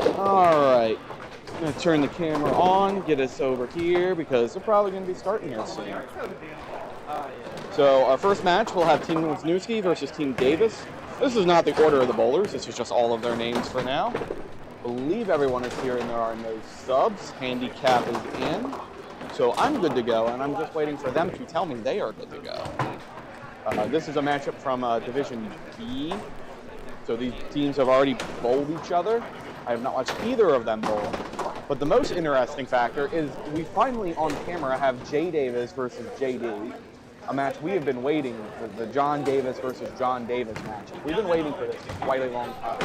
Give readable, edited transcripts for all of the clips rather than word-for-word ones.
Alright. I'm going to turn the camera on, get us over here, because they're probably going to be starting here soon. So our first match, we'll have Team Wisniewski versus Team Davis. This is not the order of the bowlers. This is just all of their names for now. I believe everyone is here and there are no subs. Handicap is in. So I'm good to go, and I'm just waiting for them to tell me they are good to go. This is a matchup from Division B. So these teams have already bowled each other. I have not watched either of them bowl. But the most interesting factor is we finally on camera have Jay Davis versus JD. A match we have been waiting for, the John Davis versus John Davis match. We've been waiting for this for quite a long time.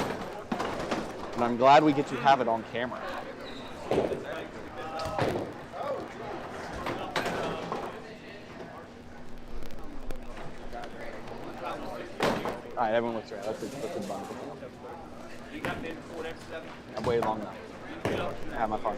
And I'm glad we get to have it on camera. All right, everyone looks right. That's a bun. I've waited long enough. I have my fun.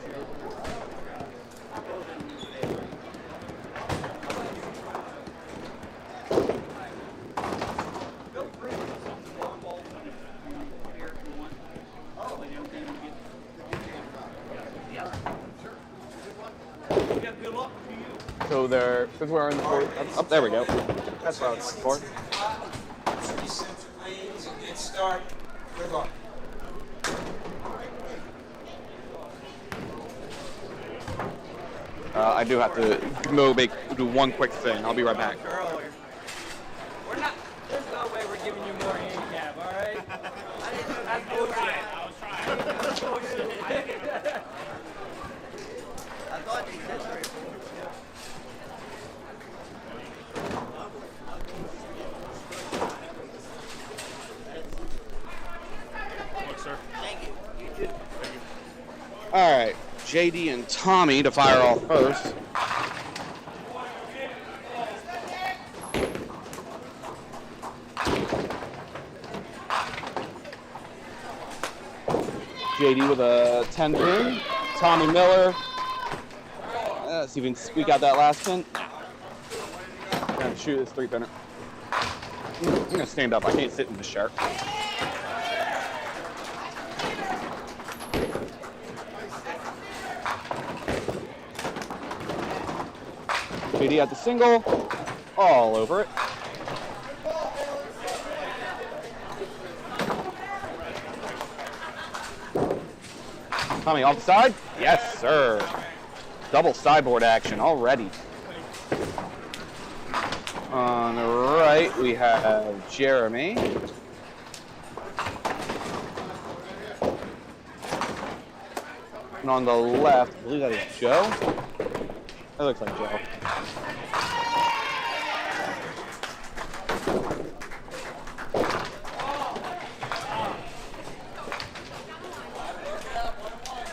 So there, because we're in the fourth. Up there we go. That's what I was looking for. I do have to do one quick thing. I'll be right back. We're not. There's no way we're giving you more handicap. All right. That's bullshit. I was trying. That's bullshit. I thought you said straight. All right, JD and Tommy to fire off first. JD with a 10 pin. Tommy Miller. Let's see if we can squeak out that last pin. I'm gonna shoot this 3-pinner. I'm gonna stand up. I can't sit in this shirt. JD at the single, all over it. Tommy off the side? Yes, sir. Double sideboard action already. On the right, we have Jeremy. And on the left, I believe that is Joe. That looks like Joe.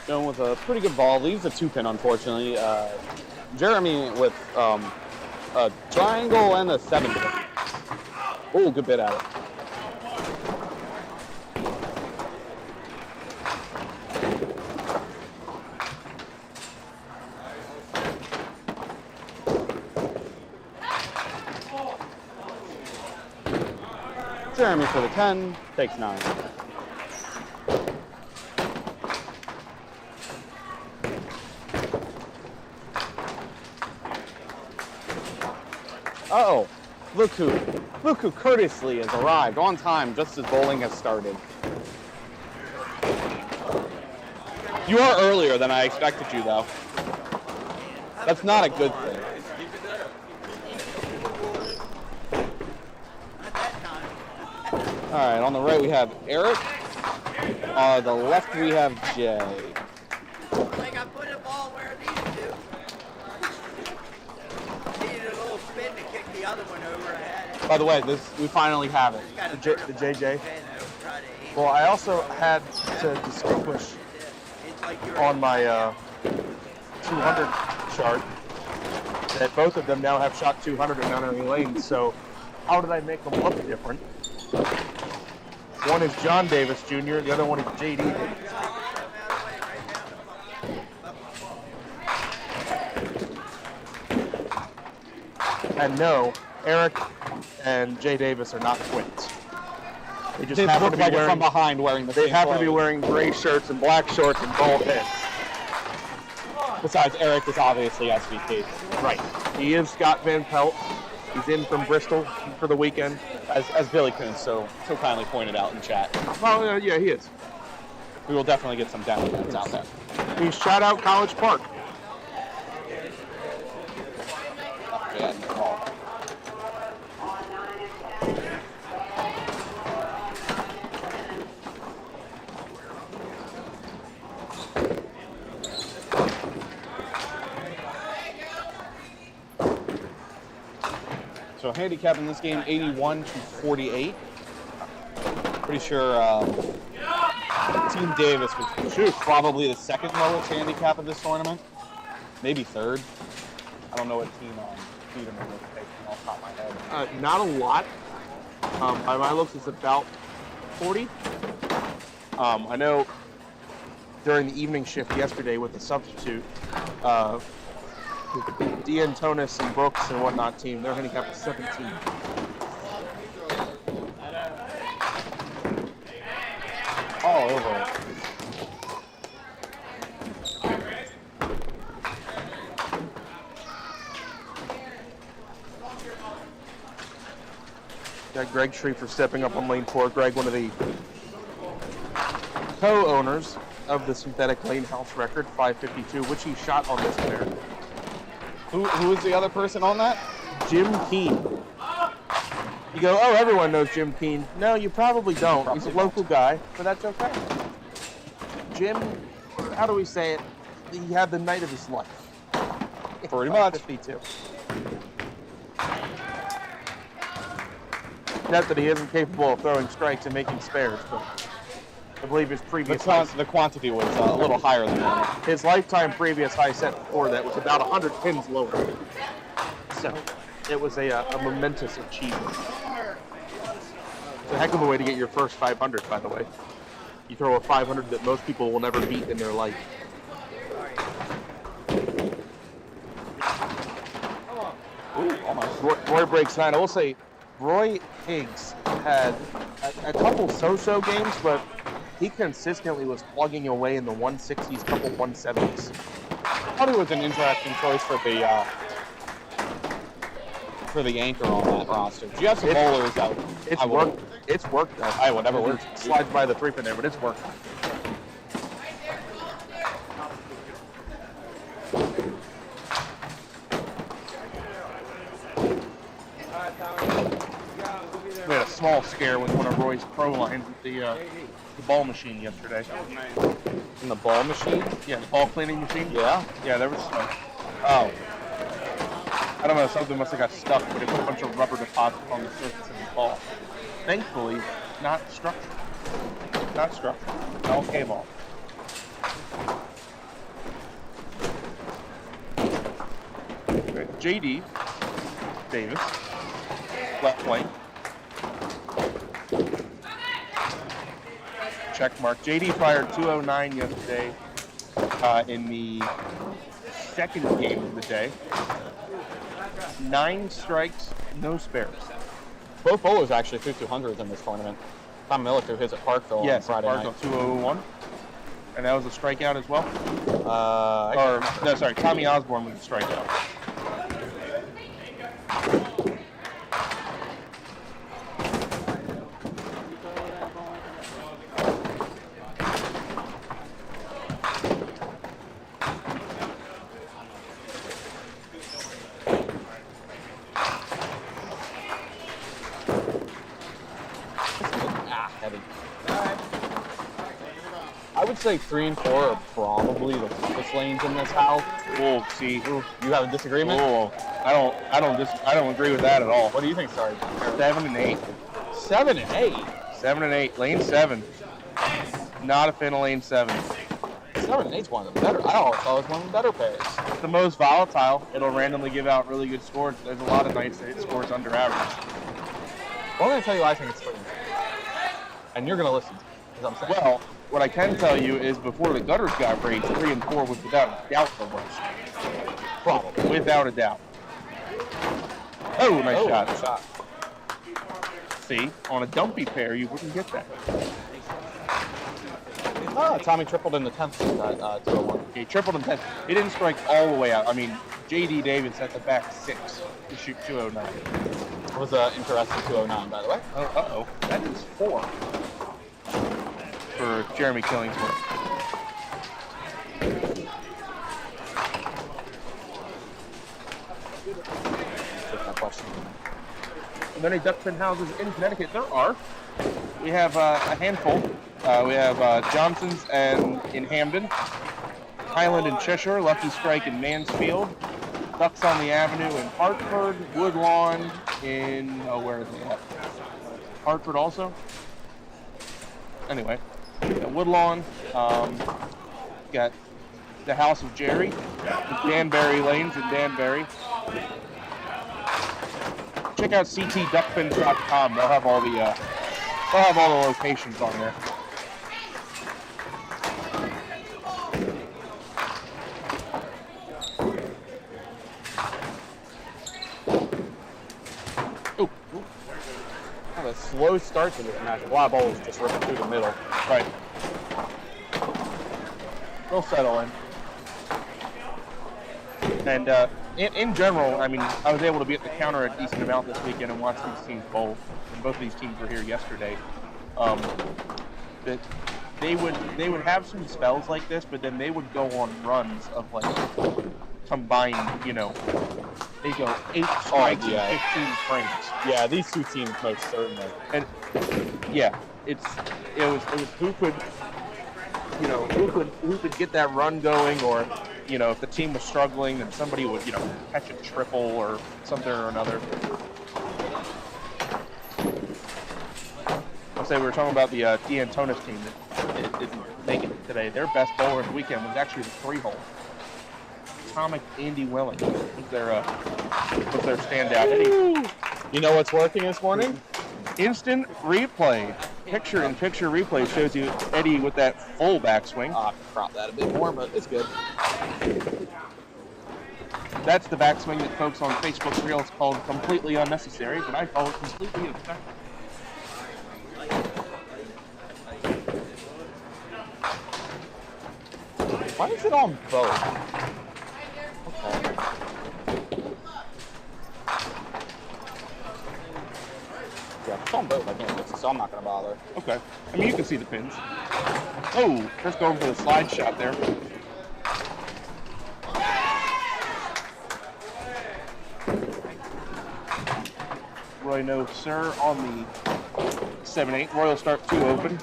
Going with a pretty ball, leaves a 2-pin, unfortunately. Jeremy with a triangle and a 7-pin. Oh, good bit at it. Jeremy for the 10, takes 9. Uh-oh, look who courteously has arrived on time just as bowling has started. You are earlier than I expected you, though. That's not a good thing. All right, on the right we have Eric. On the left we have Jay. Like I put a ball where it needed to. Needed a little spin to kick the other one over. I had it. By the way, we finally have it. The JJ. Well, I also had to distinguish on my 200 chart that both of them now have shot 200 in non-entering lanes. So how did I make them look different? One is John Davis Jr., the other one is JD Davis. And no, Eric and Jay Davis are not twins. They just They happen look to be like it wearing, from behind wearing the they same happen to be clothes. wearing gray shirts and black shorts and bald heads. Besides, Eric is obviously SVP. Right. He is Scott Van Pelt. He's in from Bristol for the weekend. As Billy Coons so kindly pointed out in chat. Well, yeah, he is. We will definitely get some demo bets out there. He's shout out College Park. Yeah, call. So handicap in this game, 81 to 48. Pretty sure Team Davis was probably the second lowest handicap of this tournament. Maybe third. I don't know what team Peterman was taking off the top of my head. Not a lot. By my looks, it's about 40. I know during the evening shift yesterday with the substitute, D'Antonis and Brooks and whatnot team, their handicap is 17. All over it. Got Greg Shriefer stepping up on lane 4. Greg, one of the co-owners of the synthetic lane house record, 552, which he shot on this pair. Who is the other person on that? Jim Keene. You go, oh, everyone knows Jim Keene. No, you probably don't. He's a local guy, but that's okay. Jim, how do we say it? He had the night of his life. Pretty much. 52. Not that he isn't capable of throwing strikes and making spares, but I believe his previous The quantity was a little higher than normal. his lifetime previous high set before that was about 100 pins lower. So it was a momentous achievement. It's a heck of a way to get your first 500, by the way. You throw a 500 that most people will never beat in their life. Ooh, almost. Roy breaks 9. I will say, Roy Higgs had a couple so-so games, but he consistently was plugging away in the 160s, couple 170s. I thought it was an interesting choice for the anchor on that roster. Do you have some bowlers out? It's worked. It's worked though. I would never work. Slides by the 3-pin there, but it's worked. We had a small scare with one of Roy's pro lines with the ball machine yesterday. In the ball machine? Yeah, the ball cleaning machine. Yeah. Yeah, there was smoke. Oh. I don't know, something must have got stuck, but it put a bunch of rubber deposits on the surface of the ball. Thankfully, not structural. Not structural. It all came off. Okay. JD Davis, left flank. Check mark. JD fired 209 yesterday in the second game of the day. 9 strikes, no spares. Both bowlers actually threw 200s in this tournament. Tom Miller threw his at Parkville on Friday night. Parkville 201. And that was a strikeout as well? Tommy Osborne was a strikeout. Heavy. I would say 3 and 4 are probably the weakest lanes in this house. Oh, see. Ooh, you have a disagreement? Oh, I don't agree with that at all. What do you think, sorry? 7 and 8. 7 and 8? 7 and 8. Lane 7. Not a fan of lane 7. 7 and 8's one of the better. I always thought it was one of the better pairs. It's the most volatile. It'll randomly give out really good scores. There's a lot of nights that it scores under average. Well, I'm going to tell you I think it's 3 and 4. And you're going to listen, as I'm saying. Well, what I can tell you is before the gutters got raised, 3 and 4 was without a doubt the worst. Probably. Without a doubt. Oh, nice shot. Nice shot. See, on a dumpy pair, you wouldn't get that. Oh, Tommy tripled in the 10th with that 201. He tripled in 10th. He didn't strike all the way out. I mean, J.D. Davis at the back 6 to shoot 209. It was an interesting 209, by the way. Oh, uh-oh. That is 4 for Jeremy Killingsworth. Take that question. Are there any Duckpin houses in Connecticut? There are. We have a handful. We have Johnson's in Hamden, Highland in Cheshire, Lucky Strike in Mansfield, Ducks on the Avenue in Hartford, Woodlawn in, where are they at? Hartford also? Anyway, Woodlawn, got the House of Jerry, Danbury Lanes in Danbury. Check out ctduckpins.com. They'll have all the locations on there. Ooh. Kind of a slow start to this match. A lot of bowls just ripping through the middle. Right. They'll settle in. And in general, I mean, I was able to be at the counter a decent amount this weekend and watch these teams bowl. And both of these teams were here yesterday. That they would have some spells like this, but then they would go on runs of like combined, you know, they go 8 strikes and 15 frames. Yeah, these two teams most certainly. And yeah, it was who could, you know, who could get that run going, or, you know, if the team was struggling, then somebody would, you know, catch a triple or something or another. I'll say we were talking about the D'Antonis team that didn't make it today. Their best bowler of the weekend was actually the 3-hole. Atomic Andy Welling was their standout. Eddie, you know what's working this morning? Instant replay. Picture-in-picture replay shows you Eddie with that full backswing. I'll crop that a bit more, but it's good. That's the backswing that folks on Facebook Reels called completely unnecessary, but I call it completely effective. Why is it on both? Okay. Yeah, it's on both. I can't fix it, so I'm not going to bother. Okay. I mean, you can see the pins. Oh, just going for the slide shot there. Roy no sir on the 7-8. Royal start 2 open.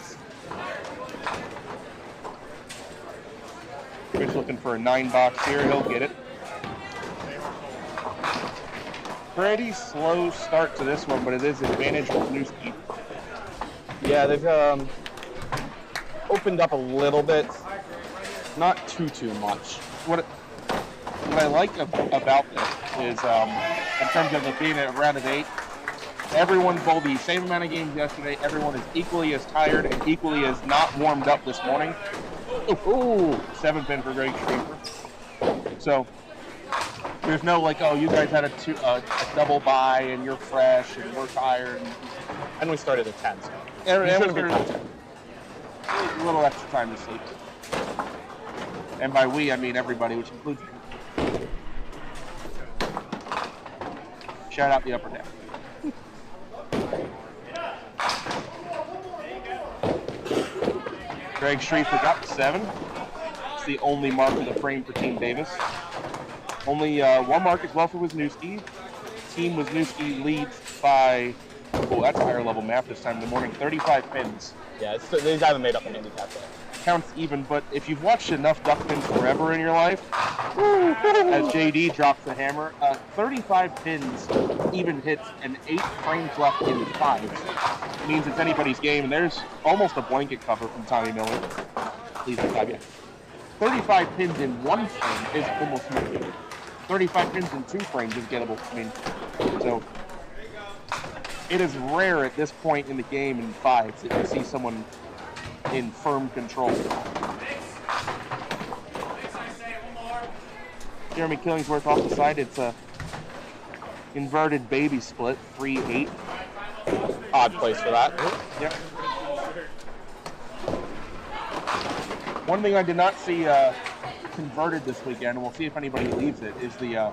He's looking for a 9-box here. He'll get it. Pretty slow start to this one, but it is advantage with Newski. Yeah, they've opened up a little bit. Not too much. What I like about this is, in terms of it being a round of 8, everyone bowled the same amount of games yesterday. Everyone is equally as tired and equally as not warmed up this morning. Ooh, 7-pin for Greg Schreiber. So there's no like, oh, you guys had a double bye and you're fresh and we're tired. And we started at 10, so. And we started a little extra time to sleep. And by we, I mean everybody, which includes me. Shout out the upper deck. Greg Schreiber got 7. It's the only mark of the frame for Team Davis. Only one mark as well for Wisniewski. Team Wisniewski leads by, oh, that's higher level math this time in the morning, 35 pins. Yeah, they haven't made up an handicap yet. Counts even, but if you've watched enough Duckpins forever in your life, as JD drops the hammer, 35 pins even hits and 8 frames left in 5s. Means it's anybody's game, and there's almost a blanket cover from Tommy Miller. Please, 5, yeah. 35 pins in 1 frame is almost nothing. 35 pins in 2 frames is gettable. I mean, so it is rare at this point in the game in 5s that you see someone in firm control. Jeremy Killingsworth off the side. It's a inverted baby split, 3-8. odd place for that. Yep. One thing I did not see converted this weekend, and we'll see if anybody leaves it, is the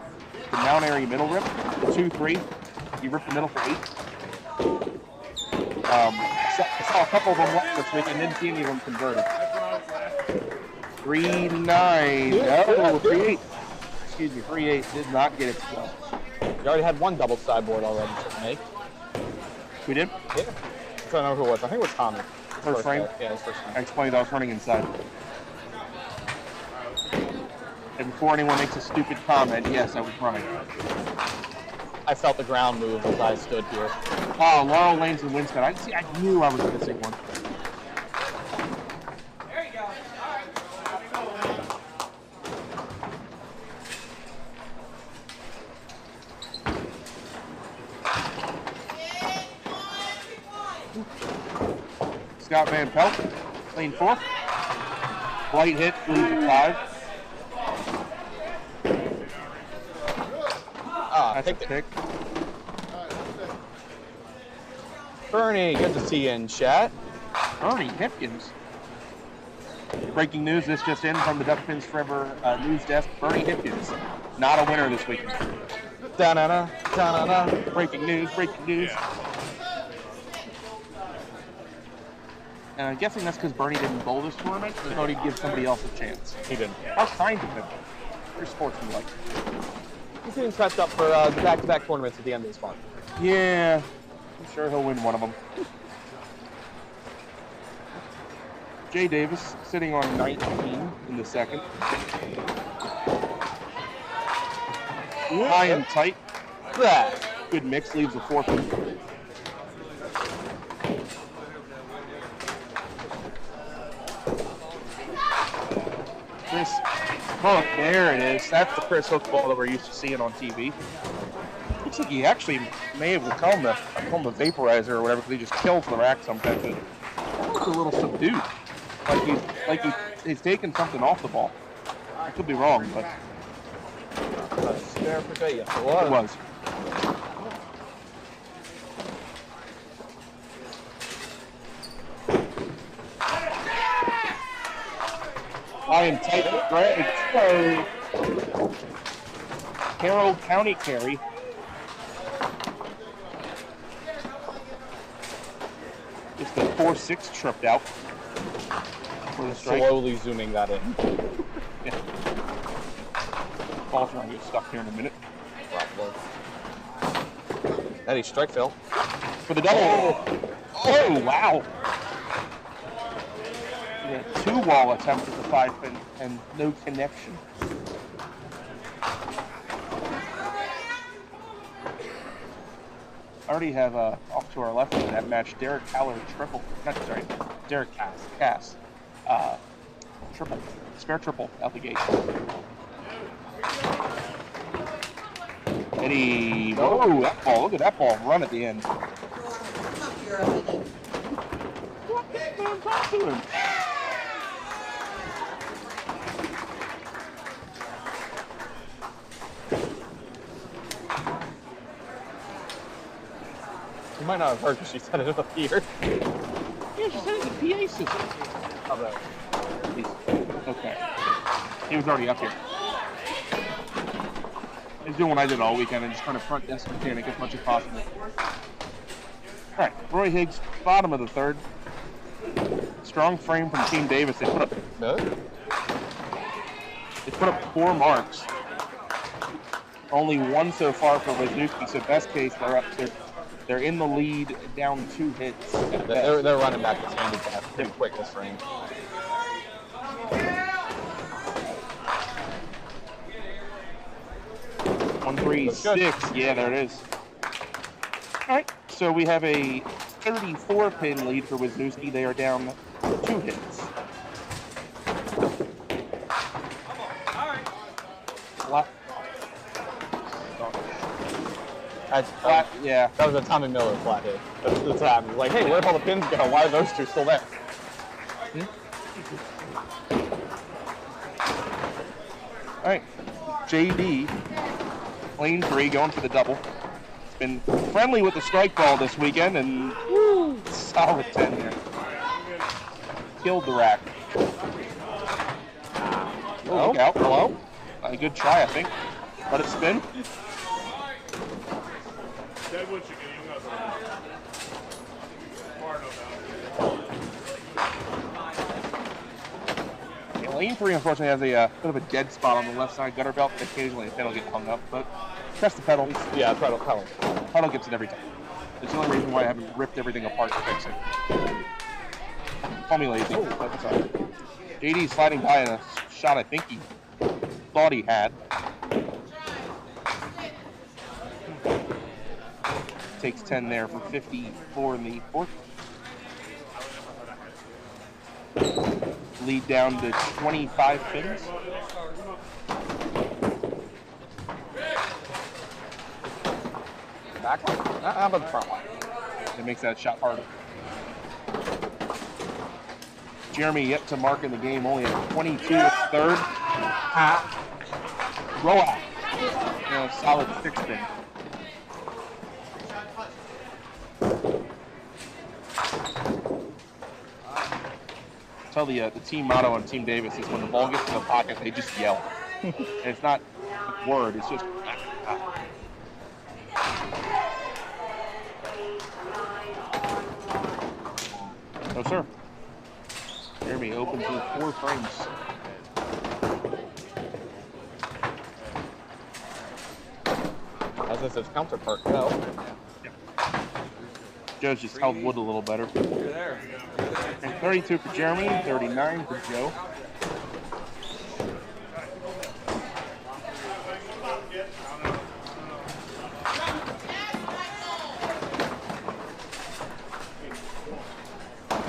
Mount Airy middle rip, the 2-3. You rip the middle for 8. I saw a couple of them left this weekend, didn't see any of them converted. 3-9. No, 3-8. Excuse me, 3-8 did not get it to go. You already had one double sideboard already to make. We did? Yeah. I don't know who it was. I think it was Tommy. First frame? Yeah, his first frame. I explained I was running inside. And before anyone makes a stupid comment, yes, I was running. I felt the ground move as I stood here. Oh, Laurel Lanes and Winstead. I knew I was missing one. There you go. All right. Scott Van Pelt, lane 4. Light hit, leads at 5. That's a pick. Bernie, good to see you in chat. Bernie Hipkins. Breaking news, this just in from the Duckpins Forever news desk. Bernie Hipkins, not a winner this weekend. Da-na-na, da-na-na. Breaking news, breaking news. I'm guessing that's because Bernie didn't bowl this tournament. I thought he'd give somebody else a chance. He didn't. How kind of him. You're sportsmanlike. He's getting prepped up for the back-to-back tournaments at the end of this month. Yeah, I'm sure he'll win one of them. Jay Davis sitting on 19 in the second. High and tight. That. Good mix, leaves a 4-pin. Chris Hook, there it is. That's the Chris Hook ball that we're used to seeing on TV. Looks like he actually may have called him the vaporizer or whatever, because he just kills the rack sometimes. But that looks a little subdued. He's taking something off the ball. I could be wrong, but Spare for you. it was. I am tight with Greg. Carroll County carry. Just the 4-6 tripped out for the strike. Slowly zooming that in. Yeah. Ball's going to get stuck here in a minute. Probably. Eddie, strike Phil. For the double. Oh, wow. Yeah, 2-wall attempt at the 5-pin and no connection. I already have off to our left in that match, Derek Haller triple. Derek Cass. Triple. Spare triple out the gate. Eddie. Oh, that ball. Look at that ball run at the end. Talk to him. You might not have heard because she said it up here. Yeah, she said it's a PA system. How about? Okay. He was already up here. He's doing what I did all weekend and just trying to front desk mechanic as much as possible. All right, Roy Higgs, bottom of the third. Strong frame from Team Davis. They put up 4 marks. Only 1 so far for Wisniewski, so best case they're in the lead, down 2 hits. Yeah, they're running back this handicap pretty quick this frame. One, 3, 6. Yeah, there it is. All right, so we have a 34-pin lead for Wisniewski. They are down 2 hits. Flat. Flat, yeah. That was a Tommy Miller flat hit. That's what happened. Like, hey, where'd all the pins go? Why are those 2 still there? All right, JD, lane 3, going for the double. Been friendly with the strike ball this weekend, and solid 10 there. Killed the rack. Oh, look out. Hello? A good try, I think. Let it spin. Yeah, lane 3, unfortunately, has a bit of a dead spot on the left side gutter belt. Occasionally, the pedal gets hung up, but press the pedal. Yeah, pedal. Pedal gets it every time. It's the only reason why I haven't ripped everything apart to fix it. Call me lazy. That's all right. JD sliding by in a shot I think he thought he had. Takes 10 there for 54 in the fourth. Lead down to 25 pins. Back line? How about the front line? It makes that shot harder. Jeremy yet to mark in the game, only at 22 at third. Roll out. Solid 6 pin. Tell the team motto on Team Davis is when the ball gets in the pocket, they just yell. And it's not a word, it's just. No, sir. Jeremy opens with 4 frames. As this is counterpart, no. Joe's just held wood a little better. You're there. And 32 for Jeremy, 39 for Joe.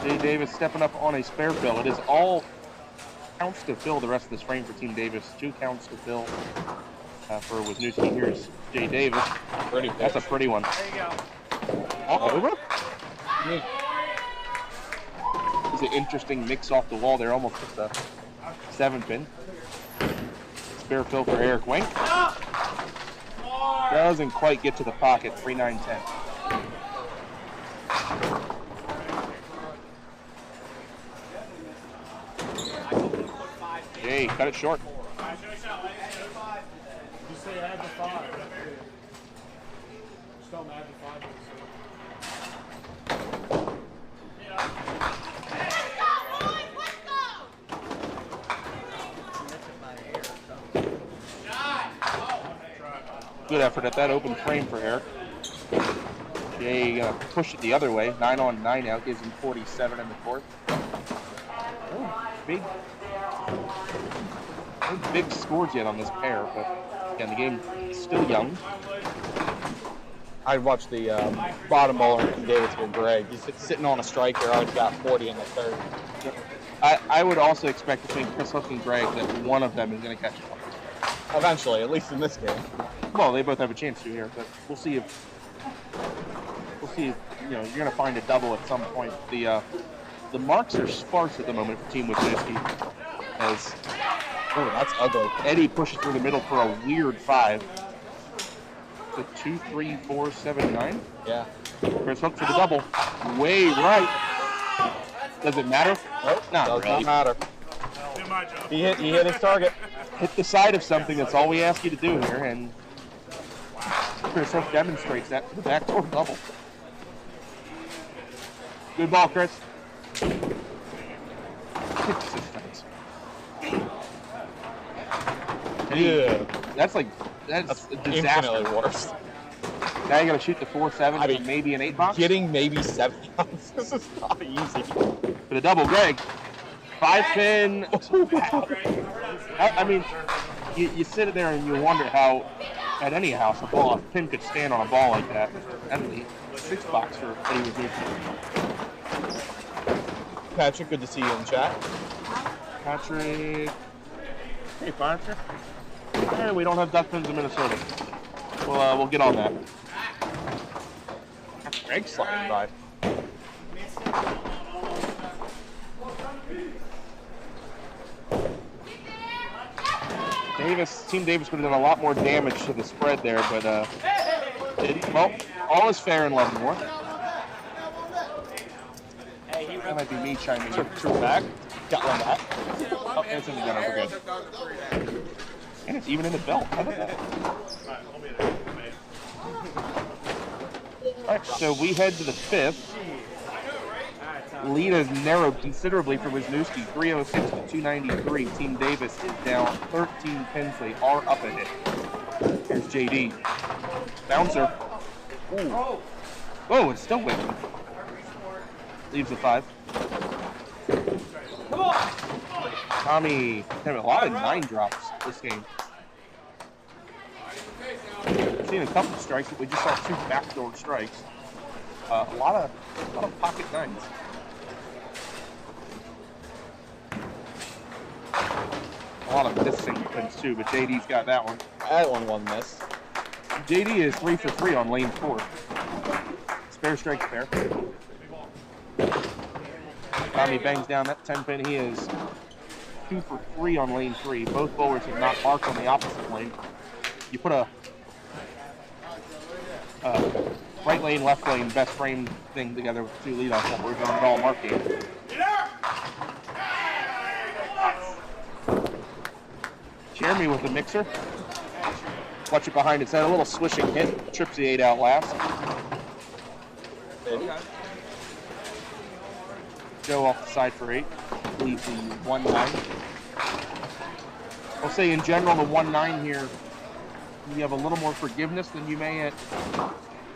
Jay Davis stepping up on a spare fill. It is all counts to fill the rest of this frame for Team Davis. 2 counts to fill for Wisniewski. Here's Jay Davis. Pretty That's a pretty one. There you go. All over? It's an interesting mix off the wall there, almost hit the 7 pin. Spare fill for Eric Wink. Doesn't quite get to the pocket, 3-9-10. Jay, cut it short. You say add the 5. Just tell them add the 5. Good effort at that open frame for Eric. Jay gonna push it the other way. 9-on-9 now, gives him 47 in the fourth. Oh, big scores yet on this pair, but again, the game is still young. I watched the bottom bowler in Davidsville, Greg. He's sitting on a strike there. Already got 40 in the third. I would also expect between Chris Hook and Greg that one of them is going to catch one. Eventually, at least in this game. Well, they both have a chance to here, but we'll see if you're going to find a double at some point. The marks are sparse at the moment for Team Wisniewski. As that's ugly. Eddie pushes through the middle for a weird 5. So 2, 3, 4, 7, 9. Yeah. Chris Hook for the double. Way right. Does it matter? Nope. Not really. Not matter. He hit his target. Hit the side of something. That's all we ask you to do here, and Chris Hook demonstrates that for the backdoor double. Good ball, Chris. Yeah. That's a disaster. Infinitely worse. Now you got to shoot the 4-7 and maybe an 8 box. Getting maybe 7 ounces. This is not easy. For the double, Greg. 5 pin. I mean, you sit there and you wonder how, at any house, a pin could stand on a ball like that. At least 6 box for Eddie Wisniewski. Patrick, good to see you in chat. Patrick. Hey, Patrick. Hey, we don't have Duckpins in Minnesota. We'll get on that. Greg sliding by. Team Davis would have done a lot more damage to the spread there, but well, all is fair in Leavenworth. That might be me chiming in. True back. Got one back. Oh, it's in the gunner. We're good. And it's even in the belt. How about that? All right, so we head to the 5th. Lead has narrowed considerably for Wisniewski, 306 to 293. Team Davis is down 13 pins. They are up a hit. Here's JD. Bouncer. Ooh. Oh, it's still winning. Leaves a 5. Come on! Tommy had a lot of 9 drops this game. Seen a couple of strikes, but we just saw 2 backdoor strikes. A lot of pocket 9s. A lot of missing pins too, but JD's got that one. That one missed. JD is 3 for 3 on lane 4. Spare strike spare. Tommy bangs down that 10 pin. He is 2 for 3 on lane 3. Both bowlers have not marked on the opposite lane. You put a right lane, left lane, best frame thing together with 2 leadoff bowlers on an all mark game. Jeremy with the mixer. Watch it behind its head. A little swishing hit. Trips the 8 out last. Joe off the side for 8. Leaves the 1-9. I'll say in general, the 1-9 here, you have a little more forgiveness than you may at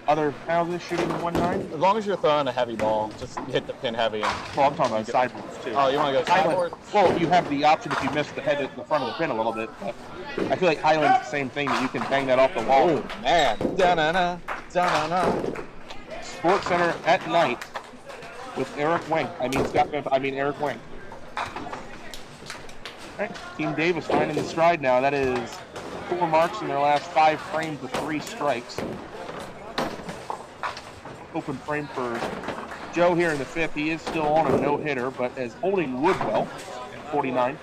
other houses shooting the 1-9. As long as you're throwing a heavy ball, just hit the pin heavy. And Well, I'm talking about sideboards too. oh, you want to go sideboard? Well, you have the option if you miss the head at the front of the pin a little bit, but I feel like Highland's the same thing, that you can bang that off the wall. Oh, man. Da-na-na, da-na-na. Sports Center at night with Eric Wing. Eric Wing. All right, Team Davis finding the stride now. That is 4 marks in their last 5 frames with 3 strikes. Open frame for Joe here in the 5th. He is still on a no-hitter, but is holding Woodwell at 49.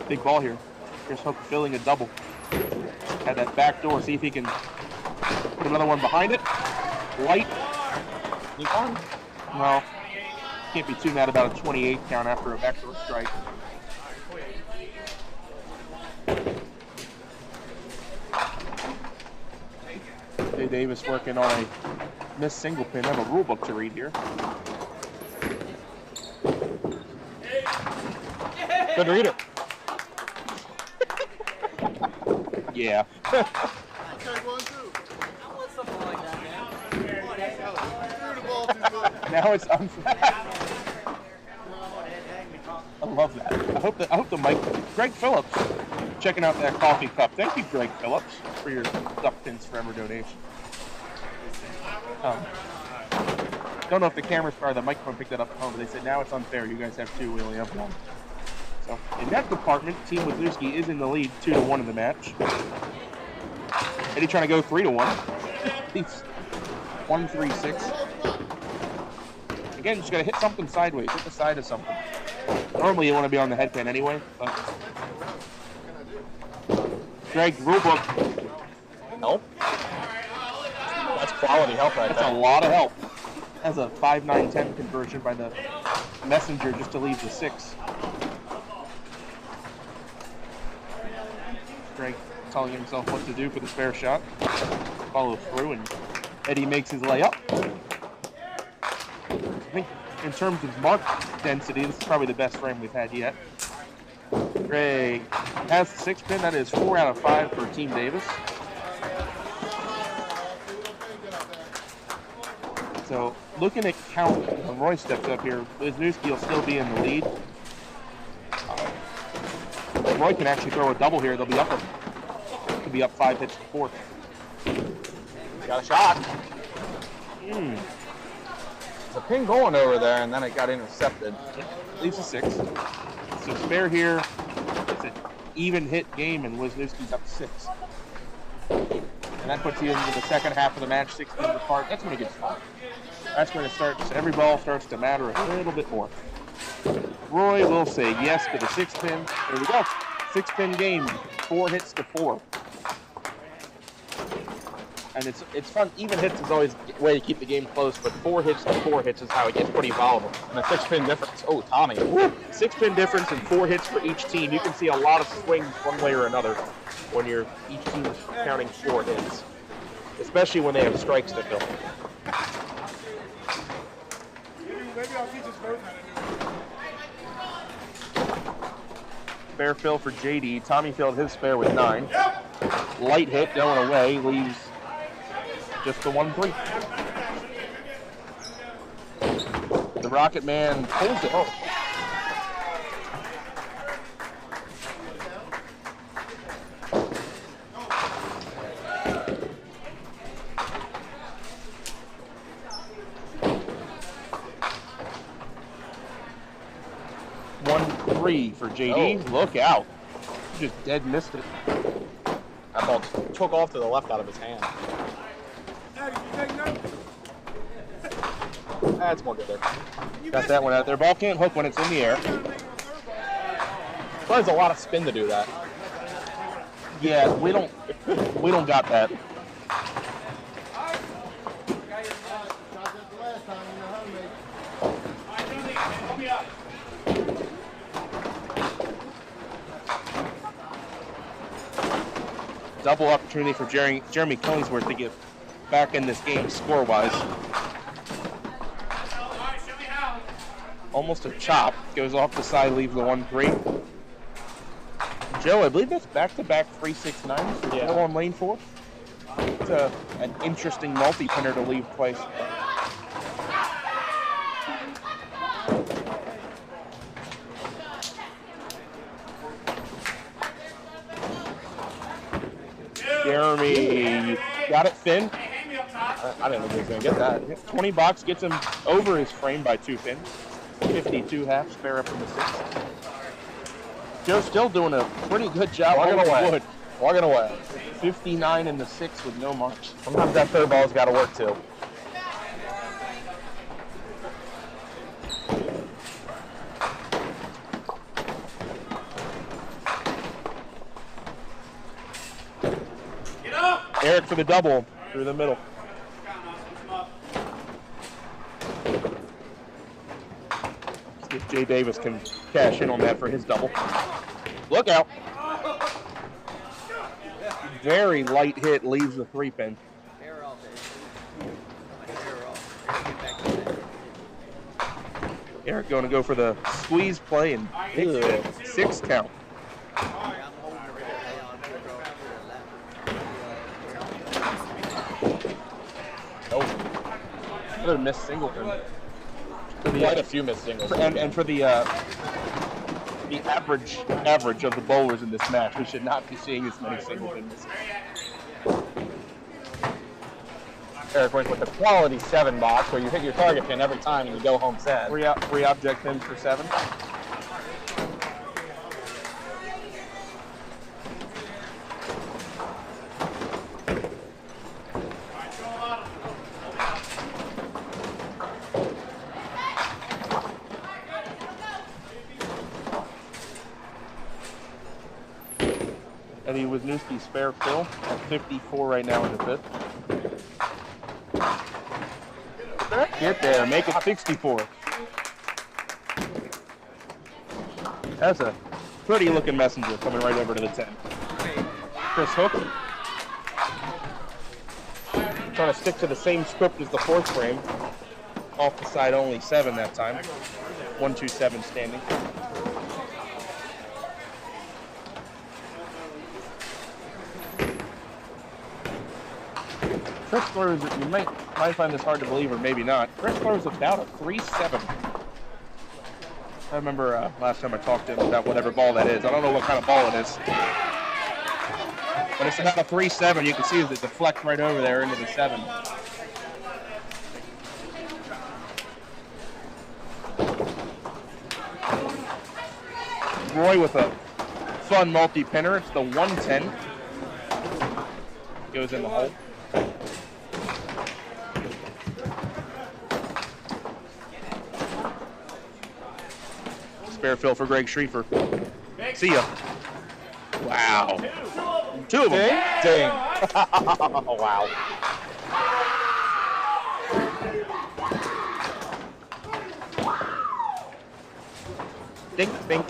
Big ball here. Here's Hook filling a double. Had that back door. See if he can put another one behind it. Light. Well, can't be too mad about a 28 count after a backdoor strike. Jay Davis working on a missed single pin. I have a rule book to read here. Good reader. Yeah. Now it's unfair. I love that. I hope the mic. Greg Phillips checking out that coffee cup. Thank you, Greg Phillips, for your Duckpins Forever donation. Don't know if the camera or the microphone picked that up at home, but they said now it's unfair. You guys have 2, we only have 1. So in that department, Team Wisniewski is in the lead, 2-1 in the match. Eddie trying to go 3-1. He's 1-3-6. Again, just gotta hit something sideways. Hit the side of something. Normally you want to be on the head pin anyway, but Greg, rulebook. Help. That's quality help right That's there. a lot of help. That's a 5-9-10 conversion by the messenger just to leave the 6. Greg telling himself what to do for the spare shot. Follow through, and Eddie makes his layup. I think in terms of mark density, this is probably the best frame we've had yet. Greg has the 6 pin. That is 4 out of 5 for Team Davis. So looking at count, when Roy steps up here, Wisniewski will still be in the lead. Roy can actually throw a double here. They'll be up. Could be up 5 hits to 4. Got a shot. There's a pin going over there, and then it got intercepted. Leaves a 6. So spare here. It's an even hit game, and Wisniewski's up 6. And that puts you into the second half of the match, 6 pins apart. That's when it gets fun. That's when it starts. Every ball starts to matter a little bit more. Roy will say yes to the 6 pin. There we go. 6 pin game. 4 hits to 4. And it's fun. Even hits is always a way to keep the game close, but 4 hits to 4 hits is how it gets pretty volatile. And a 6-pin difference. Oh, Tommy. 6-pin difference and 4 hits for each team. You can see a lot of swings one way or another when each team is counting 4 hits, especially when they have strikes to fill. Maybe I'll teach us both how to do it. Spare fill for JD. Tommy filled his spare with 9. Light hit going away, leaves just the 1-3. The Rocket Man pulls it. Oh. For JD. Oh. Look out. Just dead missed it. That ball took off to the left out of his hand. Eddie, you take notes? That's more good there. Got that one out there. Ball can't hook when it's in the air. Requires a lot of spin to do that. Yeah, we don't got that. Double opportunity for Jeremy Killingsworth to get back in this game score-wise. Almost a chop. Goes off the side, leaves the 1-3. Joe, I believe that's back-to-back 3-6-9s for Joe on lane 4. It's an interesting multi-pinner to leave twice. Jeremy got it thin. I didn't think he was going to get that. $20 gets him over his frame by 2 pins. 52 half, spare up in the 6. Joe's still doing a pretty good job. Walking away. 59 in the 6 with no marks. Sometimes that third ball's got to work too. Eric for the double through the middle. See if Jay Davis can cash in on that for his double. Look out. Very light hit, leaves the 3-pin. Eric going to go for the squeeze play and hits it. 6 count. Another missed singleton. Quite a few missed singles. And for the average of the bowlers in this match, we should not be seeing as many singletons. Eric went with the quality 7 box where you hit your target pin every time and you go home sad. Three object pins for 7. Eddie Wisniewski spare fill at 54 right now in the 5th. Get there, make it 64. That's a pretty looking messenger coming right over to the 10. Chris Hook. Trying to stick to the same script as the 4th frame. Off the side only 7 that time. 1-2-7 standing. Chris throws, you might find this hard to believe or maybe not. Chris throws about a 3-7. I remember last time I talked to him about whatever ball that is. I don't know what kind of ball it is. But it's about a 3-7. You can see it deflects right over there into the 7. Roy with a fun multi-pinner. It's the 110. Goes in the hole. Spare fill for Greg Schriefer. See ya. Wow. Two of them. Ding. Oh, wow. Dink, dink.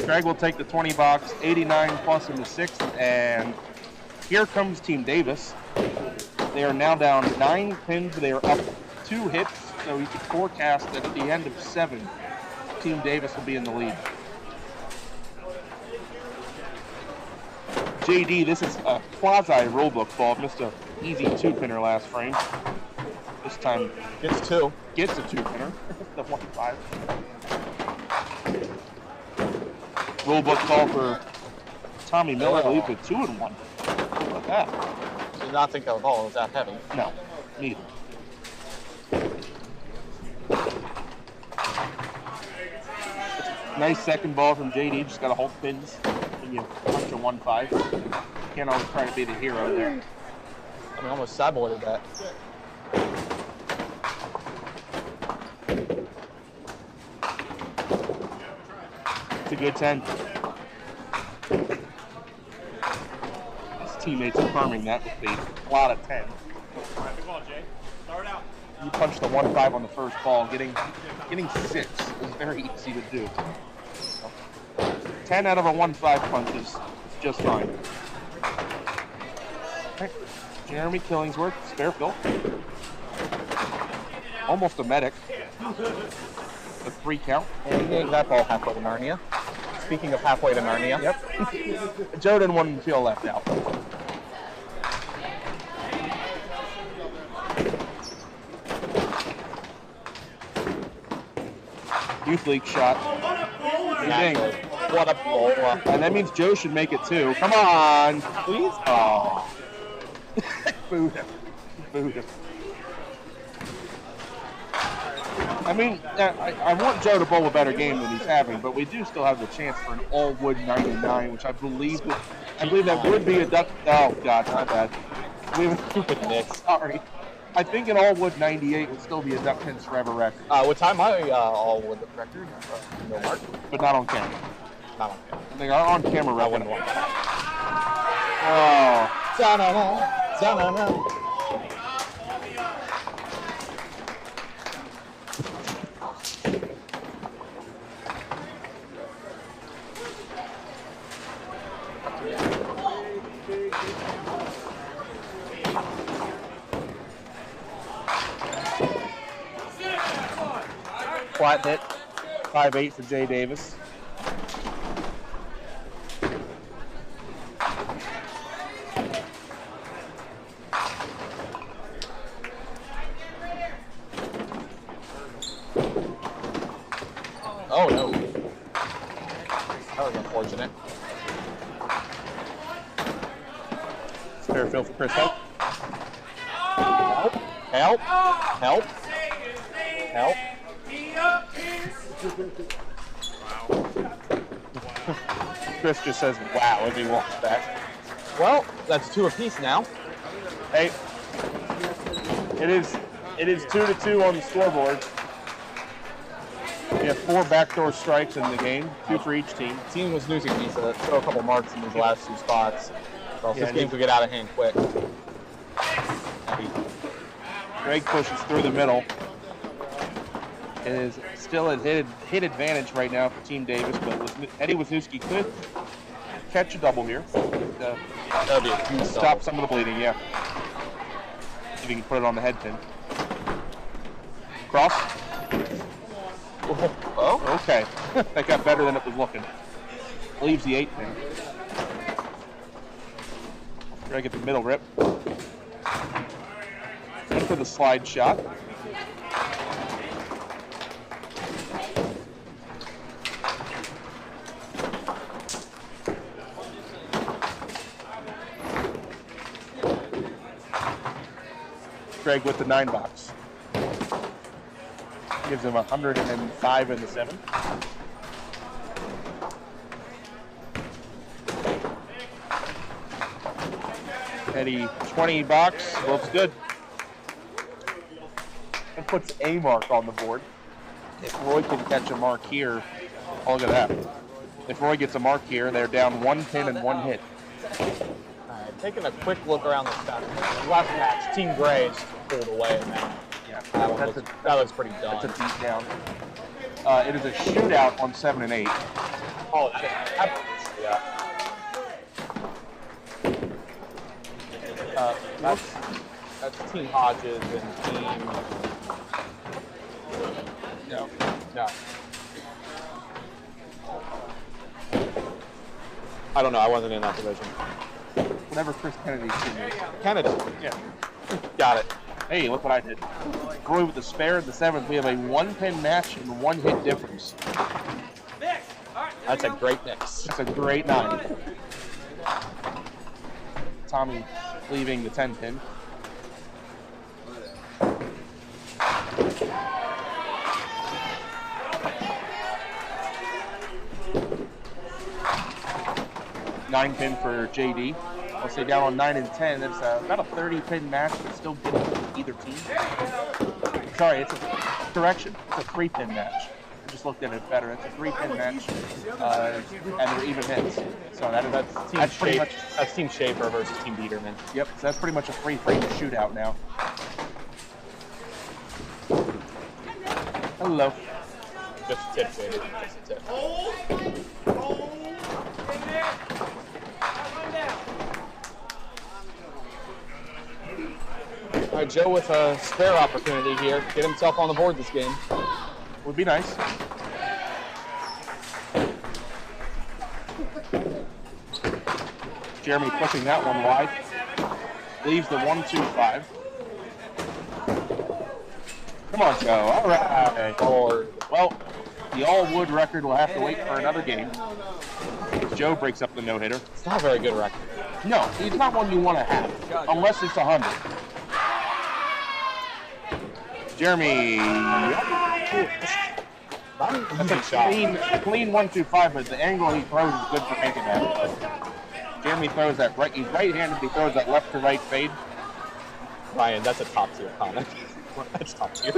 Greg will take the 20 box, 89 plus in the sixth, and here comes Team Davis. They are now down 9 pins. They are up 2 hits, so you can forecast that at the end of 7, Team Davis will be in the lead. JD, this is a quasi rulebook ball. Missed a easy 2-pinner last frame. This time Gets 2. gets a 2-pinner. The 1-5. Rulebook call for Tommy Miller, I believe, with 2 and 1. How about that? Did not think that ball was that heavy. No, neither. Nice second ball from JD. Just got to hold pins when you punch a 1-5. Can't always try to be the hero there. I mean, almost sideboarded that. It's a good 10. His teammates are farming that with a lot of 10. You punch the 1-5 on the first ball. Getting 6 is very easy to do. 10 out of a 1-5 punch is just fine. Right. Jeremy Killingsworth, spare fill. Almost a medic. A 3 count. And he gave that ball halfway to Narnia. Speaking of halfway to Narnia. Yep. Joe didn't want him to feel left out. Youth League shot. Ding. What a ball. And that means Joe should make it too. Come on. Please? Oh. Booed him. Booed him. I mean, I want Joe to bowl a better game than he's having, but we do still have the chance for an all-wood 99, which I believe that would be a duck. Oh, God, my bad. We have a stupid Knicks. Sorry. I think an all-wood 98 would still be a Duckpin forever record. What time my all-wood record? No mark. But not on camera. Not on camera. I think our on-camera I record. wouldn't want that. Oh. Da-na-na, da-na-na. Flat hit. 5-8 for Jay Davis. Oh no. That was unfortunate. Spare fill for Chris Hope. Help. Help. Help. Chris just says wow as he walks back. Well, that's 2 apiece now. Hey, it is 2-2 on the scoreboard. We have 4 backdoor strikes in the game, 2 for each team. Team was losing me, so throw a couple marks in these last 2 spots. So Yeah, this game could get out of hand quick. Greg pushes through the middle. It is still a hit advantage right now for Team Davis, but Eddie Wisniewski could catch a double here. That would be a huge Stop some of the bleeding, yeah. See if he can put it on the head pin. Cross. Oh? Okay. That got better than it was looking. Leaves the 8 pin. Try to get the middle rip. In for the slide shot. Greg with the 9 box. Gives him 105 in the 7. Eddie 20 box, looks good. And puts a mark on the board. If Roy can catch a mark here, oh, look at that. If Roy gets a mark here, they're down 1 pin and 1 hit. taking a quick look around the center. Last match, Team Gray just pulled away, man. Yeah, That looks pretty done. That's a beat down. It is a shootout on 7 and 8. Oh, yeah. That's Team Hodges and Team. No. I don't know. I wasn't in that division. Whatever Chris Kennedy's team is. Kennedy. Yeah. Got it. Hey, look what I did. Roy with the spare in the 7th. We have a 1-pin match and 1-hit difference. That's a great mix. That's a great 9. Tommy leaving the 10-pin. Nine pin for JD. I'll say down on 9 and 10. It's about a 30-pin match, but still good for either team. Sorry, it's a correction. It's a 3-pin match. I just looked at it better. It's a 3-pin match, and they're even hits. So that's pretty much. That's Team Schaefer versus Team Biederman. Yep. So that's pretty much a 3-frame shootout now. Hello. Just a tip, baby. Just a tip. All right, Joe with a spare opportunity here. Get himself on the board this game. Would be nice. Jeremy pushing that one wide. Leaves the 1-2-5. Come on, Joe. All right. Well, the all-wood record will have to wait for another game. Joe breaks up the no-hitter. It's not a very good record. No, it's not one you want to have, unless it's 100. Jeremy. That's a clean 1-2-5, but the angle he throws is good for making that. Jeremy throws that right. He's right-handed. He throws that left to right fade. Ryan, that's a top tier comment. That's top tier.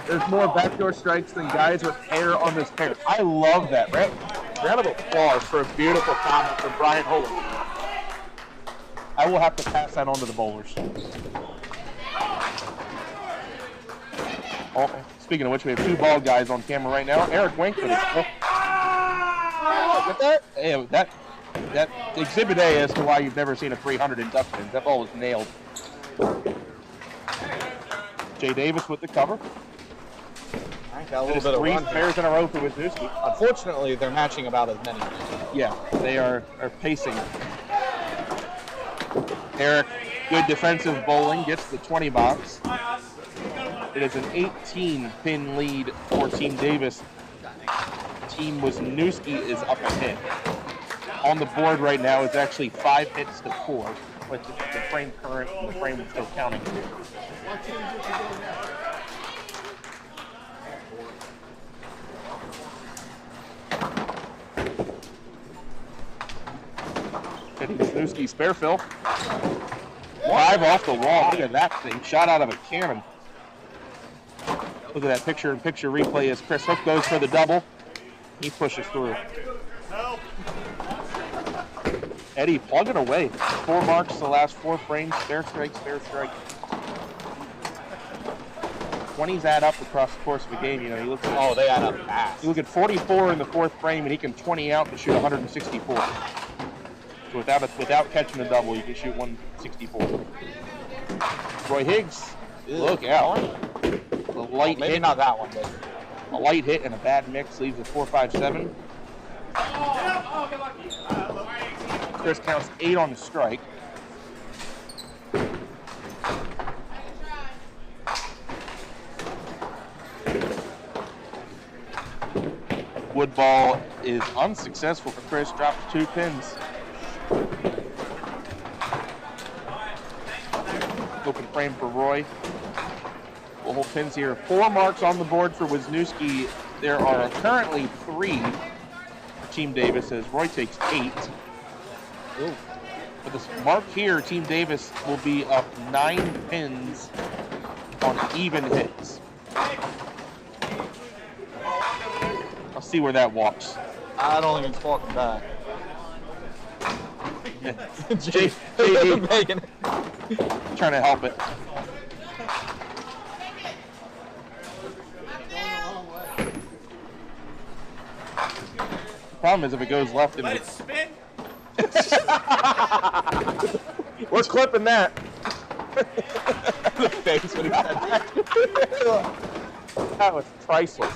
There's more backdoor strikes than guys with hair on this pair. I love that. Round of applause for a beautiful comment from Brian Holland. I will have to pass that on to the bowlers. Oh, speaking of which, we have 2 bald guys on camera right now. Eric Winkler. Look at that. Yeah, that exhibit A as to why you've never seen a 300 in Duckpin. That ball was nailed. Jay Davis with the cover. Got a little bit of 3 run pairs in a row for Wisniewski. Unfortunately, they're matching about as many. Yeah, they are pacing. Eric, good defensive bowling, gets the 20 box. It is an 18-pin lead for Team Davis. Team Wisniewski is up a hit. On the board right now is actually 5 hits to 4, with the frame current and the frame still counting. Wisniewski spare fill. 5 off the wall. Look at that thing. Shot out of a cannon. Look at that picture-in-picture replay as Chris Hook goes for the double. He pushes through. Eddie plugging away. 4 marks the last 4 frames. Spare strike, spare strike. 20s add up across the course of a game. You know, he looks at, they add up fast. You look at 44 in the 4th frame, and he can 20 out and shoot 164. So without catching a double, you can shoot 164. Roy Higgs, look out. A light Maybe hit. not that one, but A light hit and a bad mix leaves a 4-5-7. Chris counts 8 on the strike. Wood ball is unsuccessful for Chris, drops 2 pins. Open frame for Roy. We'll hold pins here. 4 marks on the board for Wisniewski. There are currently 3 for Team Davis as Roy takes 8. Ooh. For this mark here, Team Davis will be up 9 pins on even hits. I'll see where that walks. I don't think it's walking back. JD Making trying to help it. Problem is if it goes left, Let it spin. we're clipping that. the face when he said that. That was priceless.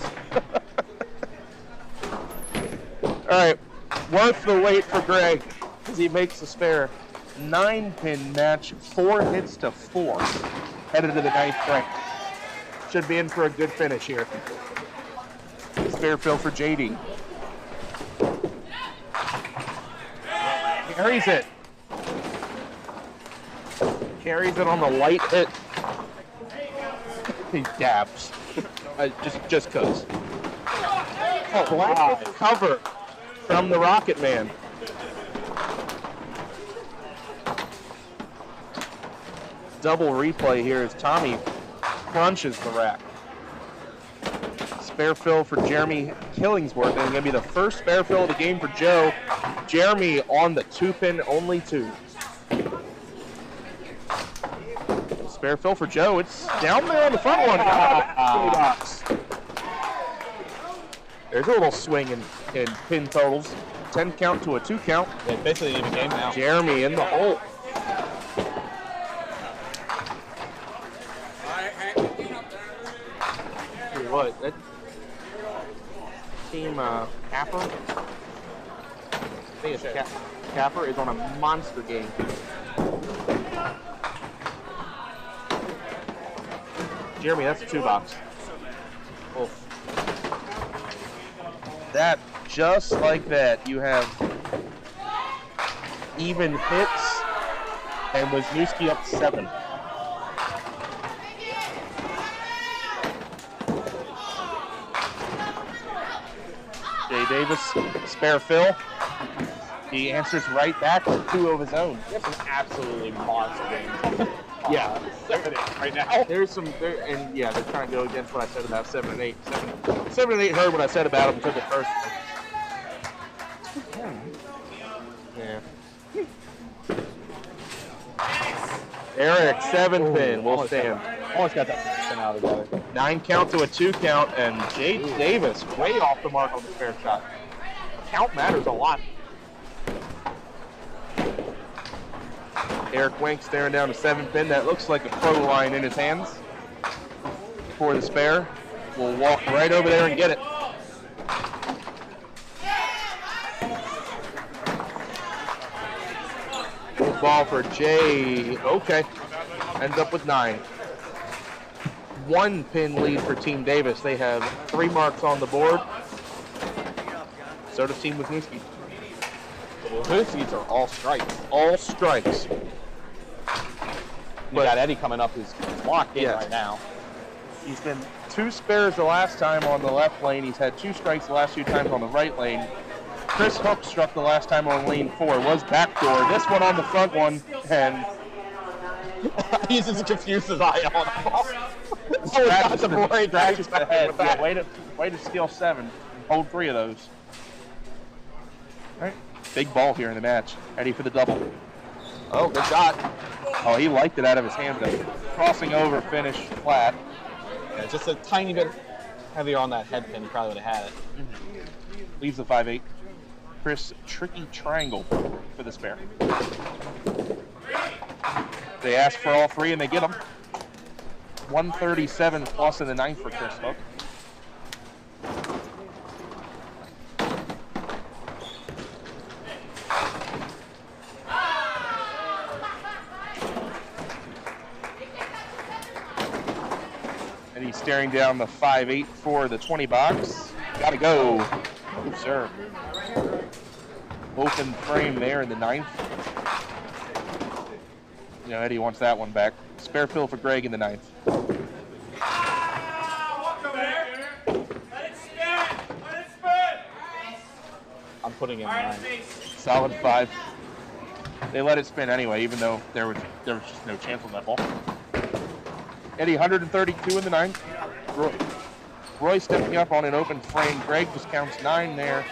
All right, worth the wait for Greg as he makes the spare. 9-pin match, 4 hits to 4, headed to the 9th frame. Should be in for a good finish here. Spare fill for JD. Carries it. Carries it on the light hit. He dabs. Just cause. Oh, black cover from the Rocket Man. Double replay here as Tommy crunches the rack. Spare fill for Jeremy Killingsworth, and it's going to be the first spare fill of the game for Joe. Jeremy on the 2-pin, only 2. Spare fill for Joe. It's down there on the front one. There's a little swing in pin totals. 10 count to a 2 count. It's basically an even game now. Jeremy in the hole. Tell you what, that team Capper, I think it's Capper, is on a monster game. Jeremy, that's a 2-box. Oh. That, just like that, you have even hits, and Wisniewski up 7. Jay Davis, spare fill. He answers right back with 2 of his own. That's an absolutely monster game. Yeah. 7-8 right now. There's some, and yeah, they're trying to go against what I said about 7 and 8. 7 and 8 heard what I said about them and took it personally. Yeah. Eric, 7-pin, will stand. Almost got that spin out of the 9 count to a 2 count, and Jay Davis way off the mark on the spare shot. Count matters a lot. Eric Wink staring down a 7-pin. That looks like a pro line in his hands for the spare. We'll walk right over there and get it. Good ball for Jay. Okay. Ends up with 9. 1-pin lead for Team Davis. They have 3 marks on the board. So does Team Wisniewski. Those seats are all strikes. All strikes. You got Eddie coming up who's locked in right now. He's been 2 spares the last time on the left lane. He's had 2 strikes the last 2 times on the right lane. Chris Hook struck the last time on lane 4. Was backdoor. This one on the front one, and He's as confused as I am on the ball. scratches the head. Yeah, way to steal 7. Hold 3 of those. All right. Big ball here in the match. Ready for the double. Oh, good shot. Oh, he liked it out of his hand though. Crossing over, finish flat. Yeah, just a tiny bit heavier on that head pin. He probably would have had it. Leaves the 5-8. Chris, tricky triangle for the spare. They ask for all 3 and they get them. 137 plus in the 9th for Chris Hook. And he's staring down the 5-8 for the 20 box. Gotta go. Good serve. Open frame there in the 9th. You know, Eddie wants that one back. Spare fill for Greg in the 9th. I'm putting in 9. Solid 5. They let it spin anyway, even though there was just no chance on that ball. Eddie, 132 in the 9th. Roy stepping up on an open frame. Greg just counts 9 there.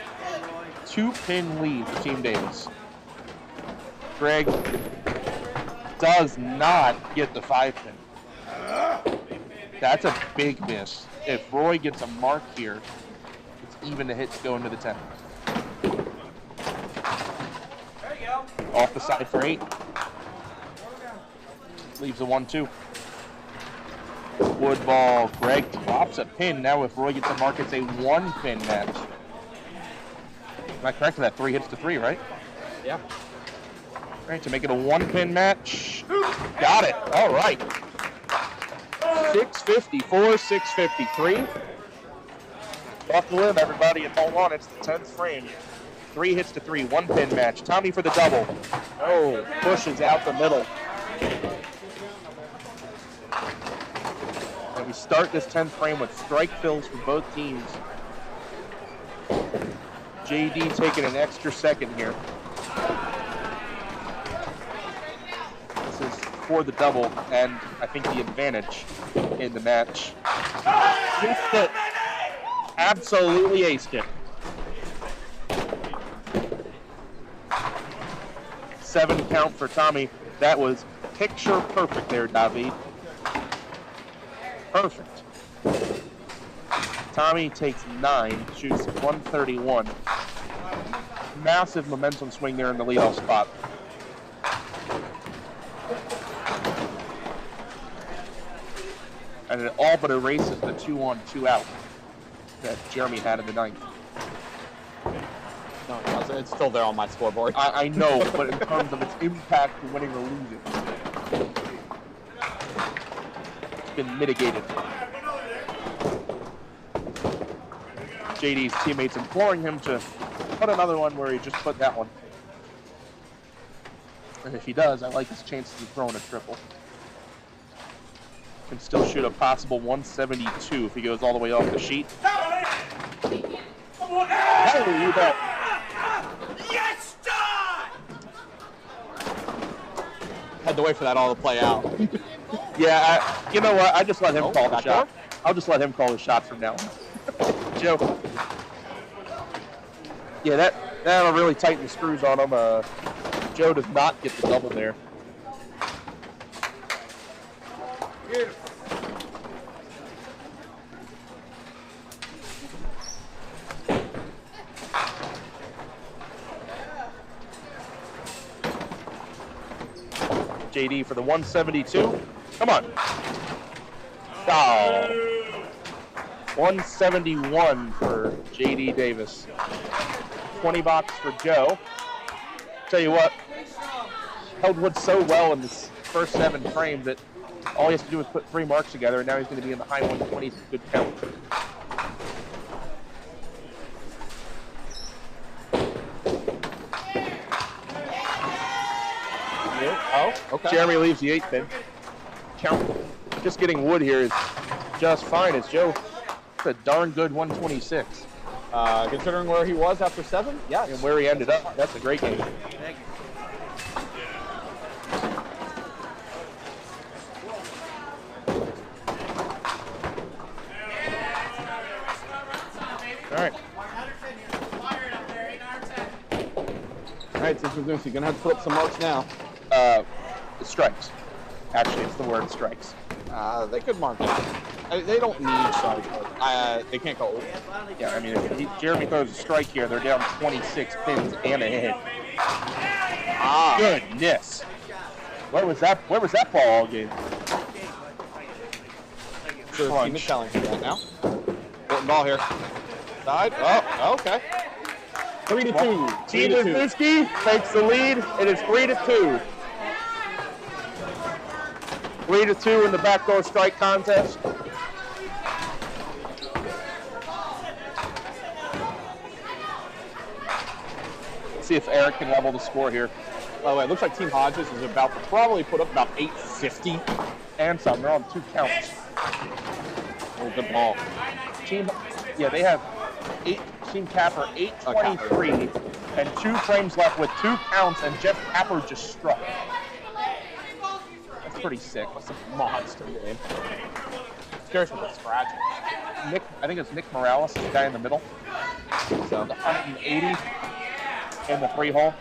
2-pin lead for Team Davis. Greg does not get the 5-pin. That's a big miss. If Roy gets a mark here, it's even to hits go into the 10. There you go. Off the side for 8. Leaves a 1-2. Wood ball. Greg drops a pin. Now if Roy gets a mark, it's a 1-pin match. Am I correct with that? 3 hits to 3, right? Yeah. All right, to make it a 1-pin match. Got it. All right. 654, 653. Buckle in, everybody, and hold on. It's the 10th frame. 3 hits to 3, 1-pin match. Tommy for the double. Oh, pushes out the middle. And we start this 10th frame with strike fills for both teams. JD taking an extra second here. This is for the double, and I think the advantage in the match. Aced it. Absolutely aced it. 7 count for Tommy. That was picture perfect there, David. Perfect. Tommy takes 9, shoots 131. Massive momentum swing there in the leadoff spot. And it all but erases the 2-on, 2-out that Jeremy had in the 9th. No, it's still there on my scoreboard. I know, but in terms of its impact to winning or losing, it's been mitigated. JD's teammates imploring him to put another one where he just put that one. And if he does, I like his chances of throwing a triple. Can still shoot a possible 172 if he goes all the way off the sheet. Hey, you bet. Yes, John! Had to wait for that all to play out. Yeah, you know what? I just let him Oh, call the back shot. door? I'll just let him call the shots from now on. Joe. Yeah, that'll really tighten the screws on him. Joe does not get the double there. JD for the 172. Come on. Oh. 171 for JD Davis. 20 bucks for Joe. Tell you what, held wood so well in this first 7 frames that all he has to do is put 3 marks together, and now he's going to be in the high 120s with good count. Oh, okay. Jeremy leaves the 8 pin. Count. Just getting wood here is just fine as Joe. It's a darn good 126. Considering where he was after 7, yes. And where he ended up, that's a great game. Thank you. All right. All right, since we're going to have to put up some marks now. Strikes. Actually, it's the word strikes. They could mark that. They don't need strikes. They can't go over. Yeah, I mean, if Jeremy throws a strike here, they're down 26 pins and a hit. Ah, Goodness. Where was that ball all game? so the team is challenging that now. Getting ball here. Side. Oh, okay. 3-2. Team Wisniewski takes the lead. It is 3-2. 3-2 in the backdoor strike contest. Let's see if Eric can level the score here. By the way, it looks like Team Hodges is about to probably put up about 850. And some. They're on 2 counts. Oh, good ball. They have Team Capper 823 and 2 frames left with 2 counts, and Jeff Capper just struck. That's pretty sick. That's a monster game. Curious with the scratch. I think it's Nick Morales, the guy in the middle. So the 180 in the 3 hole.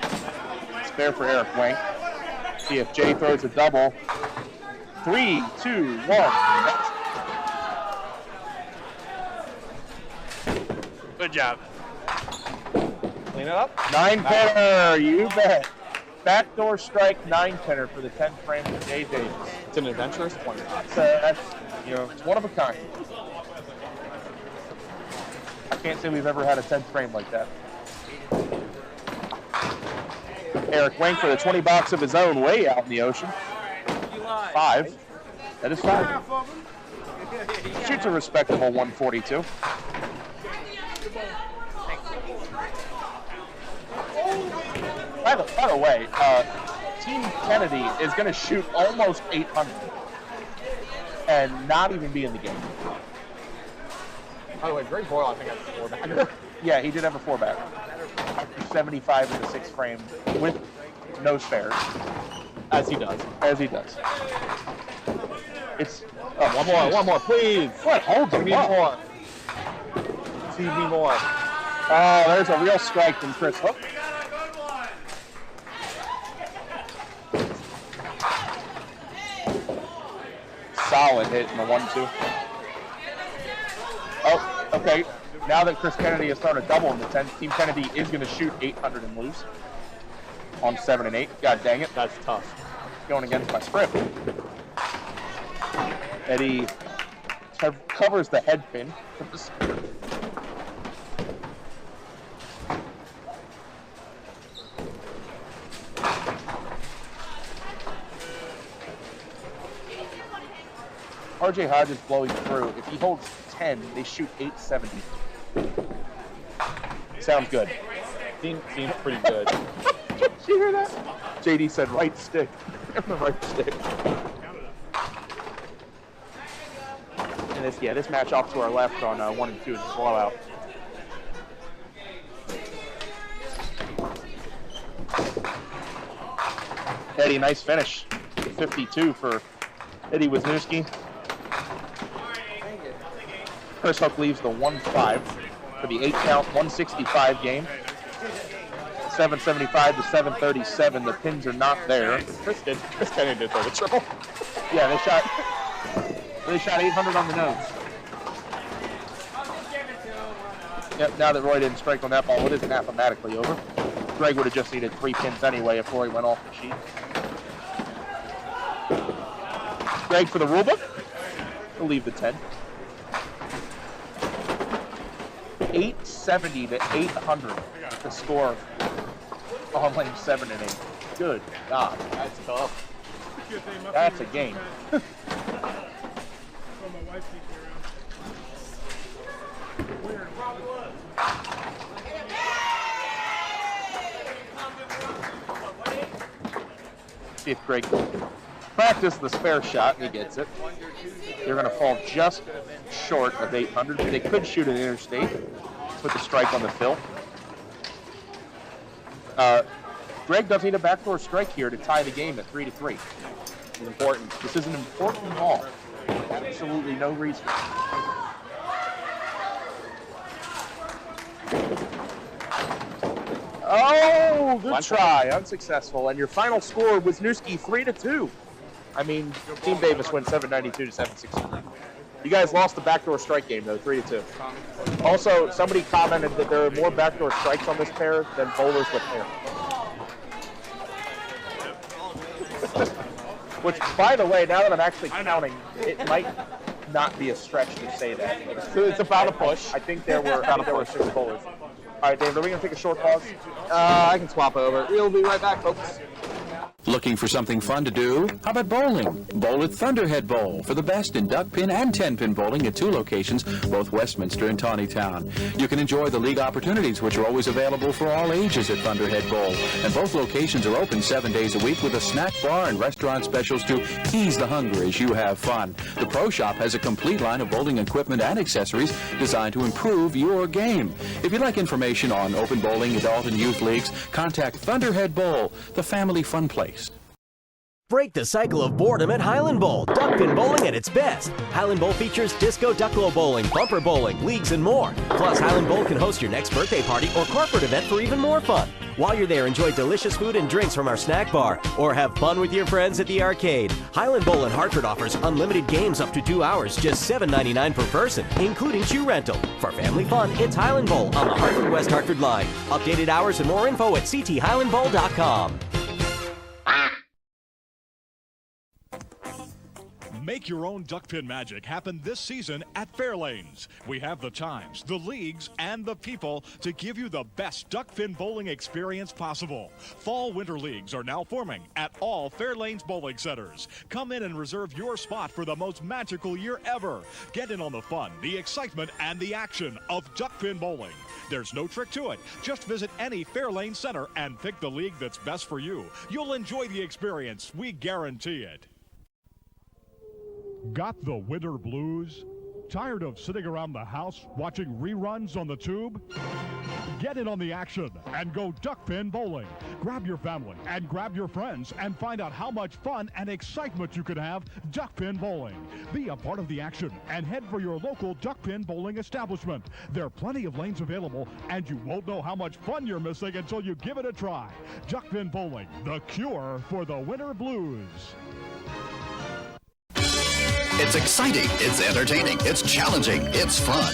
Spare for Eric Wang. See if Jay throws a double. 3, 2, 1. Good job. Clean it up. 9-pinner, you bet. Backdoor strike 9-pinner for the 10th frame of Jay Davis. It's an adventurous point. That's, it's one of a kind. I can't say we've ever had a 10th frame like that. Eric Wink for the 20 box of his own way out in the ocean. 5. That is 5. Shoots a respectable 142. By the way, Team Kennedy is going to shoot almost 800 and not even be in the game. By the way, Greg Boyle, I think, has a 4-bagger. Yeah, he did have a 4-bagger. 75 in the 6th frame with no spares. As he does. As he does. It's one more, please. What? Hold Give me more. Give me more. Oh, there's a real strike from Chris Hook. Solid hit in the 1-2. Oh, okay. Now that Chris Kennedy has thrown a double in the 10th, Team Kennedy is going to shoot 800 and lose on 7 and 8. God dang it. That's tough. Going against my script. Eddie covers the head pin. RJ Hodge is blowing through. If he holds 10, they shoot 870. Sounds good. Seems pretty good. Did you hear that? JD said right stick. Give him the right stick. And this match off to our left on 1 and 2 is a blowout. Eddie, nice finish. 52 for Eddie Wisniewski. Chris Hook leaves the 1-5 for the 8-count 165 game. 775 to 737. The pins are not there. Chris Kennedy did throw the triple. Yeah, they shot 800 on the nose. Yep, now that Roy didn't strike on that ball, it is mathematically over. Greg would have just needed 3 pins anyway if Roy went off the sheet. Greg for the rule book. He'll leave the 10. 870 to 800 to score on lane 7 and 8. Good God. That's tough. That's a game. See if Greg practice the spare shot and he gets it. They're going to fall just short of 800. They could shoot an interstate. Put the strike on the fill. Greg does need a backdoor strike here to tie the game at 3-3. It's important. This is an important ball. Absolutely no reason. Oh, good try. Unsuccessful. And your final score was Wisniewski 3-2. I mean, Team Davis wins 792 to 763. You guys lost the backdoor strike game, though, 3-2. Also, somebody commented that there are more backdoor strikes on this pair than bowlers with hair. Which, by the way, now that I'm actually counting, it might not be a stretch to say that. It's about a push. I think there were 6 bowlers. All right, Dave, are we going to take a short pause? I can swap over. We'll be right back, folks. Looking for something fun to do? How about bowling? Bowl at Thunderhead Bowl for the best in duckpin and 10-pin bowling at 2 locations, both Westminster and Tawnytown. You can enjoy the league opportunities, which are always available for all ages at Thunderhead Bowl. And both locations are open 7 days a week with a snack bar and restaurant specials to ease the hunger as you have fun. The Pro Shop has a complete line of bowling equipment and accessories designed to improve your game. If you'd like information on open bowling, adult and youth leagues, contact Thunderhead Bowl, the family fun place. Break the cycle of boredom at Highland Bowl. Duckpin bowling at its best. Highland Bowl features disco ducklo bowling, bumper bowling, leagues, and more. Plus, Highland Bowl can host your next birthday party or corporate event for even more fun. While you're there, enjoy delicious food and drinks from our snack bar, or have fun with your friends at the arcade. Highland Bowl in Hartford offers unlimited games up to 2 hours, just $7.99 per person, including shoe rental. For family fun, it's Highland Bowl on the Hartford West Hartford line. Updated hours and more info at cthighlandbowl.com. Make your own duckpin magic happen this season at Fairlanes. We have the times, the leagues, and the people to give you the best duckpin bowling experience possible. Fall-winter leagues are now forming at all Fairlanes bowling centers. Come in and reserve your spot for the most magical year ever. Get in on the fun, the excitement, and the action of duckpin bowling. There's no trick to it. Just visit any Fairlane center and pick the league that's best for you. You'll enjoy the experience. We guarantee it. Got the winter blues? Tired of sitting around the house watching reruns on the tube? Get in on the action and go duckpin bowling. Grab your family and grab your friends and find out how much fun and excitement you can have duckpin bowling. Be a part of the action and head for your local duckpin bowling establishment. There are plenty of lanes available and you won't know how much fun you're missing until you give it a try. Duckpin bowling, the cure for the winter blues. It's exciting, it's entertaining, it's challenging, it's fun.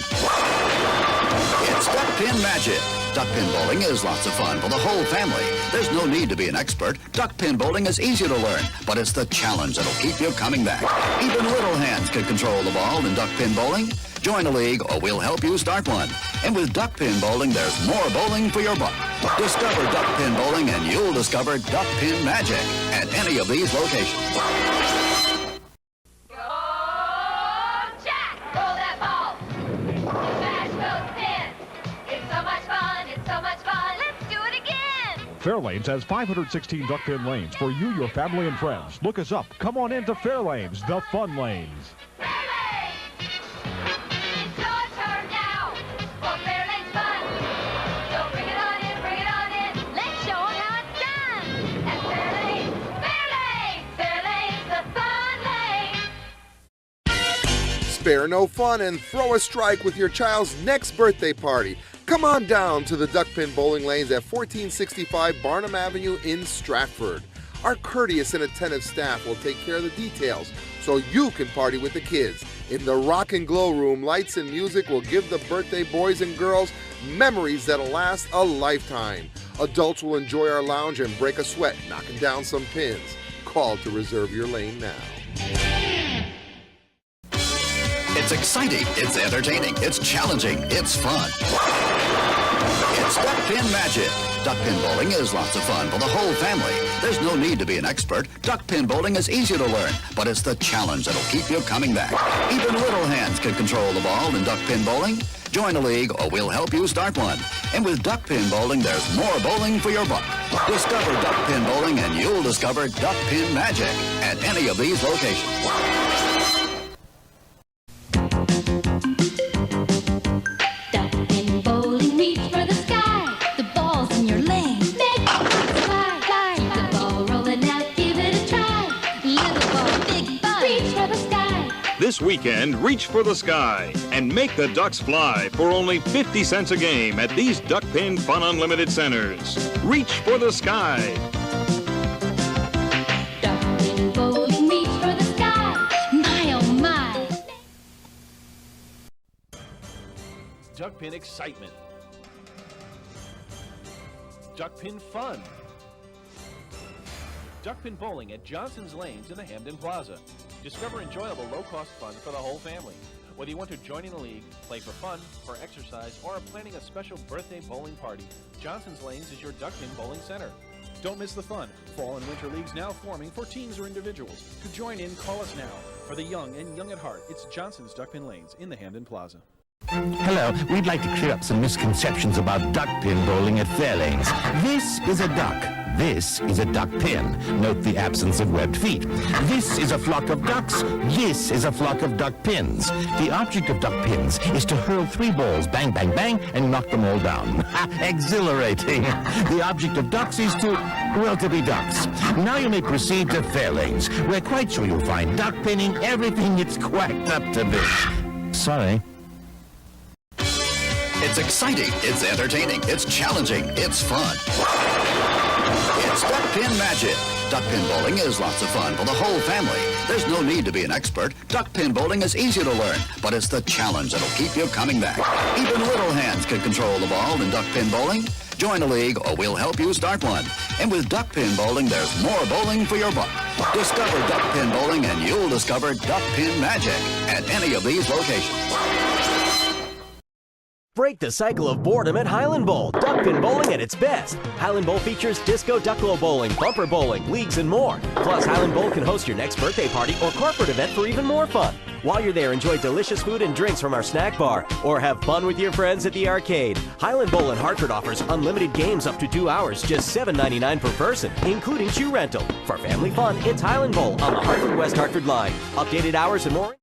It's Duckpin Magic. Duckpin bowling is lots of fun for the whole family. There's no need to be an expert. Duckpin bowling is easy to learn, but it's the challenge that'll keep you coming back. Even little hands can control the ball in duckpin bowling. Join a league or we'll help you start one. And with duckpin bowling, there's more bowling for your buck. Discover duckpin bowling and you'll discover Duckpin Magic at any of these locations. Fairlanes has 516 duckpin lanes for you, your family, and friends. Look us up. Come on into Fairlanes, the fun lanes. Fairlanes! It's your turn now for Fairlanes fun. So bring it on in. Let's show them how it's done. At Fairlanes, the fun lane. Spare no fun and throw a strike with your child's next birthday party. Come on down to the Duckpin Bowling Lanes at 1465 Barnum Avenue in Stratford. Our courteous and attentive staff will take care of the details so you can party with the kids. In the Rock and Glow Room, lights and music will give the birthday boys and girls memories that'll last a lifetime. Adults will enjoy our lounge and break a sweat knocking down some pins. Call to reserve your lane now. It's exciting, it's entertaining, it's challenging, it's fun. It's Duckpin Magic. Duckpin bowling is lots of fun for the whole family. There's no need to be an expert. Duckpin bowling is easy to learn, but it's the challenge that'll keep you coming back. Even little hands can control the ball in duckpin bowling. Join a league or we'll help you start one. And with duckpin bowling, there's more bowling for your buck. Discover duckpin bowling and you'll discover Duckpin Magic at any of these locations. Duckpin bowling, reach for the sky. The ball's in your lane. Make it fly. Keep the ball rolling out, give it a try. Little ball, big fun. Reach for the sky. This weekend, reach for the sky and make the Ducks fly for only 50 cents a game at these Duckpin Fun Unlimited centers. Reach for the sky. Duckpin bowling, reach for the sky. My oh my. Duckpin excitement. Duckpin fun. Duckpin bowling at Johnson's Lanes in the Hamden Plaza. Discover enjoyable low-cost fun for the whole family. Whether you want to join in a league, play for fun, for exercise, or are planning a special birthday bowling party, Johnson's Lanes is your Duckpin bowling center. Don't miss the fun. Fall and winter leagues now forming for teams or individuals. To join in, call us now. For the young and young at heart, it's Johnson's Duckpin Lanes in the Hamden Plaza. Hello, we'd like to clear up some misconceptions about duckpin bowling at Fairlanes. This is a duck. This is a duck pin. Note the absence of webbed feet. This is a flock of ducks. This is a flock of duck pins. The object of duck pins is to hurl 3 balls, bang, bang, bang, and knock them all down. Exhilarating. The object of ducks is to be ducks. Now you may proceed to Fairlanes. We're quite sure you'll find duck pinning everything it's quacked up to be. Sorry. It's exciting, it's entertaining, it's challenging, it's fun. It's Duckpin Magic. Duckpin bowling is lots of fun for the whole family. There's no need to be an expert. Duckpin bowling is easy to learn, but it's the challenge that'll keep you coming back. Even little hands can control the ball in duckpin bowling. Join a league or we'll help you start one. And with duckpin bowling, there's more bowling for your buck. Discover duckpin bowling and you'll discover Duckpin Magic at any of these locations. Break the cycle of boredom at Highland Bowl. Duckpin bowling at its best. Highland Bowl features disco ducklo bowling, bumper bowling, leagues, and more. Plus, Highland Bowl can host your next birthday party or corporate event for even more fun. While you're there, enjoy delicious food and drinks from our snack bar, or have fun with your friends at the arcade. Highland Bowl in Hartford offers unlimited games up to 2 hours, just $7.99 per person, including shoe rental. For family fun, it's Highland Bowl on the Hartford-West Hartford line. Updated hours and more.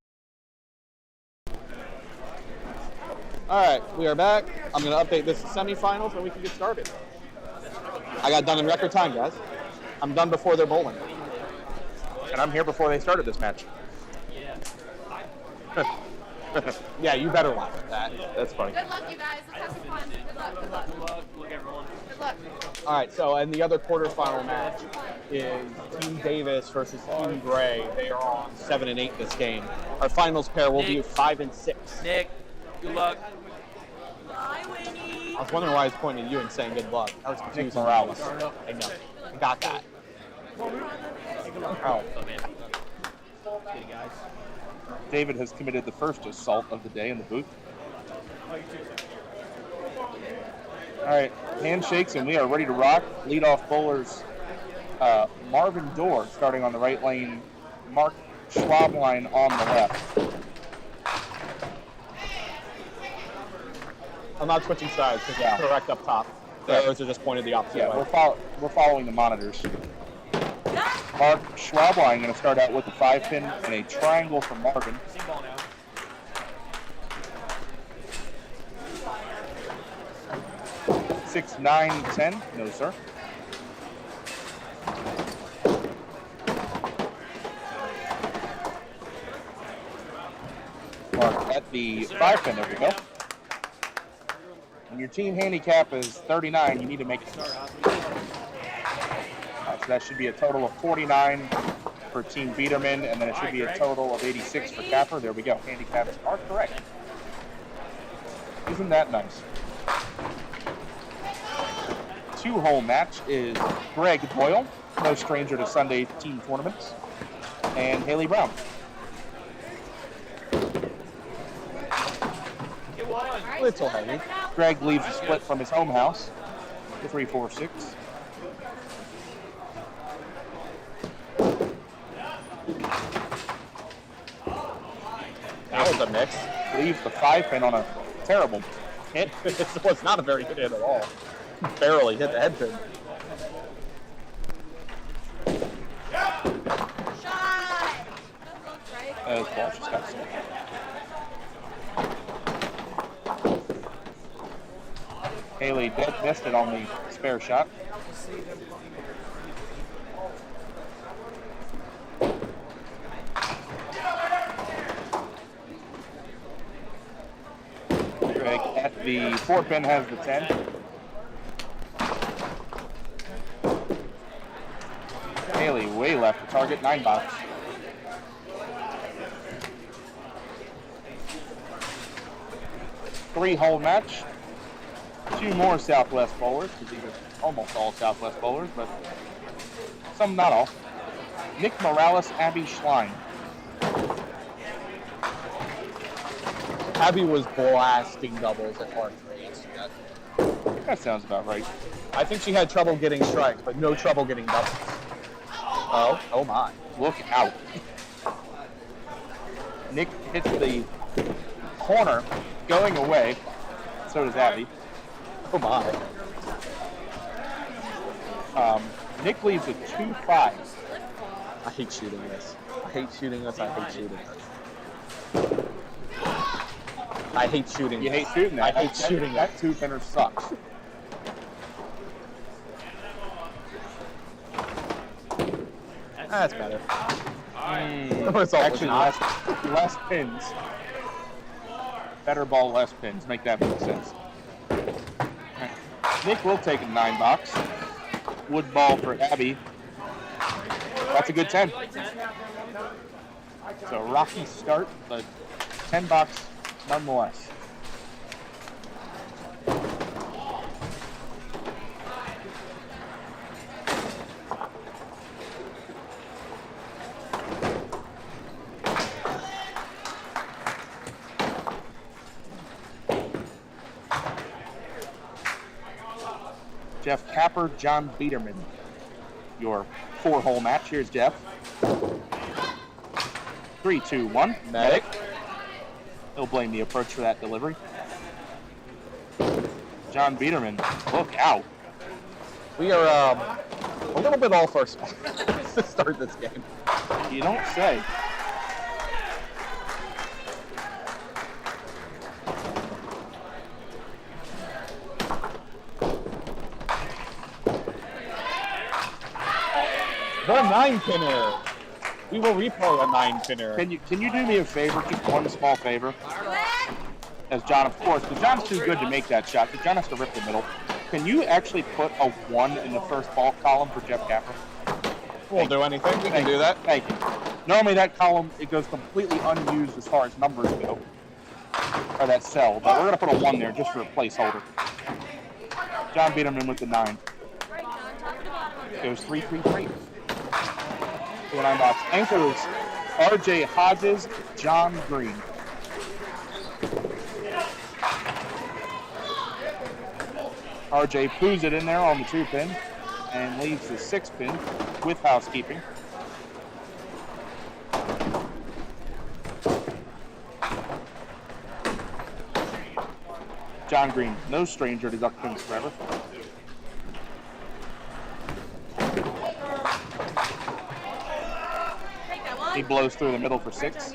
All right, we are back. I'm going to update this to semifinals and we can get started. I got done in record time, guys. I'm done before they're bowling. And I'm here before they started this match. Yeah, you better laugh at that. That's funny. Good luck, you guys. Let's have some fun. Good luck. Good luck. Good luck, everyone. Good luck. All right, so and the other quarterfinal match is Team Davis versus Team Gray. They are on 7 and 8 this game. Our finals pair will be 5 and 6. Nick, good luck. I was wondering why I was pointing at you and saying good luck. That was confusing. Nick Morales. I know. I got that. Oh. David has committed the first assault of the day in the booth. All right, handshakes, and we are ready to rock. Leadoff bowlers Marvin Dorr starting on the right lane, Mark Schwabline on the left. I'm not switching sides because they're correct up top. Those are just pointed the opposite way. We're following the monitors. Mark Schwabline going to start out with a 5-pin and a triangle for Marvin. 6, 9, 10. No, sir. Mark at the 5-pin. There we go. When your team handicap is 39, you need to make it. So that should be a total of 49 for Team Biederman, and then it should be a total of 86 for Capper. There we go. Handicaps are correct. Isn't that nice? 2-hole match is Greg Boyle, no stranger to Sunday team tournaments, and Haley Brown. Little heavy. Greg leaves a split from his home house, the 3-4-6. That was a mix. Leaves the 5-pin on a terrible hit. This was not a very good hit at all. Barely hit the head pin. As ball just got sold. Haley missed it on the spare shot. Greg at the 4-pin has the 10. Haley way left to target, 9 box. Three-hole match. 2 more Southwest bowlers, because these are almost all Southwest bowlers, but some not all. Nick Morales, Abby Schlein. Abby was blasting doubles at par 3 yesterday. That sounds about right. I think she had trouble getting strikes, but no trouble getting doubles. Oh my. Look out. Nick hits the corner, going away. So does Abby. Oh my. Nick leads with 2-5. I hate shooting this. I hate shooting this. I hate shooting this. I hate shooting You this. hate shooting that. I hate shooting that. that. Two-pinner sucks. That's better. Actually, less pins. Better ball, less pins. Make that make sense. Right. Nick will take a 9 box. Wood ball for Abby. That's a good 10. So rocky start, but 10 box nonetheless. Jeff Capper, John Biederman. Your 4-hole match. Here's Jeff. 3, 2, 1. Medic. He'll blame the approach for that delivery. John Biederman, look out. We are a little bit off our spot to start this game. You don't say. The 9-pinner. We will replay a 9-pinner. Can you do me a favor, just one small favor? As John, of course, because John's too good to make that shot, because John has to rip the middle. Can you actually put a 1 in the first ball column for Jeff Capper? We'll do anything. We can do that. Thank you. Normally that column, it goes completely unused as far as numbers go. Or that cell, but we're going to put a 1 there just for a placeholder. John Biederman with the 9. Goes 3-3-3. 9 box. Anchors, R.J. Hodges, John Green. R.J. poos it in there on the 2-pin and leaves the 6-pin with housekeeping. John Green, no stranger to duck pins forever. He blows through the middle for 6.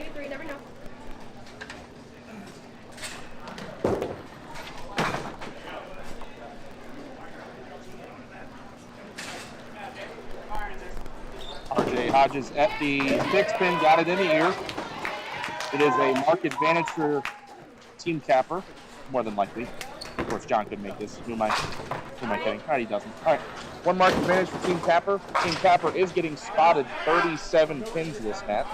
R.J. Hodges at the 6-pin, got it in the ear. It is a mark advantage for Team Capper, more than likely. Of course, John could make this. Who am I kidding? All right, he doesn't. All right, 1 mark advantage for Team Capper. Team Capper is getting spotted 37 pins this match.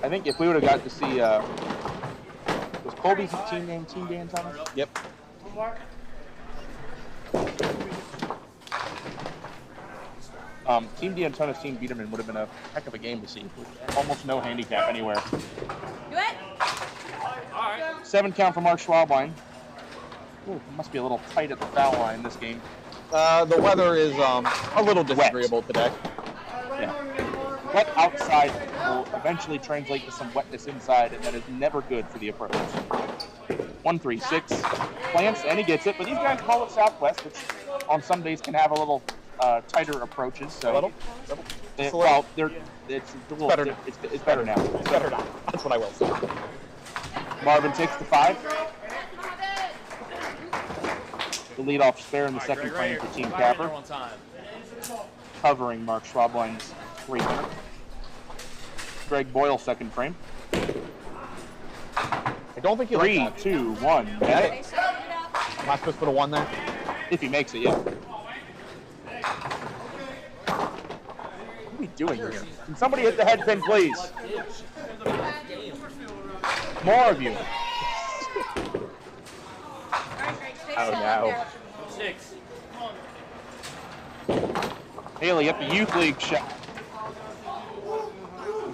I think if we would have got to see, was Colby's team name Team Dan Thomas? Yep. Team D'Antonis, Team Biederman would have been a heck of a game to see. Almost no handicap anywhere. Do it. 7 count for Mark Schwabline. Ooh, must be a little tight at the foul line this game. The weather is a little disagreeable today. Yeah. Wet outside will eventually translate to some wetness inside, and that is never good for the approach. 1-3-6. Plants, and he gets it, but these guys call it Southwest, which on some days can have a little tighter approaches. So it's better now. It's better now. It's better now. That's what I will say. Marvin takes the 5. The leadoff spare in the second frame for Team Capper. Covering Mark Schwabline's 3-pinner. Greg Boyle, second frame. I don't think he 3, 2, 1. Am I supposed to put a 1 there? If he makes it, yeah. What are we doing here? Can somebody hit the head pin, please? More of you. Oh no. 6. Haley at the youth league shot.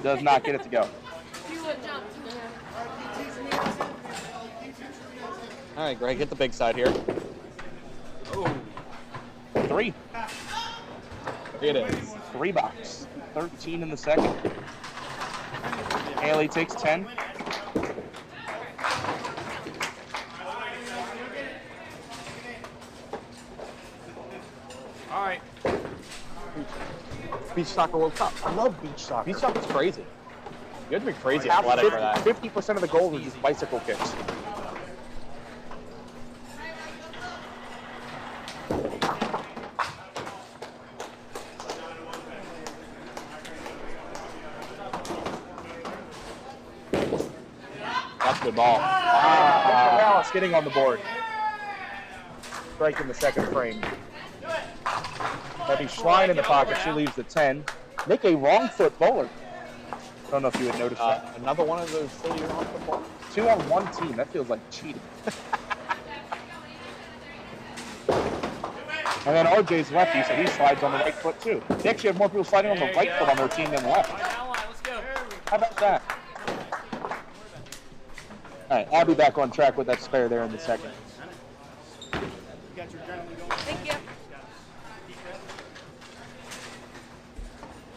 Does not get it to go. All right, Greg, hit the big side here. 3. It is. 3 box. 13 in the second. Haley takes 10. All right. Beach Soccer World Cup. I love beach soccer. Beach soccer's crazy. You have to be crazy Half athletic for that. 50% of the goals are just bicycle kicks. That's a good ball. Morales getting on the board. Strike in the second frame. Heavy Schlein in the pocket. She leaves the 10. Nick, a wrong foot bowler. Don't know if you had noticed that. Another one of those silly wrong foot bowlers. 2 on 1 team. That feels like cheating. And then RJ's lefty, so he slides on the right foot too. They actually have more people sliding on the right foot on their team than left. Let's go. How about that? All right, I'll be back on track with that spare there in the second. Thank you.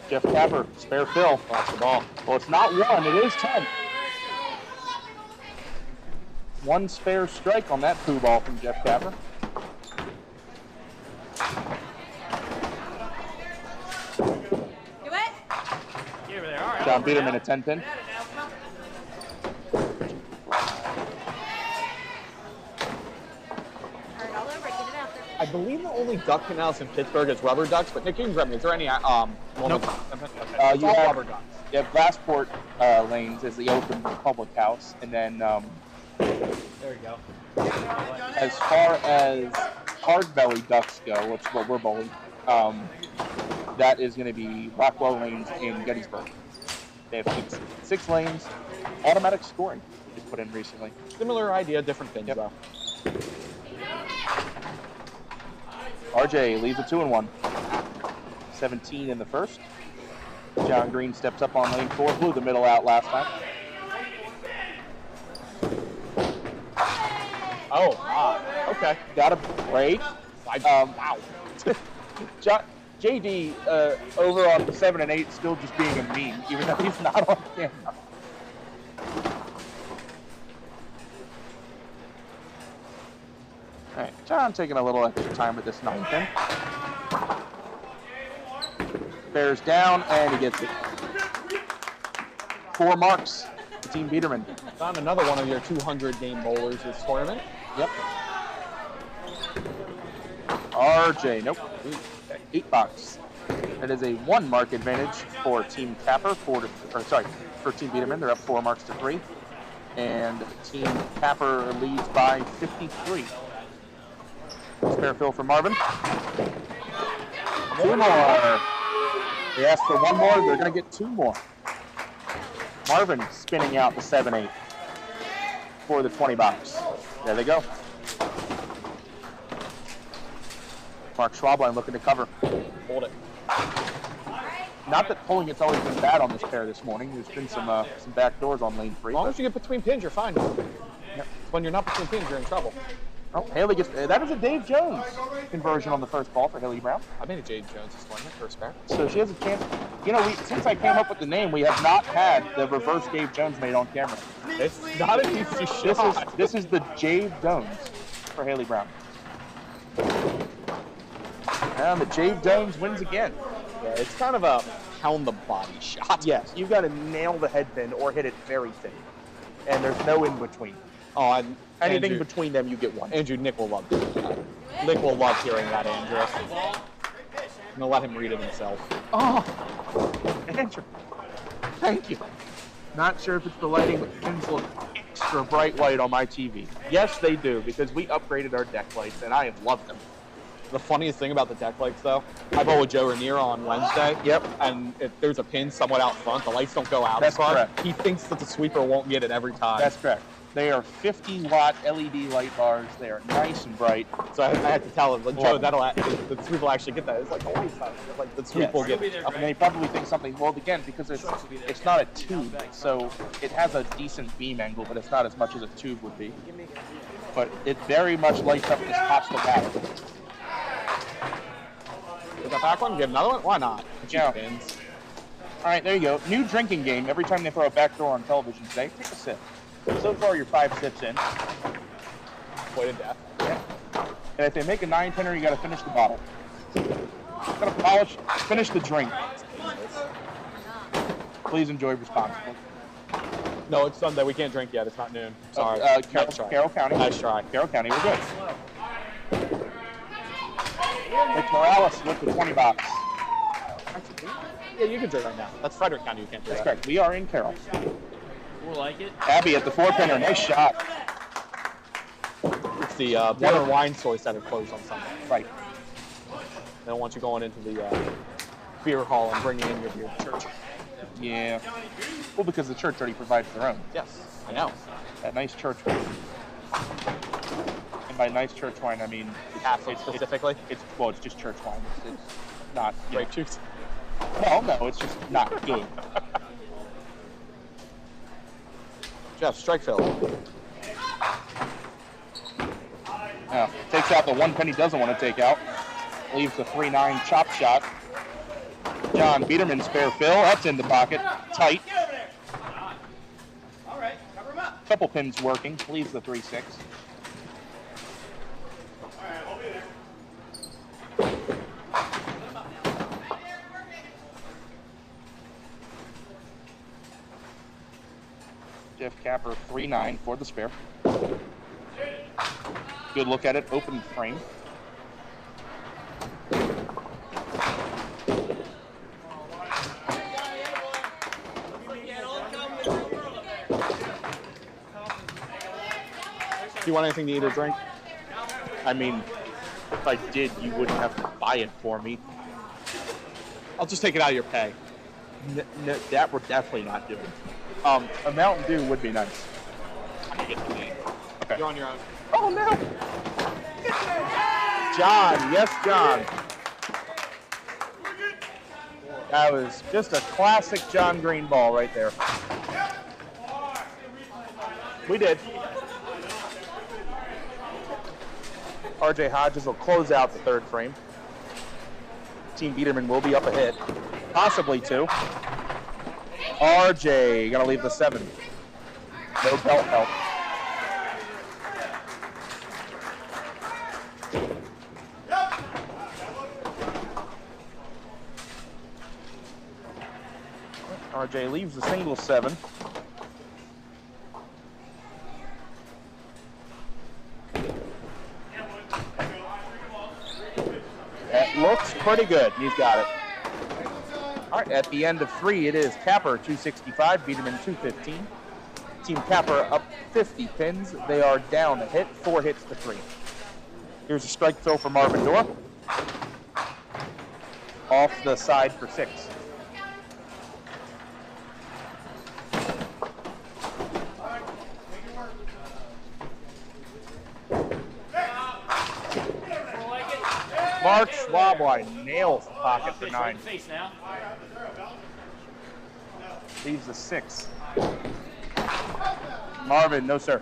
Jeff Capper, spare fill. Watch the ball. Well, it's not 1, it is 10. 1 spare strike on that poo ball from Jeff Capper. Do it. Get over there. All right. John Biederman a 10 pin. Turn it all over. Get it out there. I believe the only duck canals in Pittsburgh is rubber ducks, but Nick, you can grab me. Is there any moments? Nope. It's You all have rubber ducks. You have Glassport lanes as the open public house, and then There you go. as far as hard belly ducks go, which is what we're bowling, that is going to be Rockwell lanes in Gettysburg. They have six lanes, automatic scoring we just put in recently. Similar idea, different things though. RJ leaves a 2-1. 17 in the first. John Green steps up on lane 4, blew the middle out last time. Oh, okay. Got a break. Wow. JD over on the 7 and 8 still just being a meme, even though he's not on camera. All right, John taking a little extra time with this 9 pin. Bears down, and he gets it. 4 marks to Team Biederman. Found another one of your 200-game bowlers this tournament. Yep. RJ, nope. 8 box. That is a 1 mark advantage for Team Capper, for Team Biederman. They're up 4 marks to 3. And Team Capper leads by 53. Spare fill for Marvin. 2 more. They asked for 1 more, they're going to get 2 more. Marvin spinning out the 7-8 for the 20 box. There they go. Mark Schwabline looking to cover. Hold it. Not that pulling it's always been bad on this pair this morning. There's been some back doors on lane 3. As long as you get between pins, you're fine. Yep. When you're not between pins, you're in trouble. Oh, Haley gets that is a Dave Jones conversion on the first ball for Haley Brown. I made a Jade Jones this tournament for a spare. So she has a chance. You know, since I came up with the name, we have not had the reverse Dave Jones made on camera. It's not an easy shot. This is the Jade Jones for Haley Brown. And the Jade Jones wins again. Yeah, it's kind of a pound the body shot. Yes, you've got to nail the head pin or hit it very thin. And there's no in between. Oh, and anything Andrew, between them, you get 1. Andrew, Nick will love that. Nick will love hearing that, Andrew. I'm gonna let him read it himself. Oh, Andrew, thank you. Not sure if it's the lighting, but the pins look extra bright white on my TV. Yes, they do, because we upgraded our deck lights, and I have loved them. The funniest thing about the deck lights, though, I bowl with Joe Ranier on Wednesday. Yep. And if there's a pin somewhat out front, the lights don't go out That's as far. correct. He thinks that the sweeper won't get it every time. That's correct. They are 50-watt LED light bars. They are nice and bright. So I had to tell him, like, Joe, the sweep will actually get that. It's like the lights out. Like the sweep will get it. And they probably think something, well, again, because it's not a tube, so it has a decent beam angle, but it's not as much as a tube would be. But it very much lights up this hostile battle. Get that back one? Get another one? Why not? Yeah. Pins. All right, there you go. New drinking game. Every time they throw a backdoor on television today, take a sip. So far, you're 5 sips in. Way to death. Yeah. And if they make a 9-pinner, you got to finish the bottle. Gotta finish the drink. Please enjoy responsibly. No, it's Sunday. We can't drink yet. It's not noon. Sorry. Carroll County. Nice try. Carroll County, we're good. Nick Morales with the 20 box. Yeah, you can drink right now. That's Frederick County. You can't do That's that. correct. We are in Carroll. We'll like it. Abby at the 4-pinner. Nice shot. It's the beer and wine stores that are closed on Sunday. Right. They don't want you going into the beer hall and bringing in your beer to church. Yeah. Well, because the church already provides their own. Yes, I know. That nice church wine. And by nice church wine, I mean Catholic specifically. It's just church wine. It's not Grape juice. No, it's just not good. Jeff, strike field. Yeah, takes out the 1 pin he doesn't want to take out. Leaves the 3-9 chop shot. John Biederman's fair fill. That's in the pocket. Tight. All right, cover him up. Couple pins working. Leaves the 3-6. Jeff Capper 3-9 for the spare. Good look at it. Open frame. Do you want anything to eat or drink? I mean, if I did, you wouldn't have to buy it for me. I'll just take it out of your pay. That we're definitely not doing. A Mountain Dew would be nice. I can get the name. Okay. You're on your own. Oh no! John, yes, John. That was just a classic John Green ball right there. We did. RJ Hodges will close out the 3rd frame. Team Biederman will be up a hit, possibly 2. RJ gonna leave the 7. No belt help. RJ leaves the single 7. That looks pretty good. He's got it. All right, at the end of 3, it is Capper 265, Biederman 215. Team Capper up 50 pins. They are down a hit, 4 hits to 3. Here's a strike throw for Marvin Dorr. Off the side for 6. Mark Schwabline nails the pocket for 9. Leaves the 6. Marvin, no sir.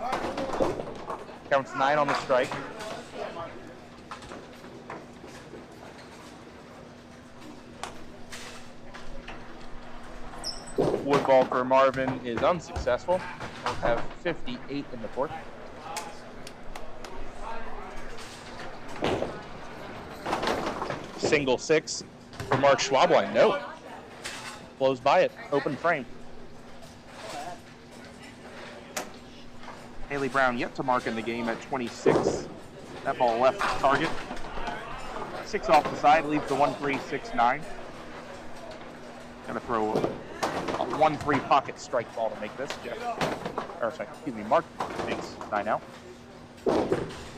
Counts 9 on the strike. Wood ball for Marvin is unsuccessful. We'll have 58 in the 4th. Single 6 for Mark Schwabline. No. Blows by it. Open frame. Haley Brown yet to mark in the game at 26. That ball left the target. 6 off the side, leaves the 1-3-6-9. Gonna throw a 1-3 pocket strike ball to make this. Mark makes 9 out.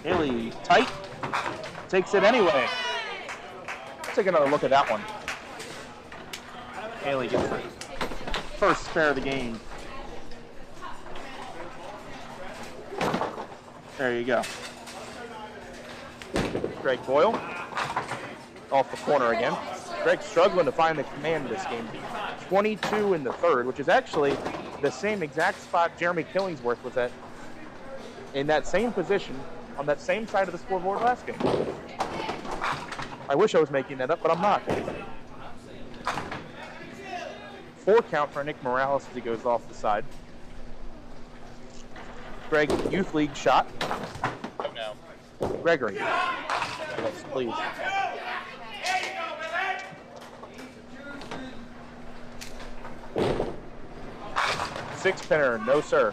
Haley tight. Takes it anyway. Take another look at that one. Haley gets the first spare of the game. There you go. Greg Boyle off the corner again. Greg struggling to find the command of this game. 22 in the 3rd, which is actually the same exact spot Jeremy Killingsworth was at in that same position on that same side of the scoreboard last game. I wish I was making that up, but I'm not. 4 count for Nick Morales as he goes off the side. Greg, Youth League shot. Oh no. Gregory. Yes, please. 6-pinner, no sir.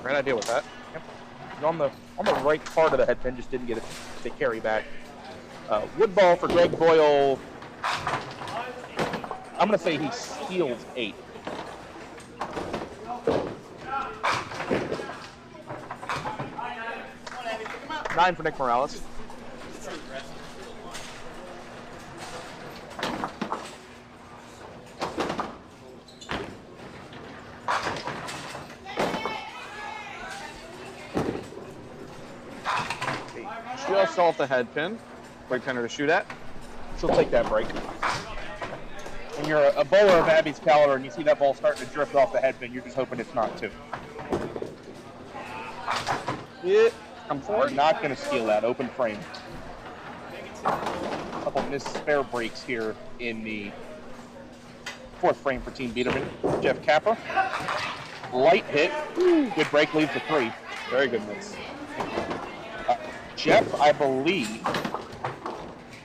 Great idea with that. Yep. He's on the right part of the head pin, just didn't get it to carry back. Wood ball for Greg Boyle. I'm gonna say he steals 8. Nine for Nick Morales. Just off the head pin. Break pinner to shoot at. She'll take that break. When you're a bowler of Abby's caliber and you see that ball starting to drift off the head pin, you're just hoping it's not too. Yeah, come forward. We're not going to steal that. Open frame. A couple missed spare breaks here in the 4th frame for Team Biederman. Jeff Kappa. Light hit. Good break, leaves the 3. Very good miss. Jeff, I believe,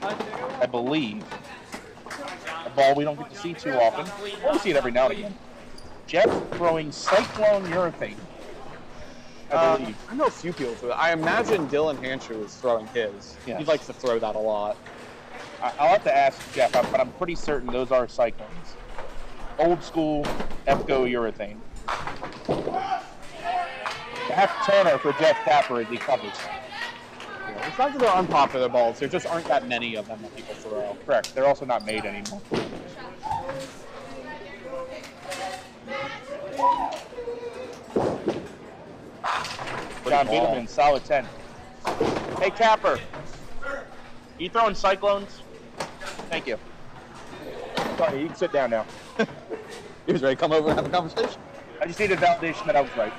a ball we don't get to see too often. We'll see it every now and again. Jeff throwing cyclone urethane. I believe. I know a few people throw that. I imagine Dylan Hanshaw is throwing his. Yes. He likes to throw that a lot. I'll have to ask Jeff, but I'm pretty certain those are cyclones. Old school EFCO urethane. Half turner for Jeff Tapper as he covers. Yeah, it's not that they're unpopular balls. There just aren't that many of them that people throw. Correct. They're also not made anymore. John Biederman, solid 10. Hey, Tapper. You throwing cyclones? Thank you. Sorry, you can sit down now. He was ready to come over and have a conversation. I just needed validation that I was right.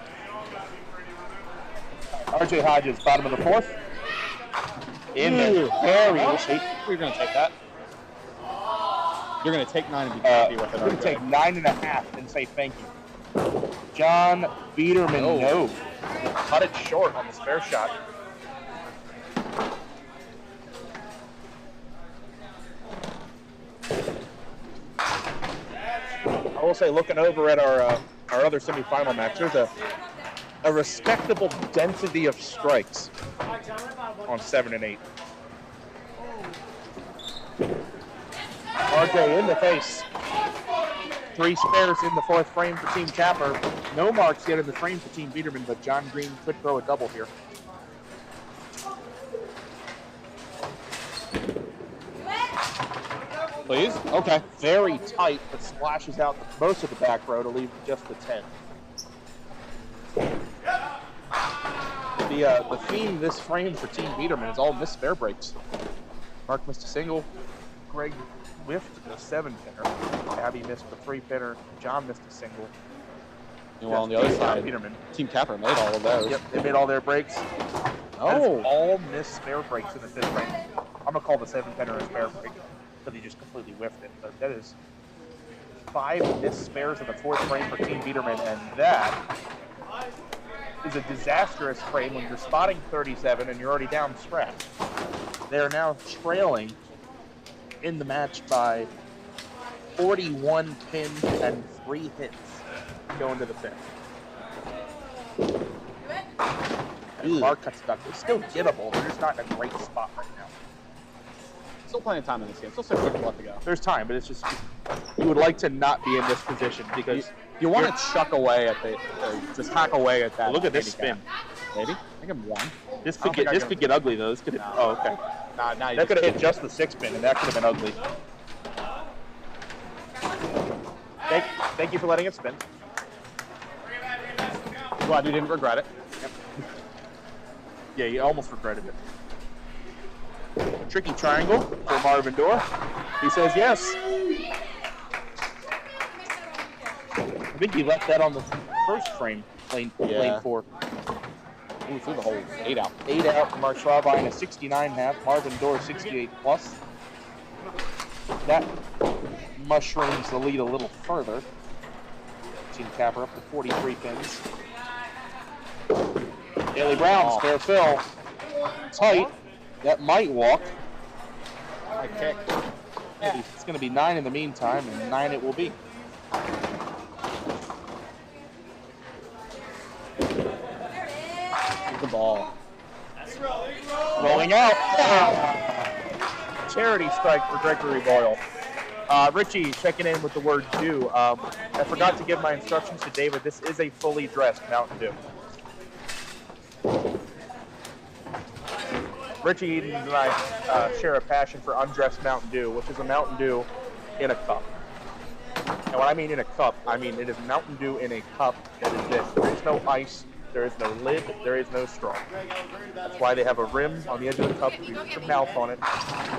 RJ Hodges, bottom of the 4th. In there. Very You're going to take that. You're going to take 9 and be happy with it. We're going to take 9.5 and say thank you. John Biederman, no. Cut it short on the spare shot. I will say, looking over at our other semifinal match, there's a respectable density of strikes on 7 and 8. RJ in the face. 3 spares in the 4th frame for Team Tapper. No marks yet in the frame for Team Biederman, but John Green could throw a double here. Please? Okay. Very tight, but splashes out most of the back row to leave just the 10. The theme this frame for Team Biederman is all missed spare breaks. Mark missed a single. Greg whiffed the 7-pinner. Abby missed the 3-pinner. John missed a single. And while on the other side, Biederman. Team Capper made all of those. Yep, they made all their breaks. Oh. All missed spare breaks in the 5th frame. I'm going to call the 7-pinner a spare break because he just completely whiffed it. But that is 5 missed spares in the 4th frame for Team Biederman, and that is a disastrous frame when you're spotting 37 and you're already down scratch. They are now trailing in the match by 41 pins and 3 hits going to the 5th. And Mark cuts back. It's still gettable. They're just not in a great spot right now. Still plenty of time in this game. Still 6 seconds left to go. There's time, but it's just you would like to not be in this position because you want to chuck away at the, just hack away at that. Look at this spin. Maybe. I think I'm 1. This could get ugly though. This could. No. Oh, okay. Nah, That could have hit just the 6-pin, and that could have been ugly. Thank you for letting it spin. Glad you didn't regret it. Yep. Yeah, you almost regretted it. Tricky triangle for Marvin Dorr. He says yes. I think he left that on the 1st frame, lane 4. Ooh, through the hole. 8 out. 8 out for Mark Schwabine, a 69.5. Marvin Dorr, 68 plus. That mushrooms the lead a little further. Team Capper up to 43 pins. Haley Brown, spare fill. Tight. That might walk. I kick. It's going to be 9 in the meantime, and 9 it will be. ball. Rolling out. Charity strike for Gregory Boyle. Richie checking in with the word Dew. I forgot to give my instructions to David. This is a fully dressed Mountain Dew. Richie Eden and I share a passion for undressed Mountain Dew, which is a Mountain Dew in a cup. And when I mean in a cup, I mean it is Mountain Dew in a cup that is this. There is no ice, there is no lid, there is no straw. That's why they have a rim on the edge of the cup. You put your mouth on it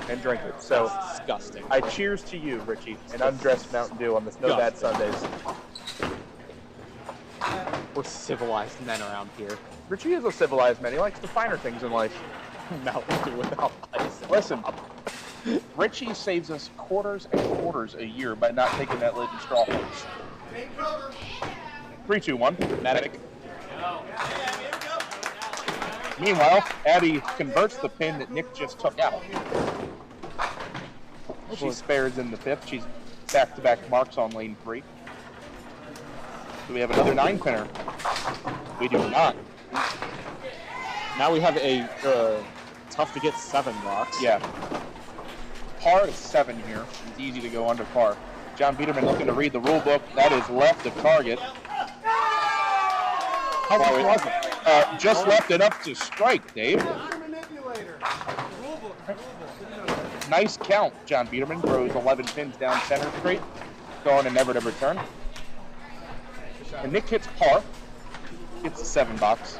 and drink it. So disgusting. I cheers to you, Richie, an undressed Mountain Dew on this No Bad Sundays. We're civilized men around here. Richie is a civilized man. He likes the finer things in life. Mountain Dew without ice. Listen, Richie saves us quarters and quarters a year by not taking that lid and straw holes. 3, 2, 1. Medic. Meanwhile, Abby converts the pin that Nick just took out. She spares in the 5th. She's back-to-back marks on lane 3. Do we have another 9-pinner? We do not. Now we have a tough-to-get 7 box. Yeah. Par is 7 here. It's easy to go under par. John Biederman looking to read the rule book. That is left of target. How far was it? Just left it up to strike, Dave. Nice count. John Biederman throws 11 pins down center straight, going and never to return. And Nick hits par. Hits the 7 box.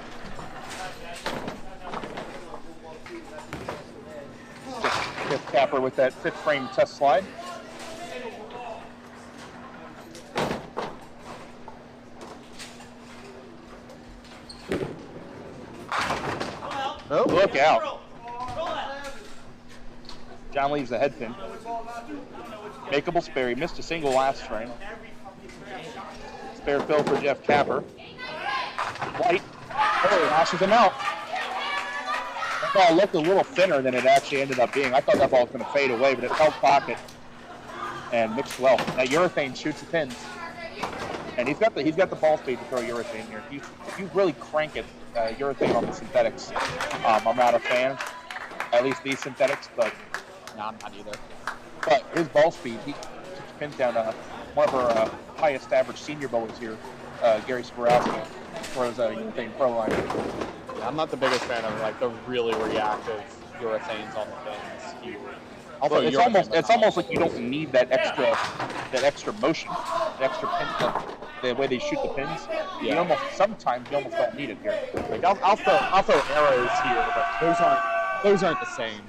Just fifth capper with that 5th frame test slide. Oh, look out. John leaves the head pin. Makeable spare. He missed a single last frame. Spare fill for Jeff Capper. White. Oh, lashes him out. That ball looked a little thinner than it actually ended up being. I thought that ball was going to fade away, but it held pocket and mixed well. Now urethane shoots the pins. And he's got the ball speed to throw urethane here. If you really crank it, urethane on the synthetics, I'm not a fan. At least these synthetics, but no, I'm not either. But his ball speed, he took the pins down. One of our highest average senior bowlers here, Gary Sporowski, throws a urethane pro line. Yeah, I'm not the biggest fan of like the really reactive urethanes on the pins. Although it's almost like you don't need that extra motion, the extra pin, the way they shoot the pins. Yeah. Sometimes you almost don't need it here. Like I'll throw arrows here, but those aren't the same.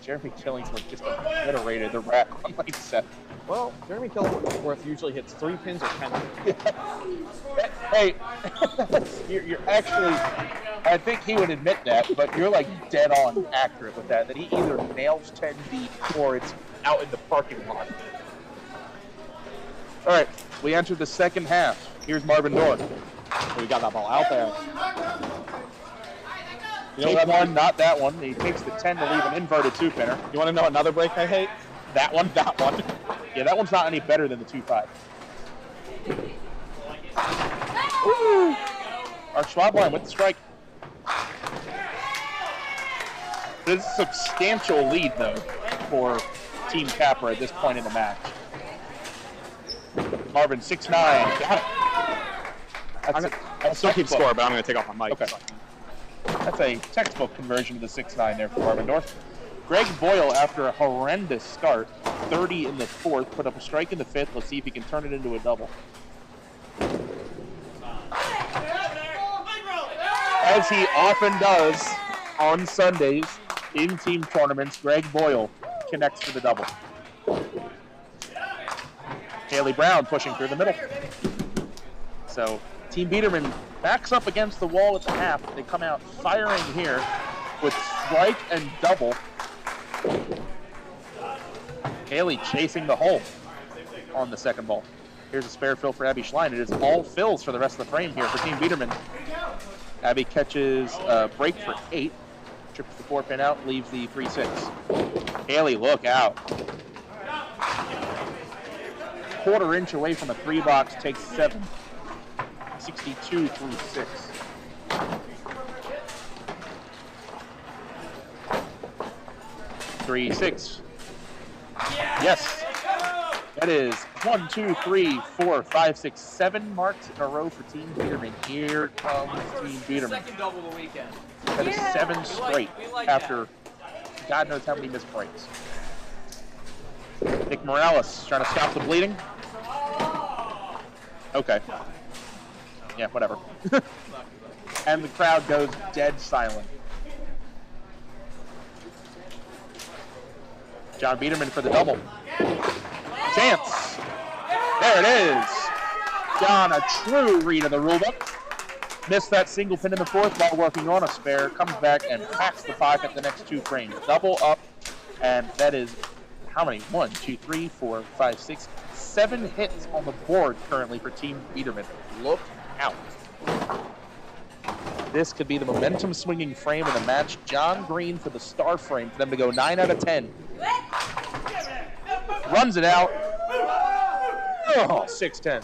Jeremy Killingsworth just obliterated the rat on lane 7. Well, Jeremy Killingsworth usually hits 3 pins or 10 pins. Hey, you're actually, I think he would admit that, but you're like dead on accurate with that he either nails 10 deep or it's out in the parking lot. All right, we enter the second half. Here's Marvin Dorn. We got that ball out there. Take one, not that one. He takes the 10 to leave an inverted 2-pinner. You want to know another break I hate? That one. Yeah, that one's not any better than the 2-5. Ooh. Our Schwab line with the strike. There's a substantial lead, though, for Team Capra at this point in the match. Marvin, 6'9". Got it. I'll still keep score, but I'm going to take off my mic. Okay. That's a textbook conversion to the 6'9" there for Marvin North. Greg Boyle, after a horrendous start, 30 in the 4th, put up a strike in the 5th. Let's see if he can turn it into a double. As he often does on Sundays in team tournaments, Greg Boyle connects for the double. Haley Brown pushing through the middle. So Team Biederman backs up against the wall at the half. They come out firing here with strike and double. Haley chasing the hole on the second ball. Here's a spare fill for Abby Schlein. It is all fills for the rest of the frame here for Team Biederman. Abby catches a break for 8. Trips the 4-pin out, leaves the 3-6. Haley, look out. Quarter inch away from a 3-box, takes 7. 62 through 6. 3, 6. Yes. That is 1, 2, 3, 4, 5, 6, 7 marks in a row for Team Biederman. Here comes Team Biederman. Second double of the weekend. That is 7 straight we like after God knows how many missed breaks. Nick Morales trying to stop the bleeding. Okay. Yeah, whatever. And the crowd goes dead silent. John Biederman for the double. Chance. There it is. John, a true read of the rulebook. Missed that single pin in the fourth while working on a spare. Comes back and packs the 5 at the next 2 frames. Double up, and that is how many? 1, 2, 3, 4, 5, 6, 7 hits on the board currently for Team Biederman. Look out. This could be the momentum swinging frame of the match. John Green for the star frame for them to go 9 out of 10. Runs it out. Oh, 6-10.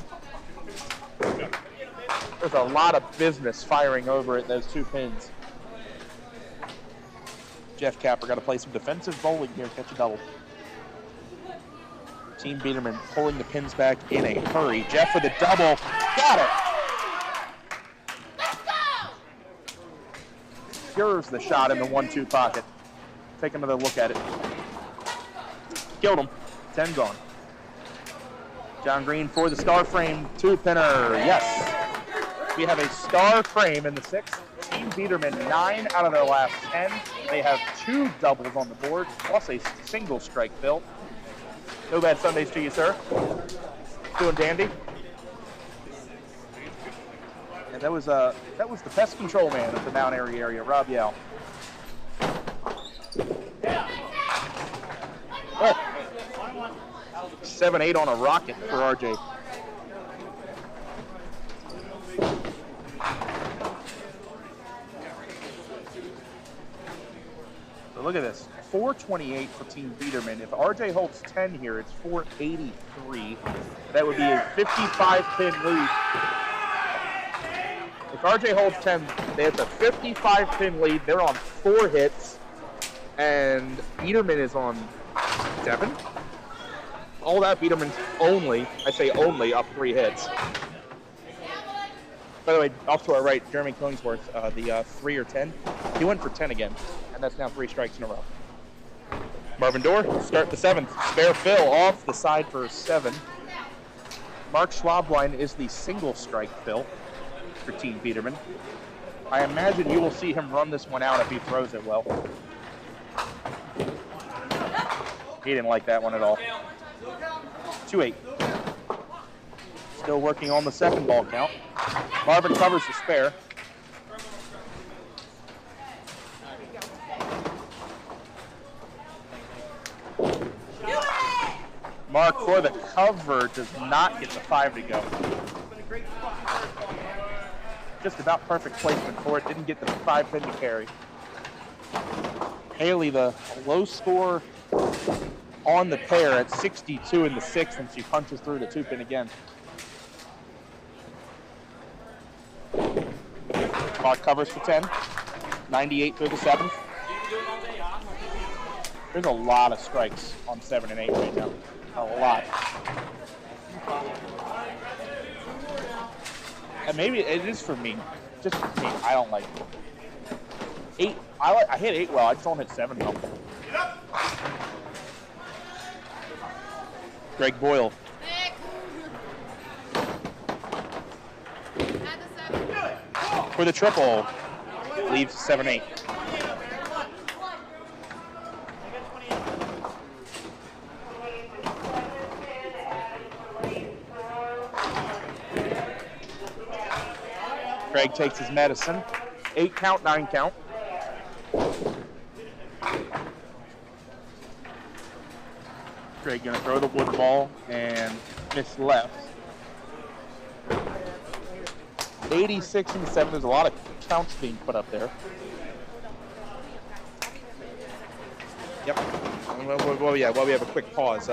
There's a lot of business firing over at those 2 pins. Jeff Capper got to play some defensive bowling here, catch a double. Team Biederman pulling the pins back in a hurry. Jeff with a double. Got it. Cures the shot in the 1-2 pocket. Take another look at it. Killed him. 10 gone. John Green for the star frame 2-pinner. Yes. We have a star frame in the 6th. Team Biederman 9 out of their last 10. They have 2 doubles on the board, plus a single strike fill. No bad Sundays to you, sir. Doing dandy. And that was the pest control man of the Mount Airy area, Rob Yao. Oh. 7-8 on a rocket for RJ. So look at this. 428 for Team Biederman. If RJ holds 10 here, it's 483. That would be a 55-pin lead. If RJ holds 10, it's a 55-pin lead. They're on 4 hits, and Biederman is on 7. All that, Biederman's only, I say only, up 3 hits. By the way, off to our right, Jeremy Killingsworth, the 3 or 10, he went for 10 again, and that's now 3 strikes in a row. Marvin Dorr, start the 7th. Spare fill off the side for 7. Mark Schlabwein is the single strike fill for Team Biederman. I imagine you will see him run this one out if he throws it well. He didn't like that one at all. 2-8. Still working on the 2nd ball count. Marvin covers the spare. Mark for the cover does not get the 5 to go. Just about perfect placement for it. Didn't get the 5 pin to carry. Haley, the low score on the pair at 62 in the 6th, and she punches through the 2 pin again. Mark covers for 10. 98 through the 7th. There's a lot of strikes on 7 and 8 right now. A lot. And maybe it is for me. Just for me. I don't like it. 8. I hit 8 well. I just don't hit 7 well. Greg Boyle. For the triple. Leaves 7-8. Craig takes his medicine. 8 count, 9 count. Craig gonna throw the wood ball and miss left. 86 and 7. There's a lot of counts being put up there. Yep. Well, yeah, while we have a quick pause.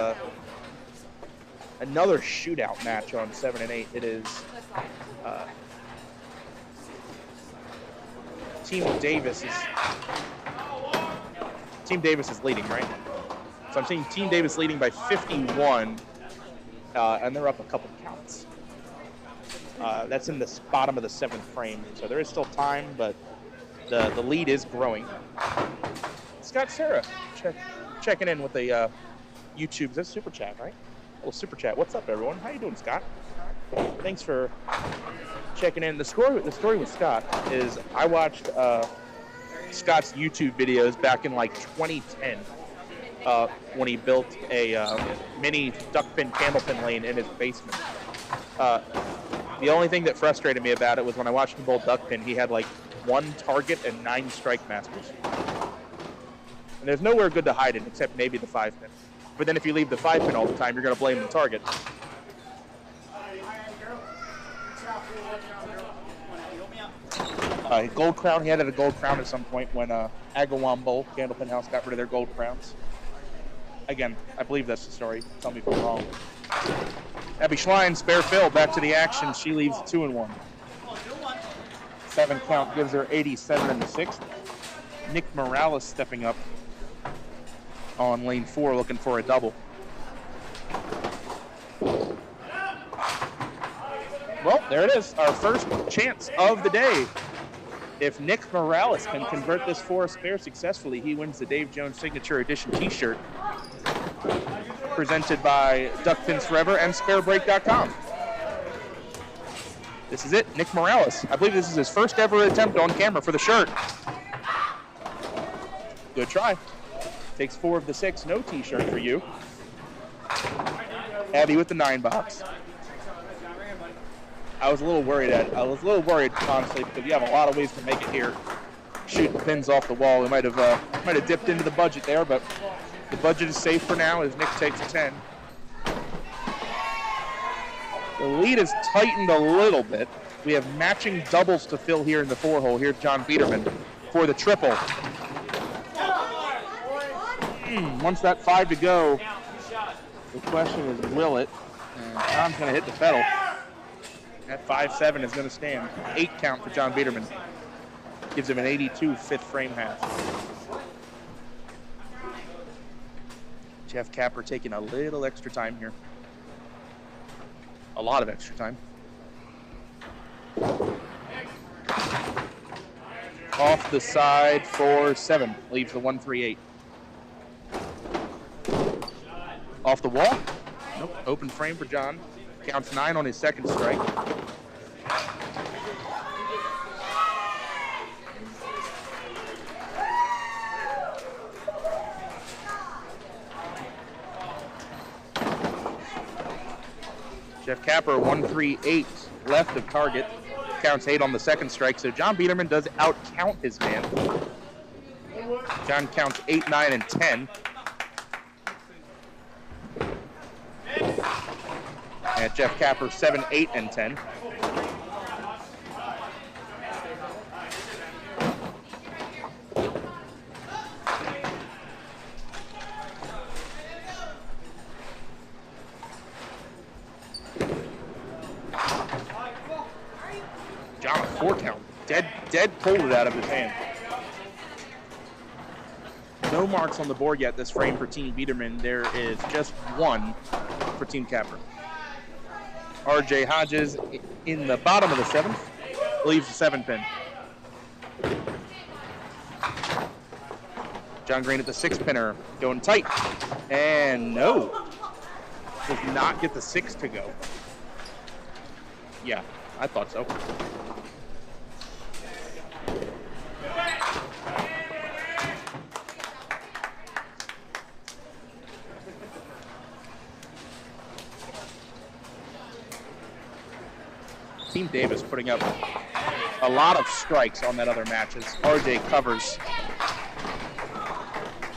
Another shootout match on 7 and 8. It is Team Team Davis is leading, right? So I'm seeing Team Davis leading by 51, and they're up a couple counts. That's in the bottom of the 7th frame, so there is still time, but the lead is growing. Scott Sarah checking in with a YouTube. That's super chat, right? A little super chat. What's up, everyone? How you doing, Scott? Thanks for checking in. The story with Scott is I watched Scott's YouTube videos back in like 2010 when he built a mini duckpin candlepin lane in his basement. The only thing that frustrated me about it was when I watched him bowl duckpin, he had like 1 target and 9 strike masters. And there's nowhere good to hide it except maybe the 5-pin. But then if you leave the 5-pin all the time, you're going to blame the target. Gold crown, he added a gold crown at some point when Agawam Bowl, Candlepin House, got rid of their gold crowns. Again, I believe that's the story. Tell me if I'm wrong. Abby Schlein, spare fill, back to the action. She leaves 2-1. 7 count gives her 87 in the 6th. Nick Morales stepping up on lane 4, looking for a double. Well, there it is, our first chance of the day. If Nick Morales can convert this 4 spare successfully, he wins the Dave Jones Signature Edition t-shirt presented by Duckpins Forever and SpareBreak.com. This is it, Nick Morales. I believe this is his first ever attempt on camera for the shirt. Good try. Takes 4 of the 6, no t-shirt for you. Abby with the 9 box. I was a little worried, honestly, because you have a lot of ways to make it here. Shooting pins off the wall. We might have dipped into the budget there, but the budget is safe for now as Nick takes a 10. The lead is tightened a little bit. We have matching doubles to fill here in the 4-hole. Here's John Biederman for the triple. Once that 5 to go, the question is, will it? And John's going to hit the pedal. That 5-7 is going to stand. 8 count for John Biederman. Gives him an 82 5th frame half. Jeff Capper taking a little extra time here. A lot of extra time. Off the side for 7. Leaves the 1-3-8. Off the wall? Nope. Open frame for John. Counts 9 on his 2nd strike. Jeff Capper, 1-3-8 left of target. Counts 8 on the 2nd strike, so John Biederman does out-count his man. John counts 8, 9, and 10. And Jeff Capper, 7, 8, and 10. John, a 4 count. Dead pulled it out of his hand. No marks on the board yet this frame for Team Biederman. There is just 1 for Team Capper. RJ Hodges in the bottom of the 7th leaves the 7-pin. John Green at the 6-pinner, going tight. And no, does not get the 6 to go. Yeah, I thought so. Team Davis putting up a lot of strikes on that other match as RJ covers.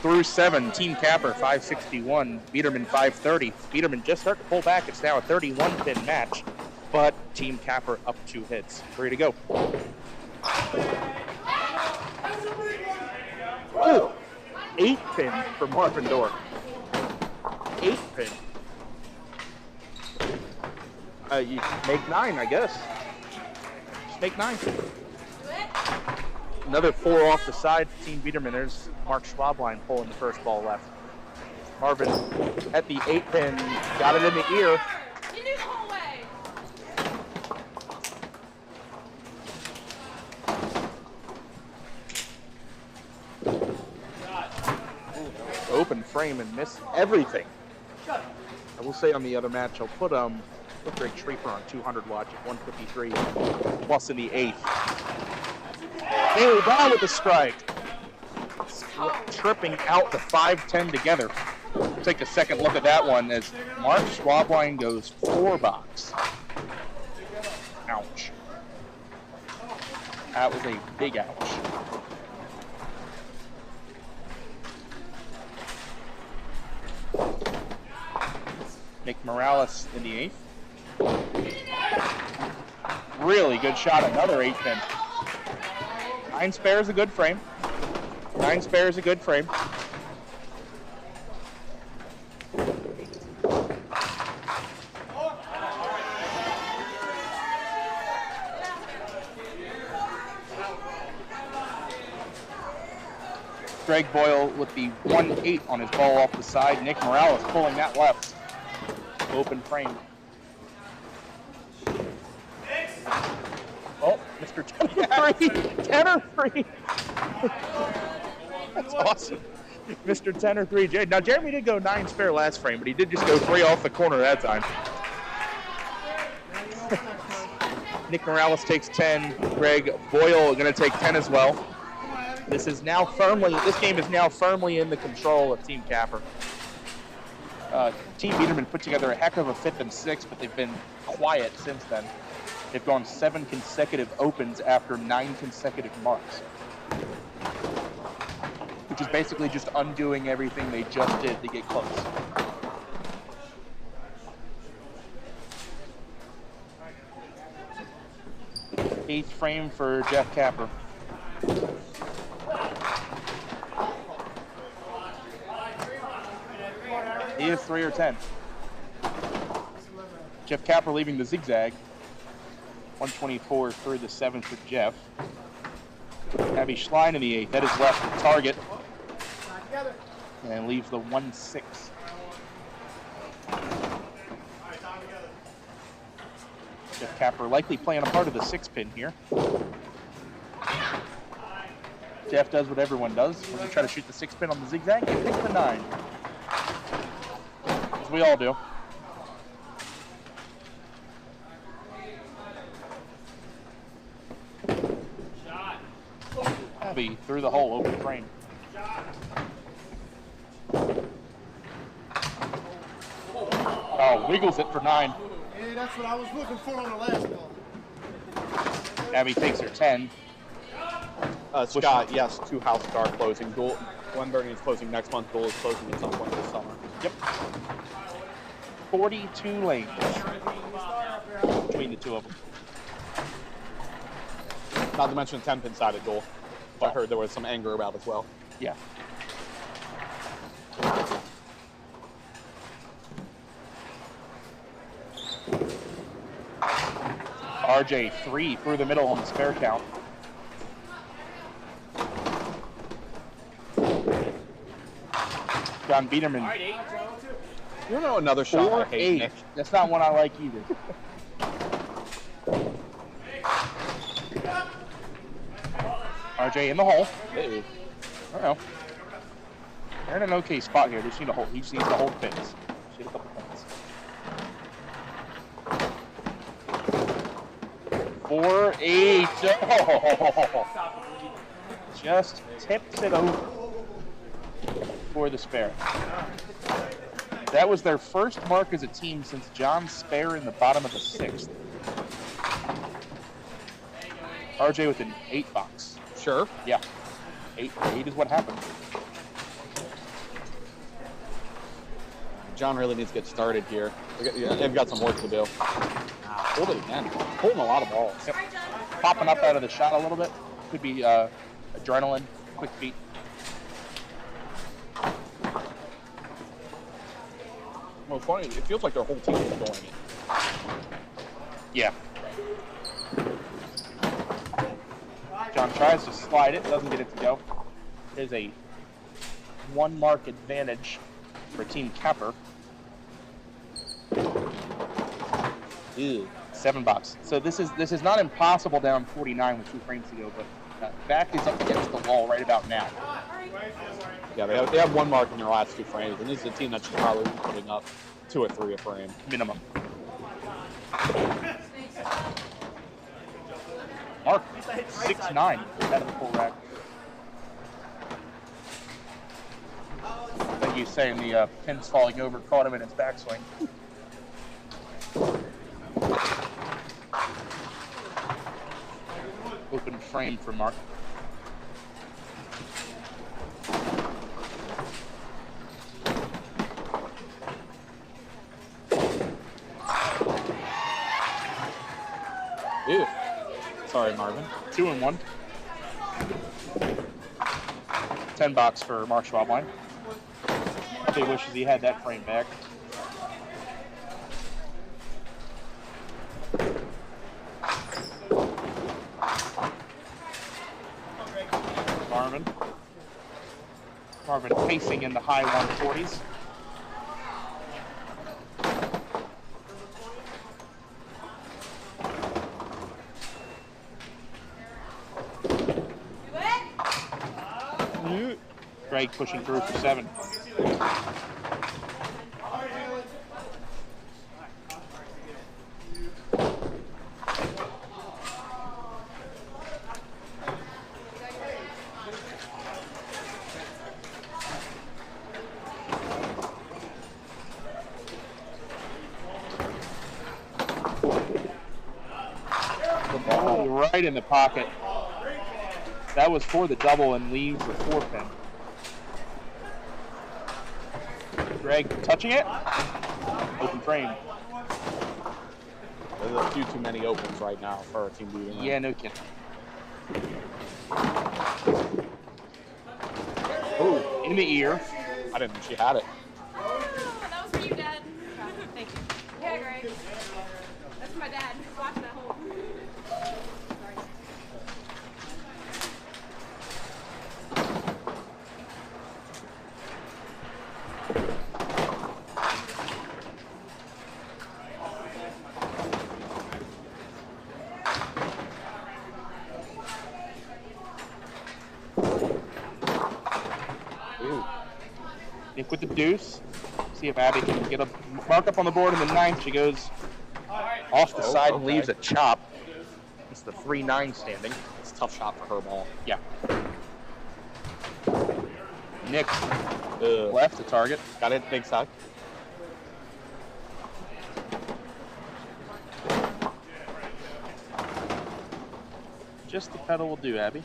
Through 7, Team Capper 561, Biederman 530. Biederman just starting to pull back. It's now a 31-pin match, but Team Capper up 2 hits. 3 to go. Oh, 8-pin for Marvin Dorr. 8-pin. You make 9, I guess. Just make 9. Another 4 off the side for Team Biederman. There's Mark Schwabline pulling the first ball left. Marvin at the 8 pin, got it in the ear. You knew the whole way. Open frame and miss everything. I will say on the other match, I'll put Greg Schreefer on 200 watch at 153 plus in the 8th. Airy Brown with the strike. Tripping out the 5-10 together. Take a second look at that one as Mark Schwabline goes 4 box. Ouch. That was a big ouch. Nick Morales in the 8th. Really good shot, another 8 pin. 9 spare is a good frame. 9 spare is a good frame. Greg Boyle with the 1-8 on his ball off the side. Nick Morales pulling that left. Open frame. Oh, Mr. 10-3. That's awesome. Mr. 10-3. Now, Jeremy did go 9 spare last frame, but he did just go 3 off the corner that time. Nick Morales takes 10. Greg Boyle going to take 10 as well. This game is now firmly in the control of Team Capper. Team Biederman put together a heck of a 5th and 6th, but they've been quiet since then. They've gone 7 consecutive opens after 9 consecutive marks, which is basically just undoing everything they just did to get close. Eighth frame for Jeff Capper. He is 3 or 10. Jeff Capper leaving the zigzag. 124 through the 7th for Jeff. Abby Schlein in the 8th. That is left to target. And leaves the 1-6. Jeff Capper likely playing a part of the 6-pin here. Jeff does what everyone does when you try to shoot the 6-pin on the zigzag. You pick the 9. As we all do. Abby through the hole, open frame. Oh, wiggles it for 9. Yeah, that's what I was looking for on the last ball. Abby takes her 10. Scott, yes, 2 house car closing. Glen Burnie is closing next month. Goal is closing at some point this summer. Yep. 42 lanes between the 2 of them. Not to mention the 10-pin side of goal. I heard there was some anger about as well. Yeah. RJ 3 through the middle on the spare count. John Biederman. You know another shot I hate, 4-8. Nick. That's not one I like either. RJ in the hole. Hey. I don't know. They're in an okay spot here. They just need to hold. He just needs to hold pins. Just need a couple pins. 4-8. Oh. Just tips it over for the spare. That was their first mark as a team since John Spare in the bottom of the 6th. RJ with an 8 box. Sure. Yeah. 8 is what happened. John really needs to get started here. They've got some work to do. Hold it again. Holding a lot of balls. Yep. Popping up out of the shot a little bit. Could be adrenaline, quick feet. Well, it's funny. It feels like their whole team is doing it. Yeah. John John tries to slide it, doesn't get it to go. There's a 1 mark advantage for Team Capper. Ew. $7. So this is not impossible down 49 with 2 frames to go, but back is up against the wall right about now. Yeah, they have 1 mark in their last 2 frames, and this is a team that should probably be putting up 2 or 3 a frame. Minimum. Mark, 6-9 out of the full rack. Like you saying, the pin's falling over, caught him in his backswing. Open frame for Mark. Ew. Sorry, Marvin. 2 and 1. $10 for Mark Schwabline. He wishes he had that frame back. Marvin pacing in the high 140s. Greg pushing through for 7. Right in the pocket. That was for the double and leaves the 4-pin. Greg touching it. Open frame. There's a few too many opens right now for our team beating. Yeah, no kidding. Ooh, in the ear. I didn't know she had it. That was for you, Dad. Thank you. Yeah, Greg. That's for my dad. Watching that whole. Nick with the deuce. See if Abby can get a mark up on the board in the 9th. She goes off the side and leaves a chop. It's the 3-9 standing. It's a tough shot for her ball. Yeah. Nick left the target. Got it, big side. Just the pedal will do, Abby.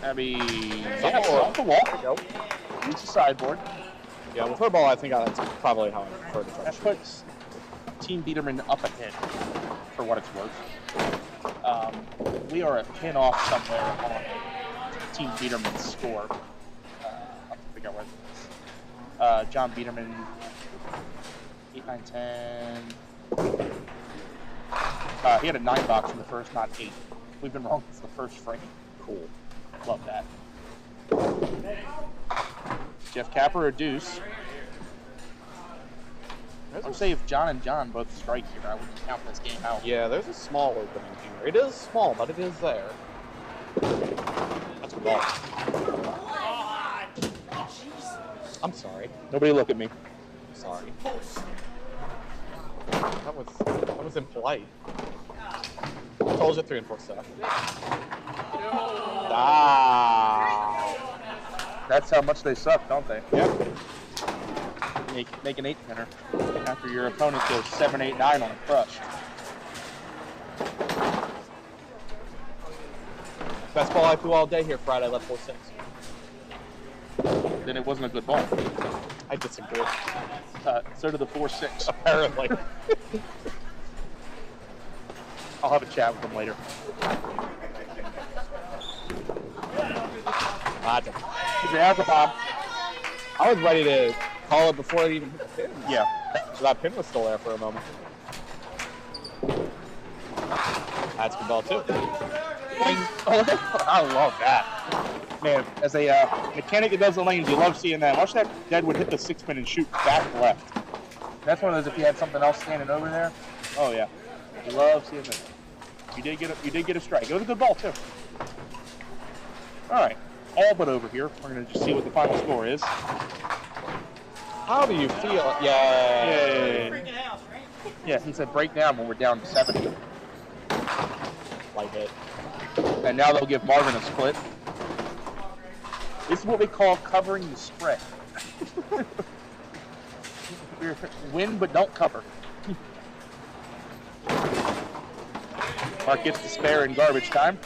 Abby off the wall. Reach the sideboard. Yeah, with her ball, I think that's probably how I prefer to try. That puts Team Biederman up ahead, for what it's worth. We are a pin off somewhere on Team Biederman's score. I'll have to figure out where it is. John Biederman, 8, 9, 10. He had a 9 box in the first, not 8. We've been wrong since the first frame. Cool. Love that. Jeff Capper or deuce. I would say if John and John both strike here, I wouldn't count this game out. Yeah, there's a small opening here. It is small, but it is there. That's a ball. I'm sorry. Nobody look at me. I'm sorry. That was impolite. I told you 3 and 4 stuff. Ah. That's how much they suck, don't they? Yep. Make an 8-pinner after your opponent goes 7, 8, 9 on a crush. Best ball I threw all day here Friday, left 4-6. Then it wasn't a good ball. I disagree. So did the 4-6. Apparently. I'll have a chat with him later. That's a pop. I was ready to call it before it even hit the pin. Yeah. So that pin was still there for a moment. That's a good ball, too. I love that. Man, as a mechanic that does the lanes, you love seeing that. Watch that Deadwood hit the 6-pin and shoot back left. That's one of those if you had something else standing over there. Oh, yeah. You love seeing that. You did get a strike. It was a good ball, too. All right. All but over here. We're going to just see what the final score is. How do you feel? Yay. Yeah, he said break down when we're down to 70. Like it. And now they'll give Marvin a split. This is what we call covering the spread. Win, but don't cover. Mark gets to spare in garbage time.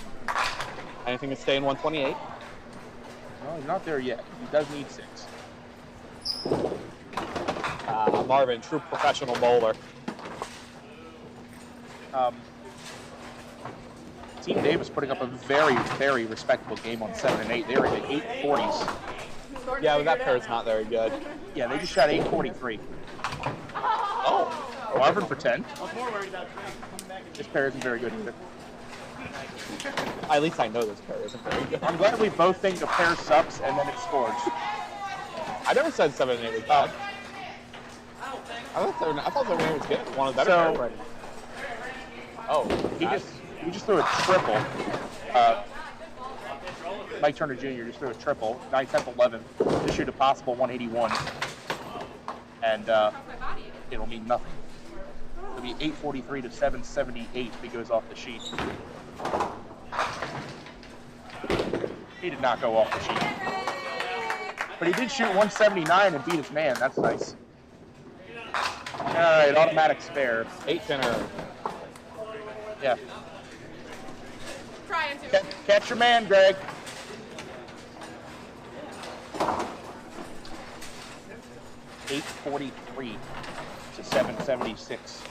Anything to stay in 128? No, he's not there yet. He does need 6. Marvin, true professional bowler. Team Davis putting up a very, very respectable game on 7 and 8. They were in the 840s. Yeah, but that pair's not very good. Yeah, they just shot 843. Oh, Marvin for 10. This pair isn't very good either. At least I know this pair isn't very good. I'm glad we both think the pair sucks and then it scores. I never said 7 and 8 was bad. I thought 7 and 8 was good. One of the better pairs right now. Oh, he just threw a triple. Mike Turner Jr. just threw a triple, 9, 10, 11, to shoot a possible 181. And it'll mean nothing. It'll be 843 to 778 if he goes off the sheet. He did not go off the sheet. But he did shoot 179 and beat his man. That's nice. All right, automatic spare. 8-pinner. Yeah. Trying to. Catch your man, Greg. $843 to 776.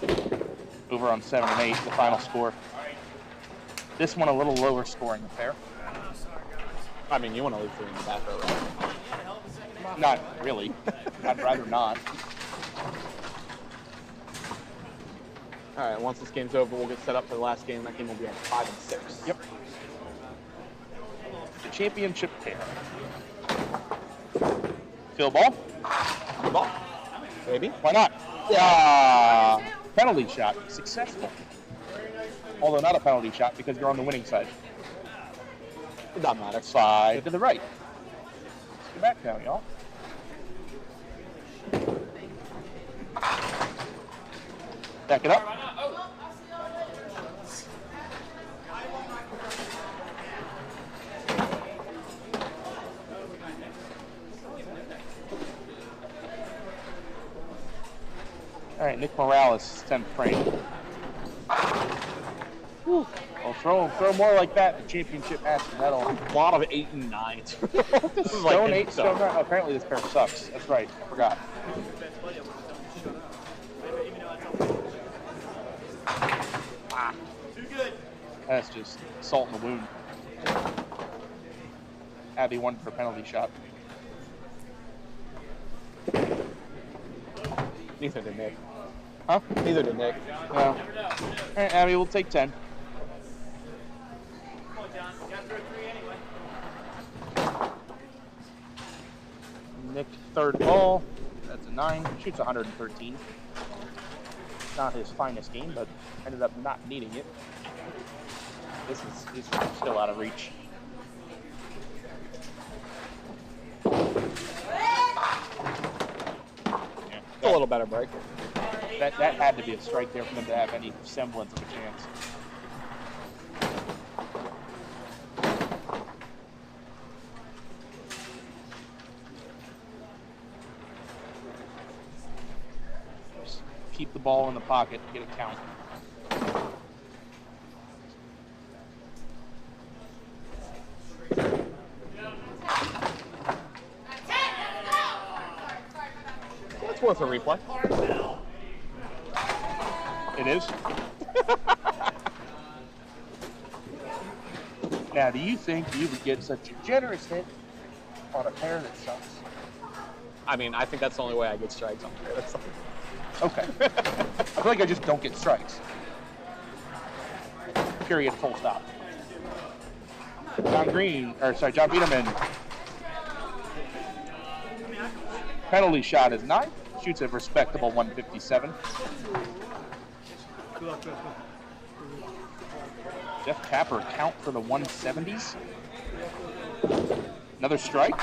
Over on 7 and 8, the final score. This one a little lower scoring affair. I mean, you want to leave 3 in the back row, right? Not really. I'd rather not. All right, once this game's over, we'll get set up for the last game. That game will be on 5 and 6. Yep. The championship pair. Field ball? Good ball. Maybe. Why not? Yeah. Penalty shot. Successful. Although not a penalty shot because you're on the winning side. It doesn't matter. 5 to the right. Let's go back now, y'all. Back it up. All right, Nick Morales, 10th frame. Whew. Well, throw more like that in the championship match, and that'll a lot of 8 and 9s. This is Stone 8, Stone 9. Oh, apparently this pair sucks. That's right. I forgot. That's just salt in the wound. Abby won for penalty shot. Neither did Nick. Huh? Neither did Nick. No. All right, Abby, we'll take 10. Nick, third ball. That's a 9. Shoots 113. Not his finest game, but ended up not needing it. This is still out of reach. Yeah, A little better break. that had to be a strike there for them to have any semblance of a chance. Just keep the ball in the pocket and get a count. That's worth a replay. It is. Now, do you think you would get such a generous hit on a pair that sucks? I mean, I think that's the only way I get strikes on here. That's Okay. I feel like I just don't get strikes. Period, full stop. John Biederman. Penalty shot is 9. Shoots a respectable 157. Jeff Capper count for the 170s. Another strike.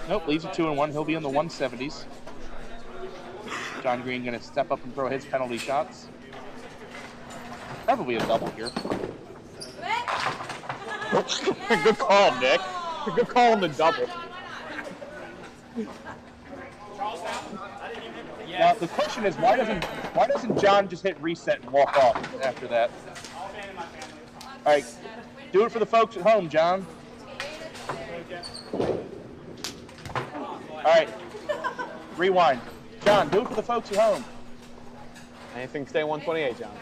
Nope, leaves a 2-1. He'll be in the 170s. John Green going to step up and throw his penalty shots. Probably a double here. Good call, Nick. Good call on the double. Now the question is, why doesn't John just hit reset and walk off after that? All right, do it for the folks at home, John. All right, rewind. John, do it for the folks at home. Anything stay 128, John.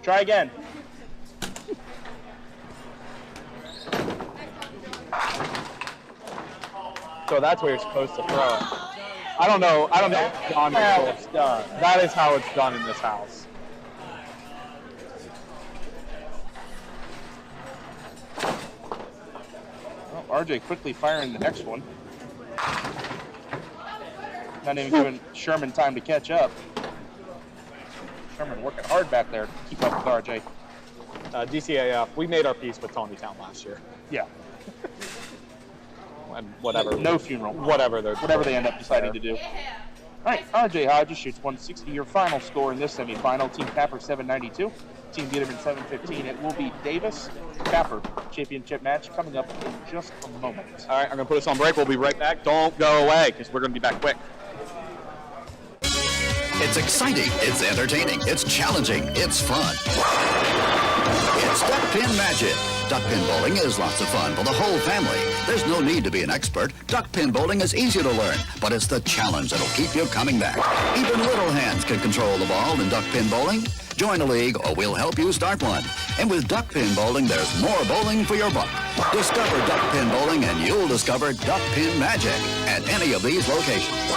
Try again. So that's where you're supposed to throw it. I don't know. That's how it's done. That is how it's done in this house. Well, RJ quickly firing the next one. Not even giving Sherman time to catch up. Sherman working hard back there to keep up with RJ. DCAF, we made our peace with Tony Town last year. Yeah. And whatever. No funeral. Whatever they end up deciding to do. All right, RJ Hodges shoots 160. Your final score in this semifinal. Team Capper 792. Team Biederman 715. It will be Davis Capper championship match coming up in just a moment. All right, I'm going to put us on break. We'll be right back. Don't go away because we're going to be back quick. It's exciting, it's entertaining, it's challenging, it's fun. It's Duckpin Magic. Duckpin bowling is lots of fun for the whole family. There's no need to be an expert. Duckpin bowling is easy to learn, but it's the challenge that'll keep you coming back. Even little hands can control the ball in duckpin bowling. Join a league or we'll help you start one. And with duckpin bowling, there's more bowling for your buck. Discover duckpin bowling and you'll discover Duckpin Magic at any of these locations.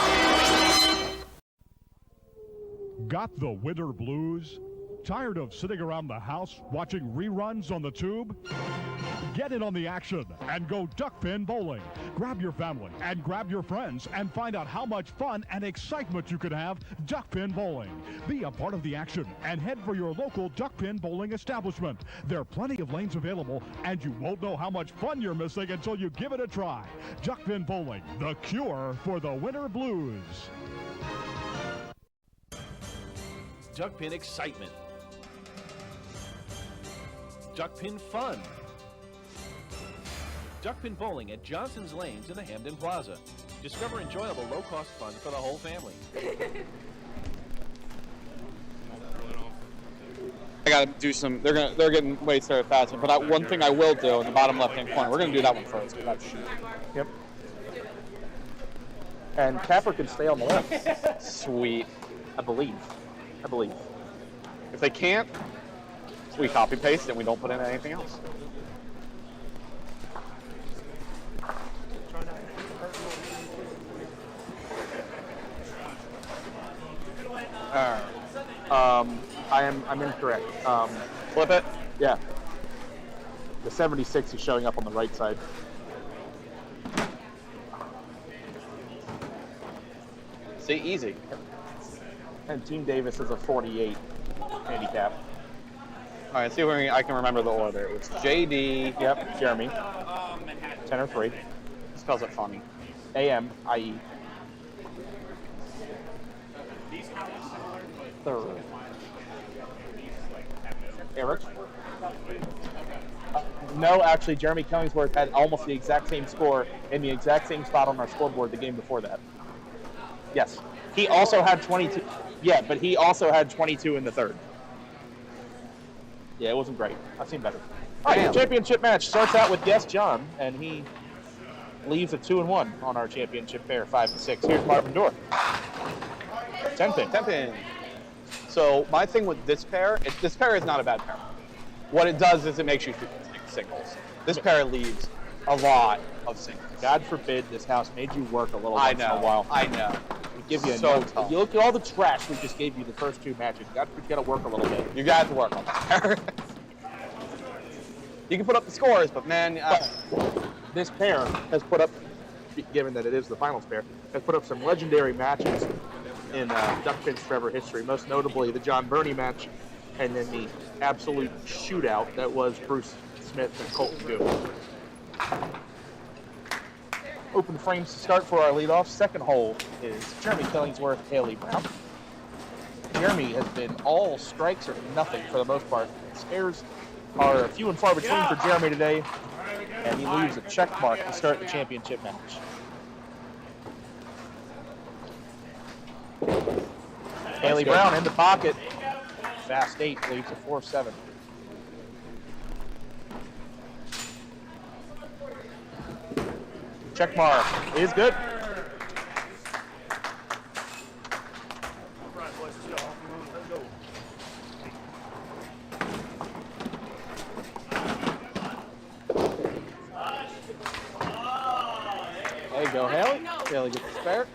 Got the winter blues? Tired of sitting around the house watching reruns on the tube? Get in on the action and go duckpin bowling. Grab your family and grab your friends and find out how much fun and excitement you could have duckpin bowling. Be a part of the action and head for your local duckpin bowling establishment. There are plenty of lanes available and you won't know how much fun you're missing until you give it a try. Duckpin bowling, the cure for the winter blues. Duckpin excitement. Duckpin fun. Duckpin bowling at Johnson's Lanes in the Hamden Plaza. Discover enjoyable low-cost fun for the whole family. I gotta do some. They're getting way started faster. But one thing I will do in the bottom left-hand corner, we're gonna do that one first. Yep. And Capper can stay on the left. Sweet. I believe. If they can't, we copy paste and we don't put in anything else. All right. I'm incorrect. Flip it. Yeah. The 76 is showing up on the right side. See, easy. And Team Davis is a 48 handicap. All right, see if I can remember the order. It was JD. Yep, Jeremy. 10 or 3. He spells it funny. A-M-I-E. Third. Eric? No, actually, Jeremy Killingsworth had almost the exact same score in the exact same spot on our scoreboard the game before that. Yes. He also had 22. Yeah, but he also had 22 in the third. Yeah, it wasn't great. I've seen better. All right, the championship match starts out with Guest John, and he leaves a 2-1 on our championship pair, 5-6. Here's Marvin Dorr. 10 pin. So my thing with this pair, this pair is not a bad pair. What it does is it makes you shoot singles. This pair leaves a lot of singles. God forbid this house made you work a little I once in a know. while. I know. We give you So enough. tough. You look at all the trash we just gave you the first two matches. You got to work a little bit. You got to work on that. You can put up the scores, but man, This pair has put up, given that it is the finals pair, has put up some legendary matches in Duckpin's forever history. Most notably the John Burney match, and then the absolute shootout that was Bruce Smith and Colton Goode. Open frames to start for our leadoff. Second hole is Jeremy Killingsworth, Haley Brown. Jeremy has been all strikes or nothing for the most part. Spares are few and far between for Jeremy today, and he leaves a check mark to start the championship match. Haley Brown in the pocket. Fast 8 leaves a 4-7. Check mark is good. There you go, Haley. Haley gets the spare.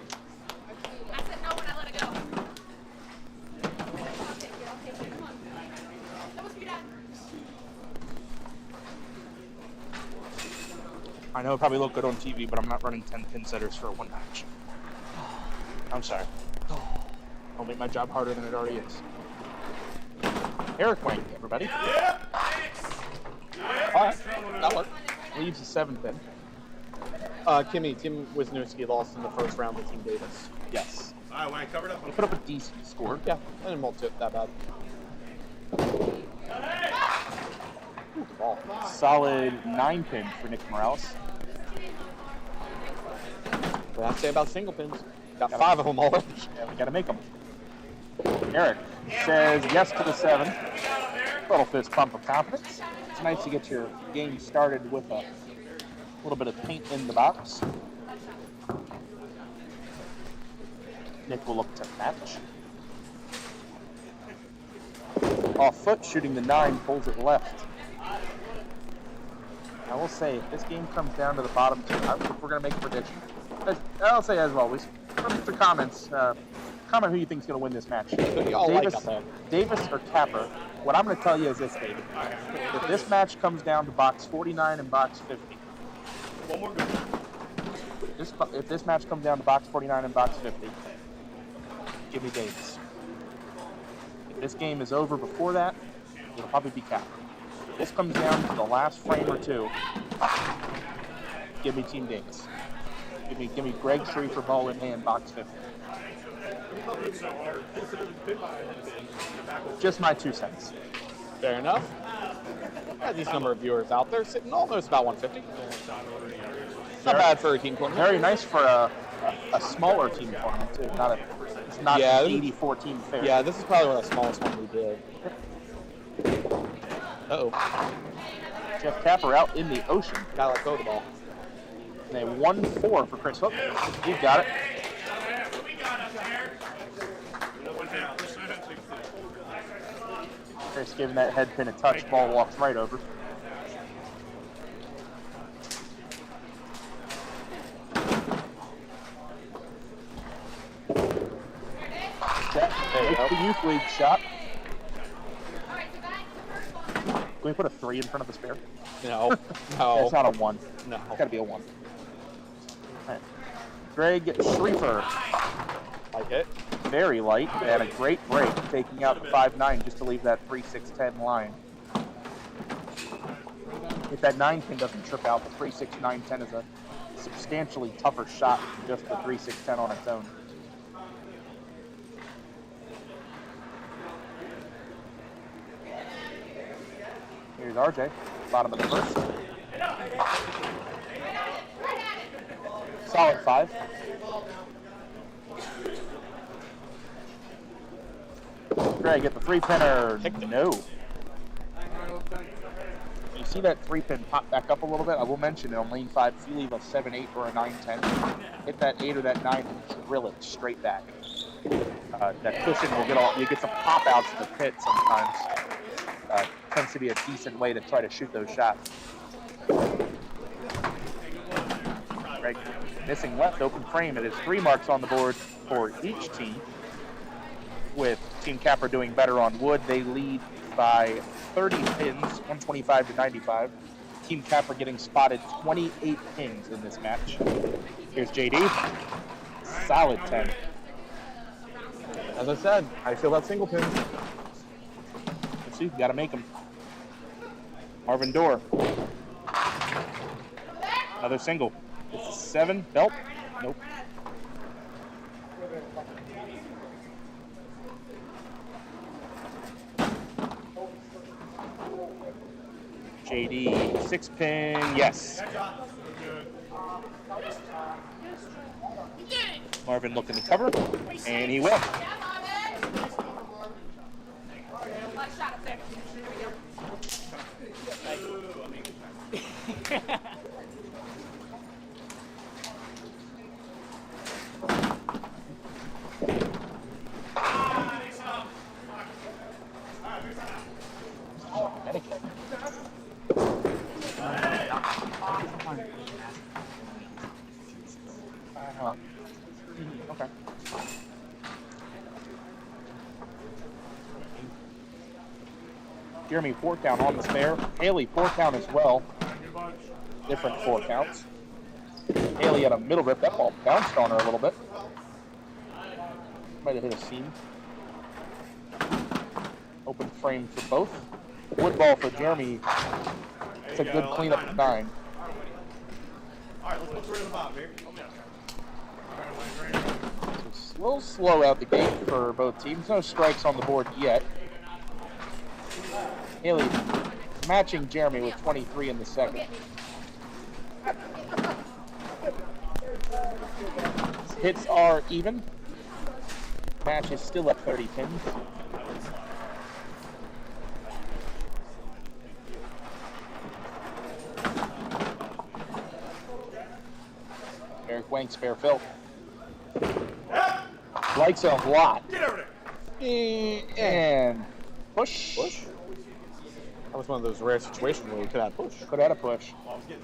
I said no when I let it go. I'll take it. Come on. That must be done. I know it probably look good on TV, but I'm not running 10 pin setters for one match. I'm sorry. I'll make my job harder than it already is. Eric Wang, everybody. all right, that worked. Leaves a 7 pin. Tim Wisniewski lost in the first round to Team Davis. Yes. All right, Wayne, cover it up. He put up a decent score. Yeah, I didn't multi it that bad. Ooh, ball. Solid 9 pin for Nick Morales. What I say about single pins? Got 5 of them already. Yeah, we gotta make them. Eric says yes to the 7. Little fist pump of confidence. It's nice to get your game started with a little bit of paint in the box. Nick will look to match. Off foot, shooting the 9, pulls it left. I will say, if this game comes down to the bottom 2, if we're going to make a prediction, I'll say as always, from the comments, comment who you think is going to win this match. Davis or Capper. What I'm going to tell you is this, David. If this match comes down to box 49 and box 50, One more good. if this match comes down to box 49 and box 50, give me Davis. If this game is over before that, it'll probably be Capper. If this comes down to the last frame or 2, give me Team Davis. Give me Greg Schriefer, ball in hand, box 50. Just my 2 cents. Fair enough. Got these number of viewers out there sitting almost about 150. Not bad for a team tournament. Very nice for a smaller team tournament too. It's not an 84 team affair. Yeah, this is probably one of the smallest one we did. Uh-oh. Jeff Capper out in the ocean. Gotta let go of the ball. And a 1-4 for Chris Hook. You've got it. Chris giving that head pin a touch, ball walks right over. It's the youth league shot. Can we put a 3 in front of the spare? No. No. It's not a 1. No. It's got to be a 1. Right. Greg Schriefer. Like it. Very light and a great break, taking out the 5-9 just to leave that 3-6-10 line. If that 9 pin doesn't trip out, the 3-6-9-10 is a substantially tougher shot than just the 3-6-10 on its own. Here's RJ, bottom of the first. Solid 5. Greg, get the 3-pinner. No. You see that 3-pin pop back up a little bit? I will mention it on lane 5. If you leave a 7-8 or a 9-10, hit that 8 or that 9 and drill it straight back. That cushion will get all, you get some pop outs in the pit sometimes. Tends to be a decent way to try to shoot those shots. Greg missing left, open frame. It is 3 marks on the board for each team. With Team Capper doing better on wood, they lead by 30 pins, 125 to 95. Team Capper getting spotted 28 pins in this match. Here's JD. Solid 10. As I said, I feel that single pin. Let's see, got to make them. Marvin Dorr. Another single. It's a 7. Belt. Nope. JD, 6 pin, yes. Marvin looking to cover, and he will. Okay. Jeremy 4 count on the spare. Haley 4 count as well. Different 4 counts. Haley had a middle rip. That ball bounced on her a little bit. Might have hit a seam. Open frame for both. Wood ball for Jeremy. It's a good cleanup of 9. All right, let's put it in the bottom here. A little slow out the gate for both teams. No strikes on the board yet. Haley matching Jeremy with 23 in the second. Hits are even. Match is still at 30 pins. Eric Wang, spare Phil. Likes it a lot. Get over there. And push. That was one of those rare situations where we could have push. Could have had a push.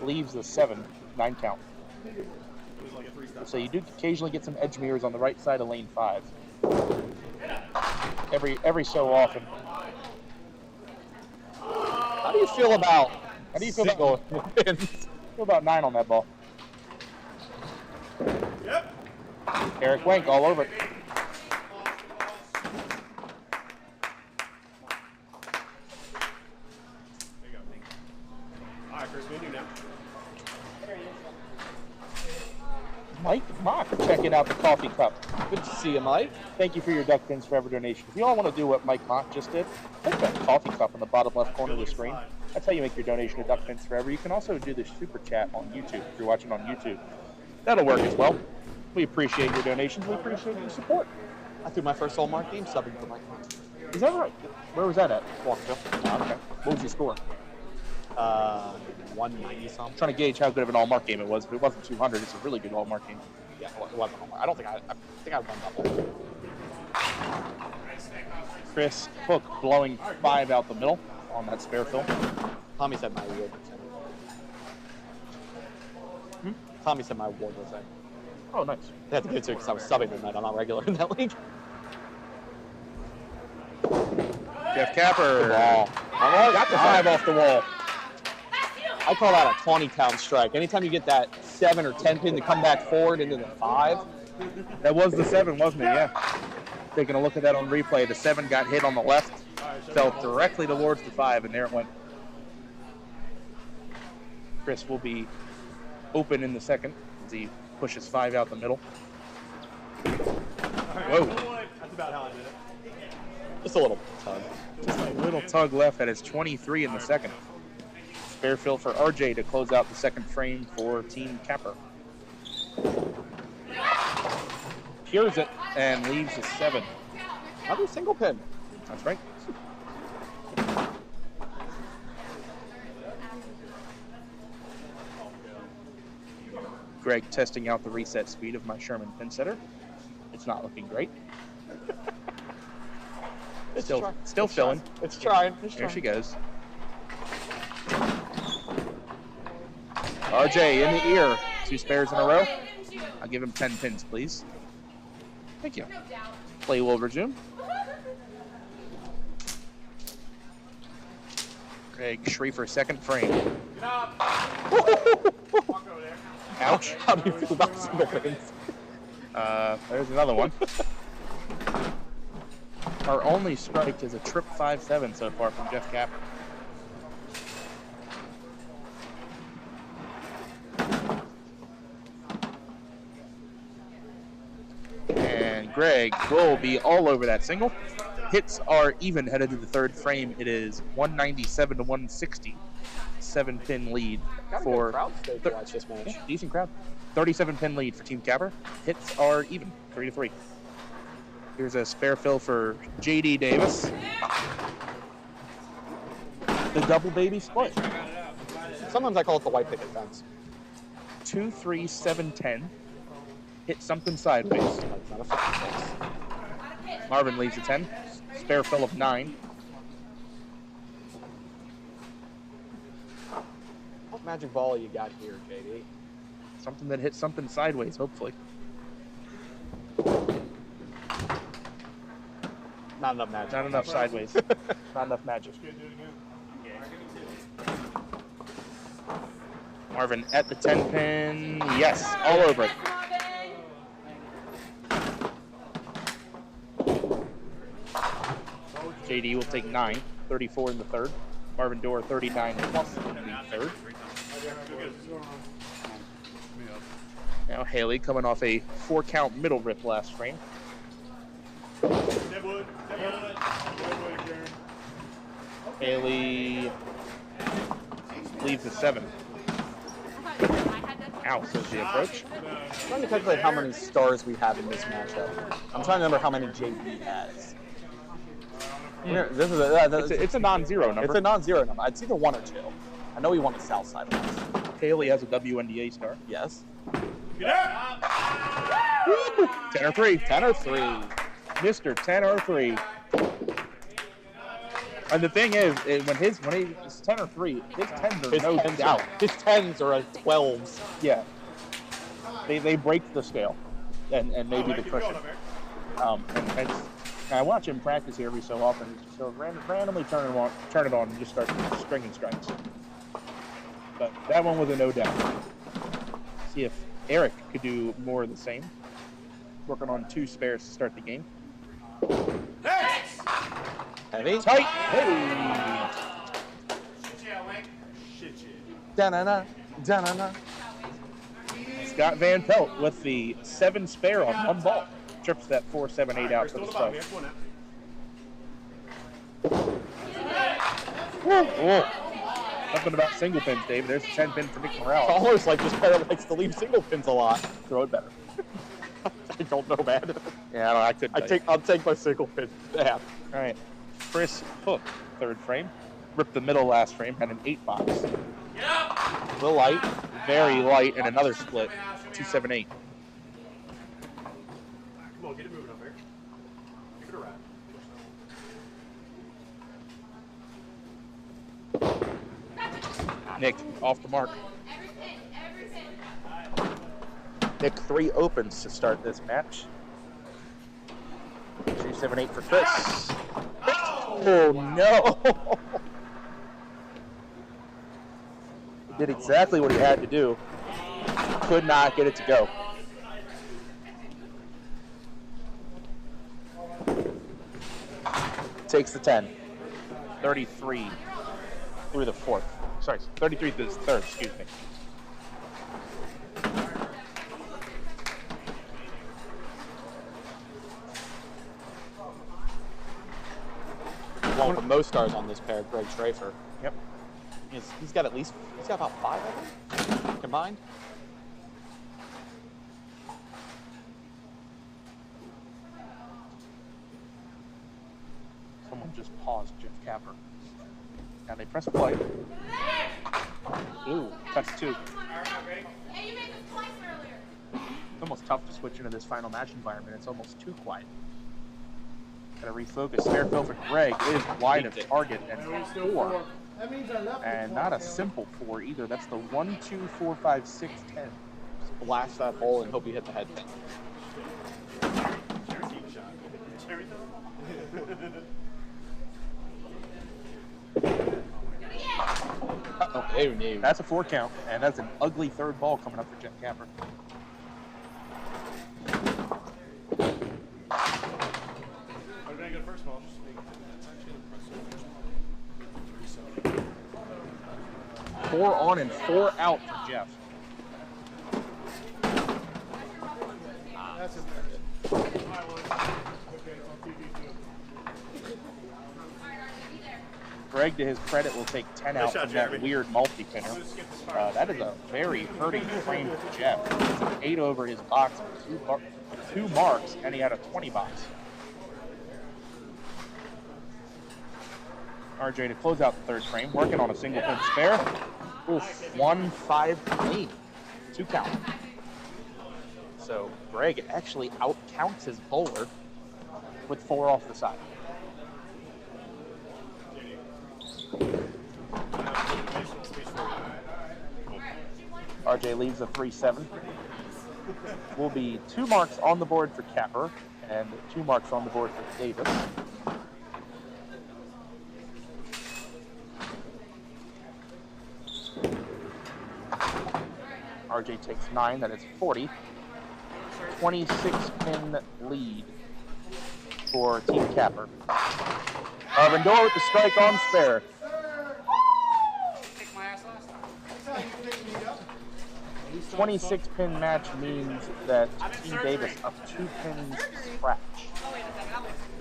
Leaves the 7, 9 count. So you do occasionally get some edge mirrors on the right side of lane 5. Every so often. How do you feel about single pins? Feel about 9 on that ball. Yep. Eric Wank all over it. All right, Chris, we do now. Mike Mock checking out the coffee cup. Good to see you, Mike. Thank you for your Duck Pins Forever donation. If you all want to do what Mike Mock just did, click that coffee cup in the bottom left corner of the screen. That's how you make your donation to Duck Pins Forever. You can also do the super chat on YouTube if you're watching on YouTube. That'll work as well. We appreciate your donations. We appreciate your support. I threw my first Hallmark game subbing for Mike. Is that right? Where was that at? Walkerville. Oh, okay. What was your score? 190 something. I'm trying to gauge how good of an all-mark game it was. If it wasn't 200, it's a really good all-mark game. Yeah, it wasn't Hallmark. I think I won double. Chris Hook blowing 5 out the middle on that spare film. Tommy said my award was in. Tommy said my award was in. Oh, nice. I had to give it to because I was subbing tonight. I'm not regular in that league. Jeff Capper. Good ball. Got the 5 off the wall. I call that a 20-count strike. Anytime you get that 7 or 10 pin to come back forward into the 5. That was the 7, wasn't it? Yeah. Taking a look at that on replay, the 7 got hit on the left, fell directly towards the 5, and there it went. Chris will be open in the second as he pushes 5 out the middle. Whoa. That's about how I did it. Just a little tug. Just a little tug left. That is 23 in the second. Spare fill for RJ to close out the second frame for Team Capper. Here's it and leaves a 7. Another single pin. That's right. Greg testing out the reset speed of my Sherman pin setter. It's not looking great. Still filling. It's trying. There she goes. RJ in the ear. 2 spares in a row. I'll give him 10 pins, please. Thank you. Play will resume. Greg Schreifer, second frame. Ouch. How do you feel about single pins? There's another one. Our only strike is a trip 5-7 so far from Jeff Capper. And Greg will be all over that single. Hits are even headed to the third frame. It is 197 to 160. 7-pin lead for crowd stay to watch this match. Yeah, decent crowd. 37-pin lead for Team Capper. Hits are even, 3-3. Here's a spare fill for JD Davis. The double baby split. Sometimes I call it the white picket fence. 2, 3, 7, 10. Hit something sideways. That's not a fence. Marvin leaves a 10. Spare fill of 9. What magic ball you got here, JD? Something that hits something sideways, hopefully. Not enough magic. Not enough sideways. Not enough magic. Marvin at the 10 pin. Yes, all over it. JD will take 9, 34 in the third. Marvin Dorr 39 plus in the third. Now Haley coming off a 4-count middle rip last frame. Haley leaves a 7. Ow, says the approach. I'm trying to calculate how many stars we have in this matchup. I'm trying to remember how many JD has. This is It's a non-zero number. It's a non-zero number. It's either 1 or 2. I know he won the South Side last. Haley has a WNDA star. Yes. 10 or 3. 10 or 3. Mr. 10 or 3. And the thing is, when he's 10 or 3, his 10s are no doubt. His 10s are 12s. Yeah. They break the scale and maybe the cushion. And I watch him practice here every so often. He'll randomly turn it on and just start stringing strikes. But that one was a no doubt. See if Eric could do more of the same. Working on 2 spares to start the game. Heavy. Tight. Hey. Da-na-na. Da-na-na. Scott Van Pelt with the 7 spare on 1 ball. Trips that 4, 7, 8 out for the strike. Whoa. Something about single pins, Dave. There's a 10 pin for Nick Morales. It's almost like this player likes to leave single pins a lot. Throw it better. I don't know, man. Yeah, I could. I'll take my single pin. Yeah. All right. Chris Hook, third frame. Ripped the middle last frame, had an 8 box. A little light. Very light, and another split. 278. Come on, get it moving up here. Give it a ride. Nick, off the mark. Nick 3 opens to start this match. 278 for Chris. Oh no! He did exactly what he had to do. Could not get it to go. Takes the 10. 33 through the 4th. Sorry, 33 through the 3rd, excuse me. One of the most stars on this pair, Greg Schreifer. Yep. He's got about 5, I think, combined. Someone just paused Jeff Capper. Now they press play. Ooh, that's 2. Hey, you made this twice earlier. It's almost tough to switch into this final match environment. It's almost too quiet. Gotta refocus. Spare fill for Greg is wide of target and 4. That means I left. And not a simple 4 either. That's the 1, 2, 4, 5, 6, 10. Just blast that hole and hope you hit the head pin. Oh, no. That's a 4 count, and that's an ugly third ball coming up for Jeff Capper. I'm gonna go first ball. 4 on and 4 out for Jeff. That's it. Okay, it's on TV too. Greg, to his credit, will take 10 out from that weird multi-pinner. That is a very hurting frame for Jeff. It's an 8 over his box with 2 marks, and he had a 20 box. RJ to close out the third frame, working on a single pin spare. Oof, 1, 5 clean. 2 count. So Greg actually outcounts his bowler with 4 off the side. RJ leaves a 3-7. Will be 2 marks on the board for Capper and 2 marks on the board for Davis. RJ takes 9, that is 40. 26 pin lead for Team Capper. Arvindor with the strike on spare. Kicked my ass last time. That's how you pick me up. 26 pin match means that Team Davis up 2 pins scratch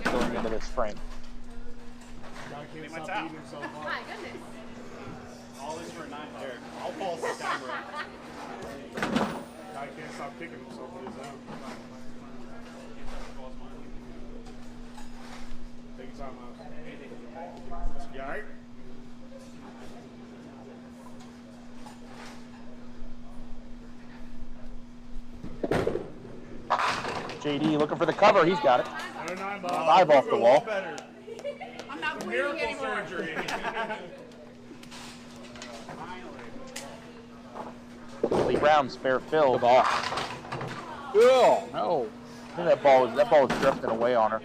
going into this frame. God can't stop beating himself up. My goodness. All this for a 9 there. I'll pause the camera. God can't stop kicking himself with his own. Take your time out. You alright? JD looking for the cover, he's got it. 9 ball. 5 off the wall. I'm not bleeding anymore. Surgery. Lee Brown spare fill. The ball. Oh, no. I think that ball was drifting away on her.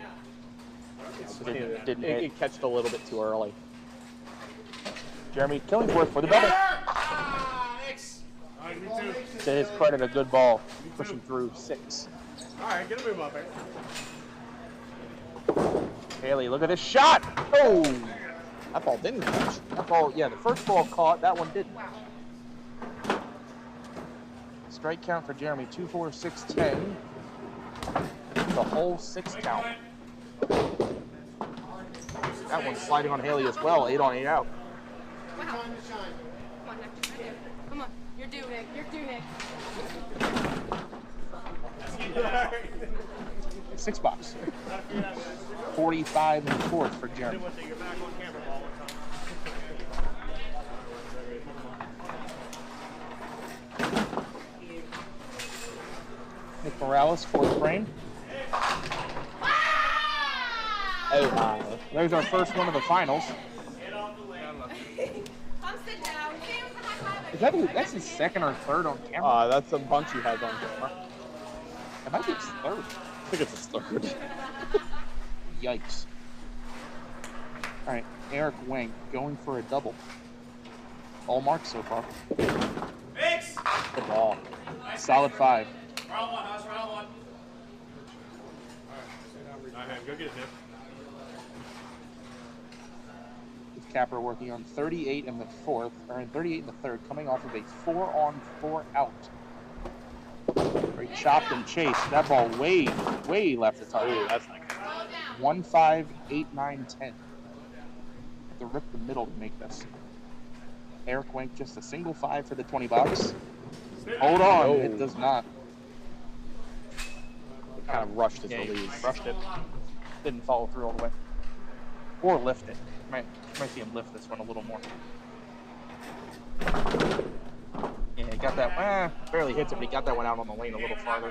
Didn't hit. It catched a little bit too early. Jeremy Killingsworth for the double. Alright, me too. To his credit, a good ball, pushing through 6. Alright, get a move up there. Haley, look at this shot. Oh, That ball didn't catch. that ball, yeah, the first ball caught, that one didn't. Strike count for Jeremy, 2, 4, 6, 10. The whole 6 count. That one's sliding on Haley as well, 8 on 8 out. Wow. Come on, Nick. Right there. Come on. You're due, Nick. You're due, Nick. 6 box. 45 and 4th for Jeremy. Nick Morales, 4th frame. Oh, my. There's our first one of the finals. Come sit down. That's his 2nd or 3rd on camera. That's a bunch he has on camera. It might be his 3rd. I think it's his 3rd. Yikes. All right, Eric Wank going for a double. All marks so far. Mix! Good ball. Solid 5. Round 1, Hush, round 1. Alright, go get it, Nick. With Capper working on 38 in the 4th, or in 38 in the 3rd, coming off of a 4 on 4 out. Very chopped and chased. That ball way left the target. Ooh, that's not good. 1, 5, 8, 9, 10. Have to rip the middle to make this. Eric Wank just a single 5 for the 20 box. Hold on, Oh. it does not. Kind of rushed his Yeah, he release. rushed it. Didn't follow through all the way. Or lift it. Might see him lift this one a little more. Yeah, he got that. Barely hits it, but he got that one out on the lane a little farther.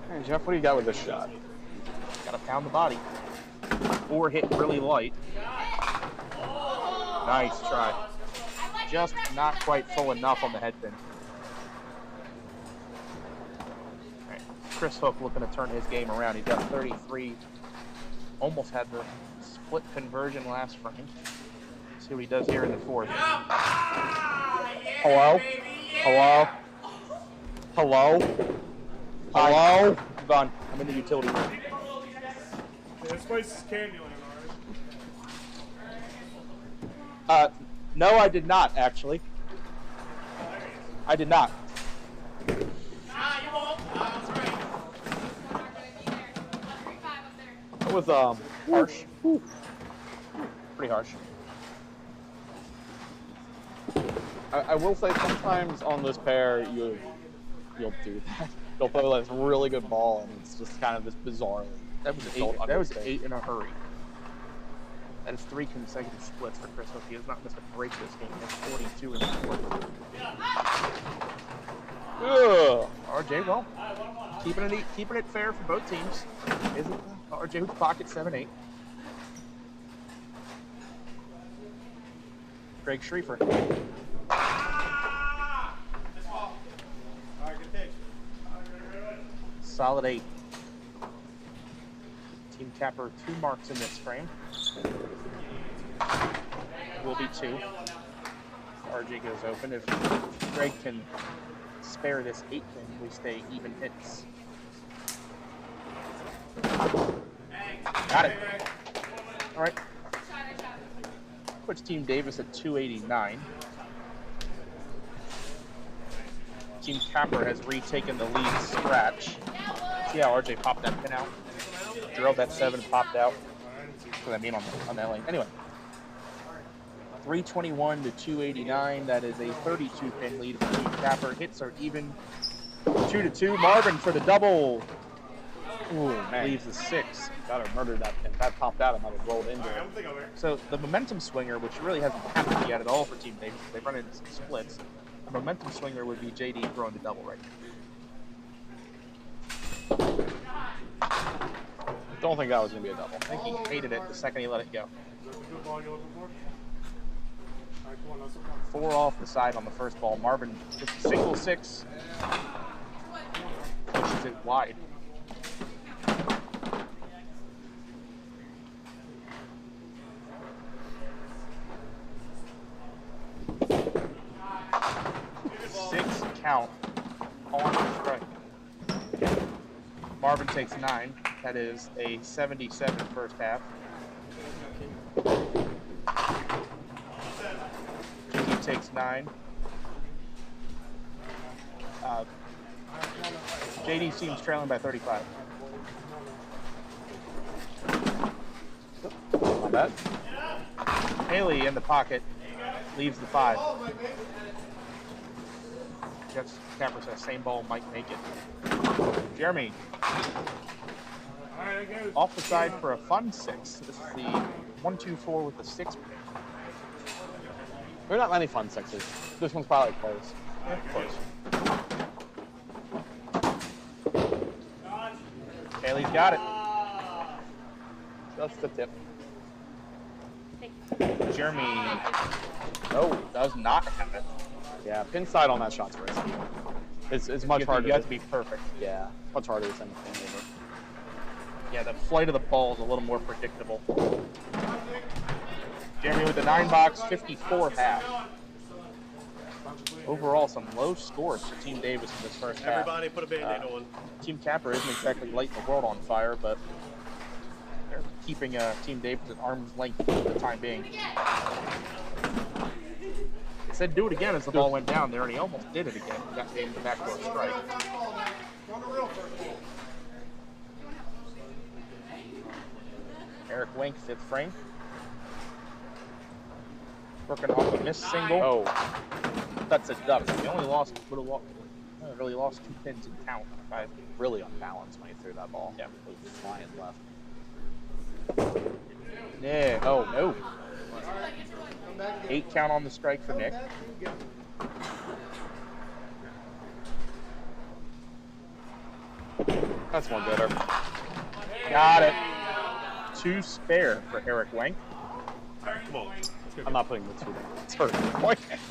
Hey, Jeff, what do you got with this shot? Gotta pound the body. Or hit really light. Nice try. Just not quite full enough on the head pin. All right. Chris Hook looking to turn his game around. He's got 33. Almost had the split conversion last frame. See what he does here in the fourth. Hello? Hello? Hello? Hello? Vaughn, I'm in the utility room. Yeah, this place is Candyland, alright? No, I did not, actually. I did not. It was harsh. Pretty harsh. I will say sometimes on this pair you'll do that. You'll play this really good ball and it's just kind of this bizarrely. That was 8 in a hurry. That is 3 consecutive splits for Chris Hook. He has not missed a break this game. That's 42 in the fourth. RJ, well, keeping it fair for both teams. Isn't RJ with the pocket 7-8. Greg Schriefer. Solid 8. Team Capper 2 marks in this frame. Will be 2. RJ goes open. If Greg can spare this 8 pin, we stay even hits. Got it. All right. Puts Team Davis at 289. Team Capper has retaken the lead scratch. See how RJ popped that pin out? Drilled that 7, popped out. That's what I mean on that lane. Anyway, 321 to 289. That is a 32 pin lead for Team Capper. Hits are even. 2-2. Marvin for the double. Ooh, man. Leaves the 6. Gotta murder that pin. If that popped out, it might have rolled into it. So the momentum swinger, which really hasn't happened yet at all for Team Davis, they've run into some splits. The momentum swinger would be JD throwing the double right now. Don't think that was going to be a double. I think he hated it the second he let it go. 4 off the side on the first ball. Marvin just a single 6. Pushes it wide. Count on the strike. Marvin takes 9. That is a 77 first half. He takes 9. JD seems trailing by 35. Not bad. Haley in the pocket leaves the 5. Jets Capper says same ball might make it. Jeremy. Off the side for a fun 6. This is the 1-2-4 with the 6 pick. There are not many fun 6s. This one's probably close. Yeah, close. Haley's got it. That's the tip. Jeremy. No, does not have it. Yeah, pin side on that shot's risky. It's much harder. You have to be perfect. Yeah, much harder to send the pin over. Yeah, the flight of the ball is a little more predictable. Jeremy with the 9 box, 54 half. Overall, some low scores for Team Davis in this first half. Everybody put a Band-Aid on. Team Capper isn't exactly lighting the world on fire, but they're keeping Team Davis at arm's length for the time being. It said do it again as the ball went down there, and he almost did it again. He got named the backdoor strike. Eric Wink, 5th frame. Working off a missed single. Oh. That's a duck. He only lost, really lost 2 pins in count. Really unbalanced when he threw that ball. Yeah. It was flying left. Yeah. Oh, no. 8 count on the strike for Nick. That's one gooder. Got it. 2 spare for Eric Wank. I'm not putting the 2 down. It's hurting.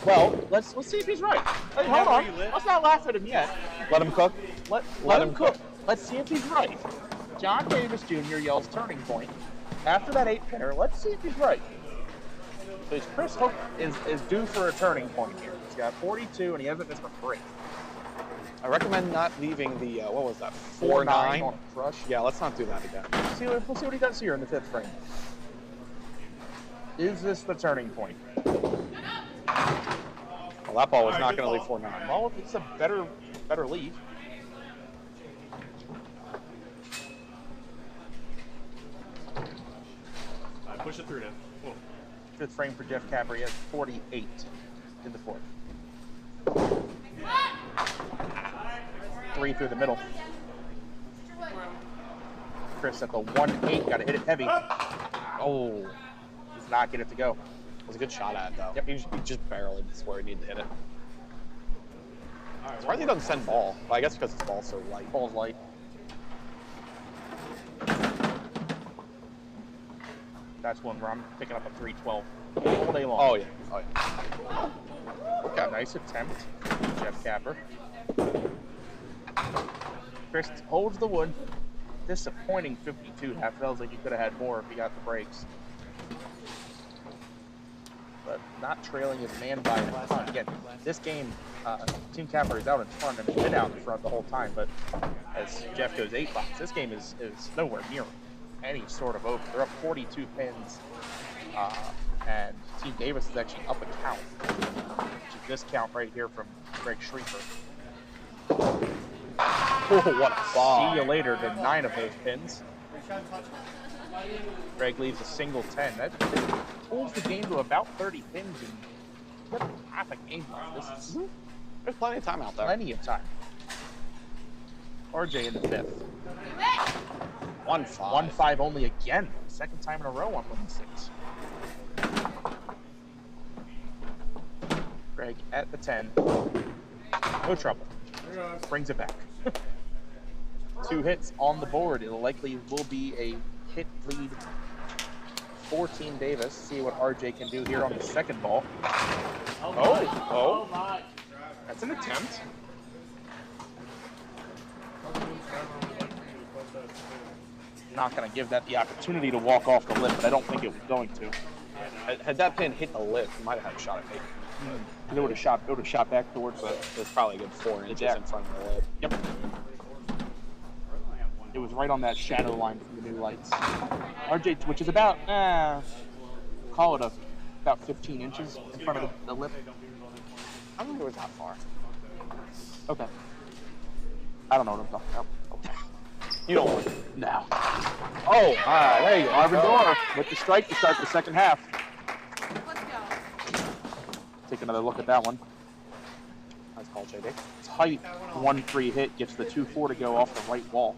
Well, let's see if he's right. Hey, hold on. Let's not laugh at him yet. Let him cook. Let him cook. Let's see if he's right. John Davis Jr. yells turning point. After that 8-pinner, let's see if he's right. Because Chris Hook is due for a turning point here. He's got 42 and he hasn't missed a break. I recommend not leaving the, what was that, 4-9 on crush. Yeah, let's not do that again. We'll see what he does here in the 5th frame. Is this the turning point? Well, that ball was not going to leave 4-9. Well, it's a better lead. Push it through now. Cool. 5th frame for Jeff Capper. He has 48 in the 4th. 3 through the middle. Chris at the 1-8. Got to hit it heavy. Oh, does not get it to go. It was a good shot at it, though. Yep. He just barely missed where he needed to hit it. Surprised he doesn't send ball. But I guess because his ball's so light. Ball's light. That's one where I'm picking up a 312 all day long. Oh, yeah. Oh, yeah. Okay, nice attempt, Jeff Capper. Chris holds the wood. Disappointing 52. That feels like he could have had more if he got the breaks. But not trailing his man by a ton. Again, this game, Team Capper is out in front and has been out in front the whole time. But as Jeff goes 8 box, this game is nowhere near any sort of over. They're up 42 pins. And Team Davis is actually up a count. Which is this count right here from Greg Schreiber. Oh, what a ball. See you later to 9 of those pins. Greg leaves a single 10. That pulls the game to about 30 pins and half a game left. There's plenty of time out there. Plenty of time. RJ in the 5th. 1-5. 1-5 only again. Second time in a row on 1-6. Greg at the 10. No trouble. Brings it back. 2 hits on the board. It likely will be a hit lead for Team Davis. See what RJ can do here on the second ball. Oh. That's an attempt. Not going to give that the opportunity to walk off the lip, but I don't think it was going to. Had that pin hit the lip, he might have had a shot at me. It would have shot back towards, but it was probably a good 4 inches in front of the lip. Yep. It was right on that shadow line from the new lights. RJ, which is about, call it about 15 inches in front of the lip. I don't think it was that far. Okay. I don't know what I'm talking about. You don't want it. No. Oh, there you go. Marvin Dorr with the strike to start the second half. Let's go. Take another look at that one. Nice call, JD. Tight 1-3 hit gets the 2-4 to go off the right wall.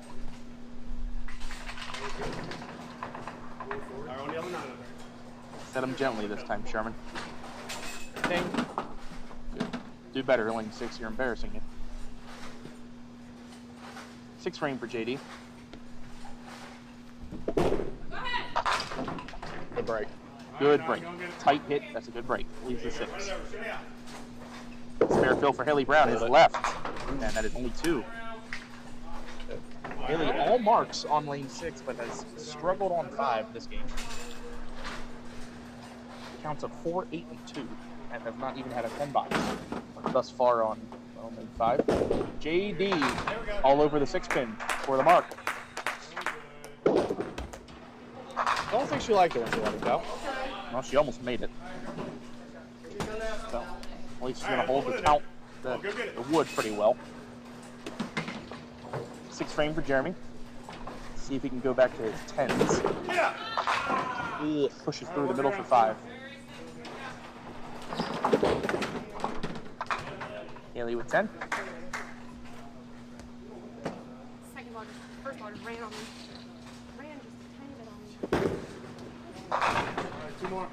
Set him gently this time, Sherman. Ding. Good. Do better, lane 6. You're embarrassing you. 6 frame for JD. Good break. Good break. Tight hit. That's a good break. Leaves the 6. Spare fill for Haley Brown is left. And that is only 2. Haley all marks on lane 6, but has struggled on 5 this game. Counts of 4, 8, and 2, and has not even had a 10 box thus far on lane 5. JD all over the 6 pin for the mark. I don't think she liked it when she let it go. Well, she almost made it. So, at least she's going to hold the count, the wood pretty well. 6 frame for Jeremy. See if he can go back to his 10s. Ugh, pushes through the middle for 5. Haley with 10. Second ball, first ball just ran on me. Ran just a tiny bit on me. All right, 2 more.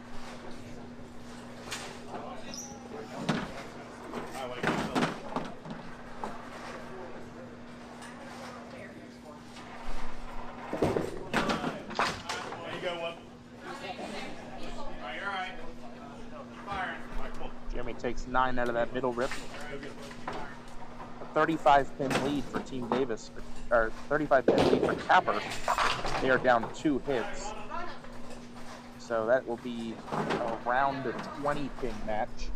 takes 9 out of that middle rip. A 35-pin lead for Team Davis, or 35-pin lead for Capper. They are down 2 hits. So that will be around a 20-pin match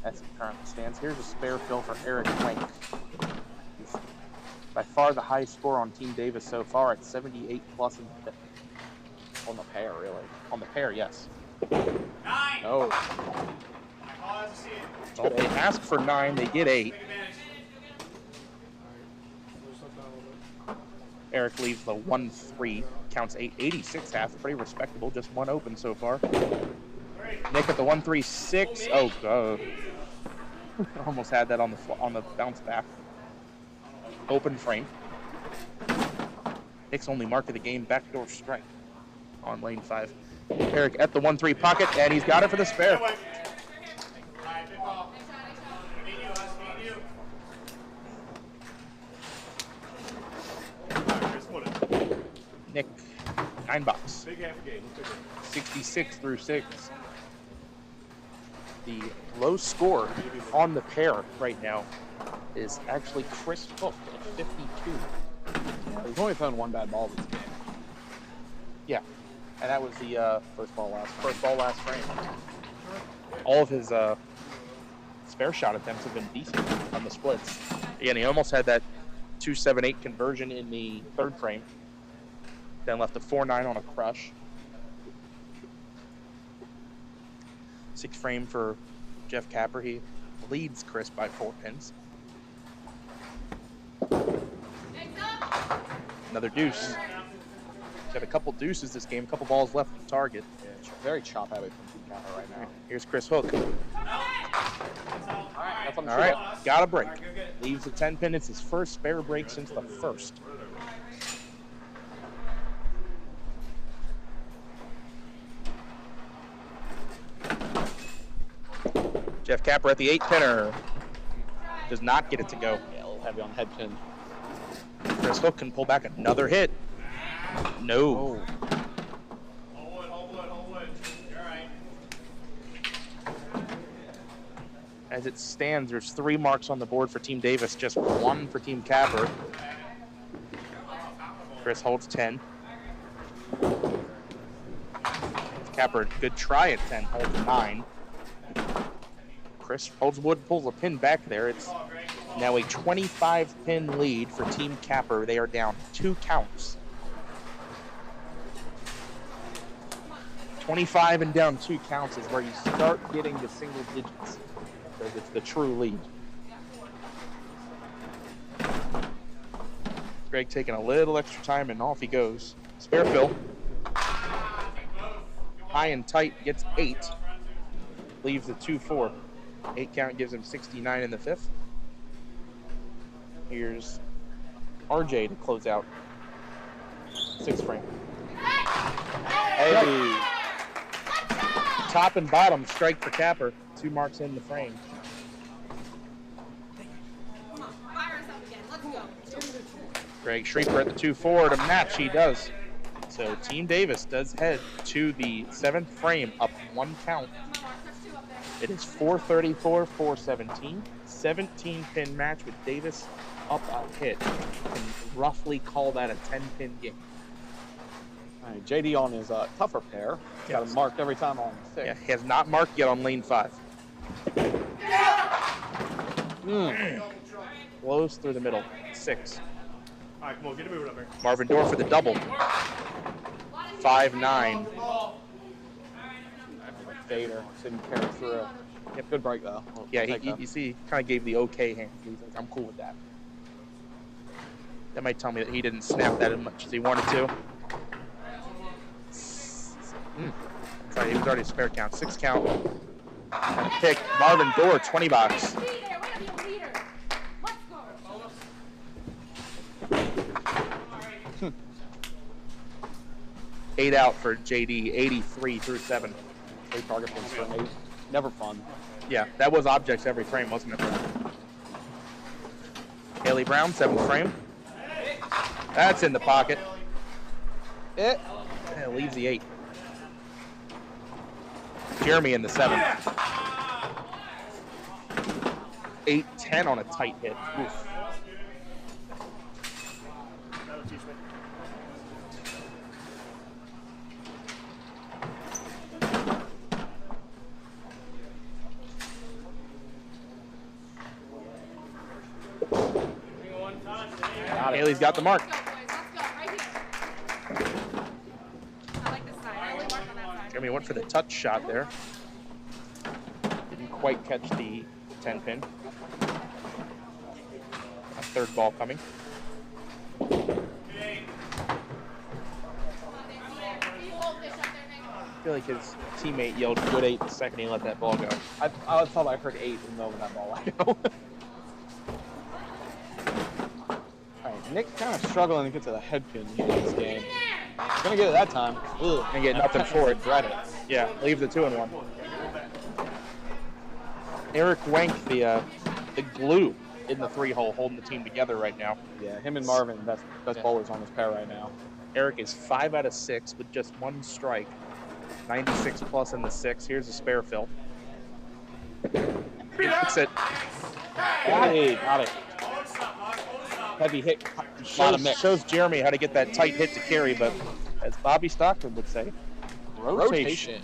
as it currently stands. Here's a spare fill for Eric Wink. He's by far the highest score on Team Davis so far at 78 plus in the fifth. On the pair, really. On the pair, yes. 9. Oh. Well, they asked for 9, they get 8. Eric leaves the 1-3, counts 886 half, pretty respectable, just 1 open so far. Nick at the 1-3-6. Oh, God. Almost had that on the bounce back. Open frame. Nick's only mark of the game, backdoor strike on lane 5. Eric at the 1-3 pocket, and he's got it for the spare. Nick, 9 bucks. 66 through 6. The low score on the pair right now is actually Chris Hook at 52. He's only thrown 1 bad ball this game. Yeah, and that was the first ball last frame. All of his spare shot attempts have been decent on the splits. Again, he almost had that 2-7-8 conversion in the 3rd frame. Then left a 4-9 on a crush. 6th frame for Jeff Capper. He leads Chris by 4 pins. Another deuce. Got a couple deuces this game, a couple balls left to target. Yeah, very chop heavy from Team Capper right now. Here's Chris Hook. All right, got a break. Leaves the 10 pin. It's his first spare break since the 1st. Jeff Capper at the 8-pinner. Does not get it to go. Yeah, a little heavy on head pin. Chris Hook can pull back another hit. No. As it stands, there's 3 marks on the board for Team Davis, just 1 for Team Capper. Chris holds 10. Capper, good try at 10, holds 9. Chris holds wood, pulls a pin back there. It's now a 25-pin lead for Team Capper. They are down 2 counts. 25 and down 2 counts is where you start getting to single digits, because it's the true lead. Greg taking a little extra time, and off he goes. Spare fill. High and tight, gets 8. Leaves the 2-4. 8 count gives him 69 in the 5th. Here's RJ to close out. 6th frame. Hey. Top and bottom strike for Capper. 2 marks in the frame. Come on, fire us up again. Let's go. Greg Schreeper at the 2-4 to match. He does. So Team Davis does head to the 7th frame, up 1 count. It is 434-417. 17-pin match with Davis up a hit. You can roughly call that a 10-pin game. All right, JD on his tougher pair. He's got him marked every time on 6. Yeah, he has not marked yet on lane 5. Blows through the middle. 6. All right, come on, get it moving up here. Marvin Dorr for the double. 5-9. Fader didn't carry through. Yep, good break though. Yeah, you see, he kind of gave the okay hand. He's like, I'm cool with that. That might tell me that he didn't snap that as much as he wanted to. Sorry, he was already a spare count. 6 count. And pick Marvin Dorr, 20 bucks. 8 out for JD, 83 through 7. 8 target points for an 8. Never fun. Yeah, that was objects every frame, wasn't it? Haley Brown, 7th frame. That's in the pocket. It leaves the 8. Jeremy in the 7th. 8-10 on a tight hit. Oof. Haley's got the mark. Jeremy went for the touch shot there. Didn't quite catch the 10 pin. A third ball coming. I feel like his teammate yelled good 8 the second he let that ball go. I thought I heard 8 in the middle of that ball let go. Alright, Nick kind of struggling to get to the head pin here in this game. He's gonna get it that time. Ugh. And get nothing for it. Dread it. Yeah, leave the 2-1. Eric Wank, the glue in the 3-hole, holding the team together right now. Yeah, him and Marvin, best bowlers on this pair right now. Eric is 5 out of 6 with just 1 strike. 96 plus in the 6. Here's a spare fill. That's it. Hey, got it. Heavy hit. Shows Jeremy how to get that tight hit to carry, but as Bobby Stockton would say, rotation.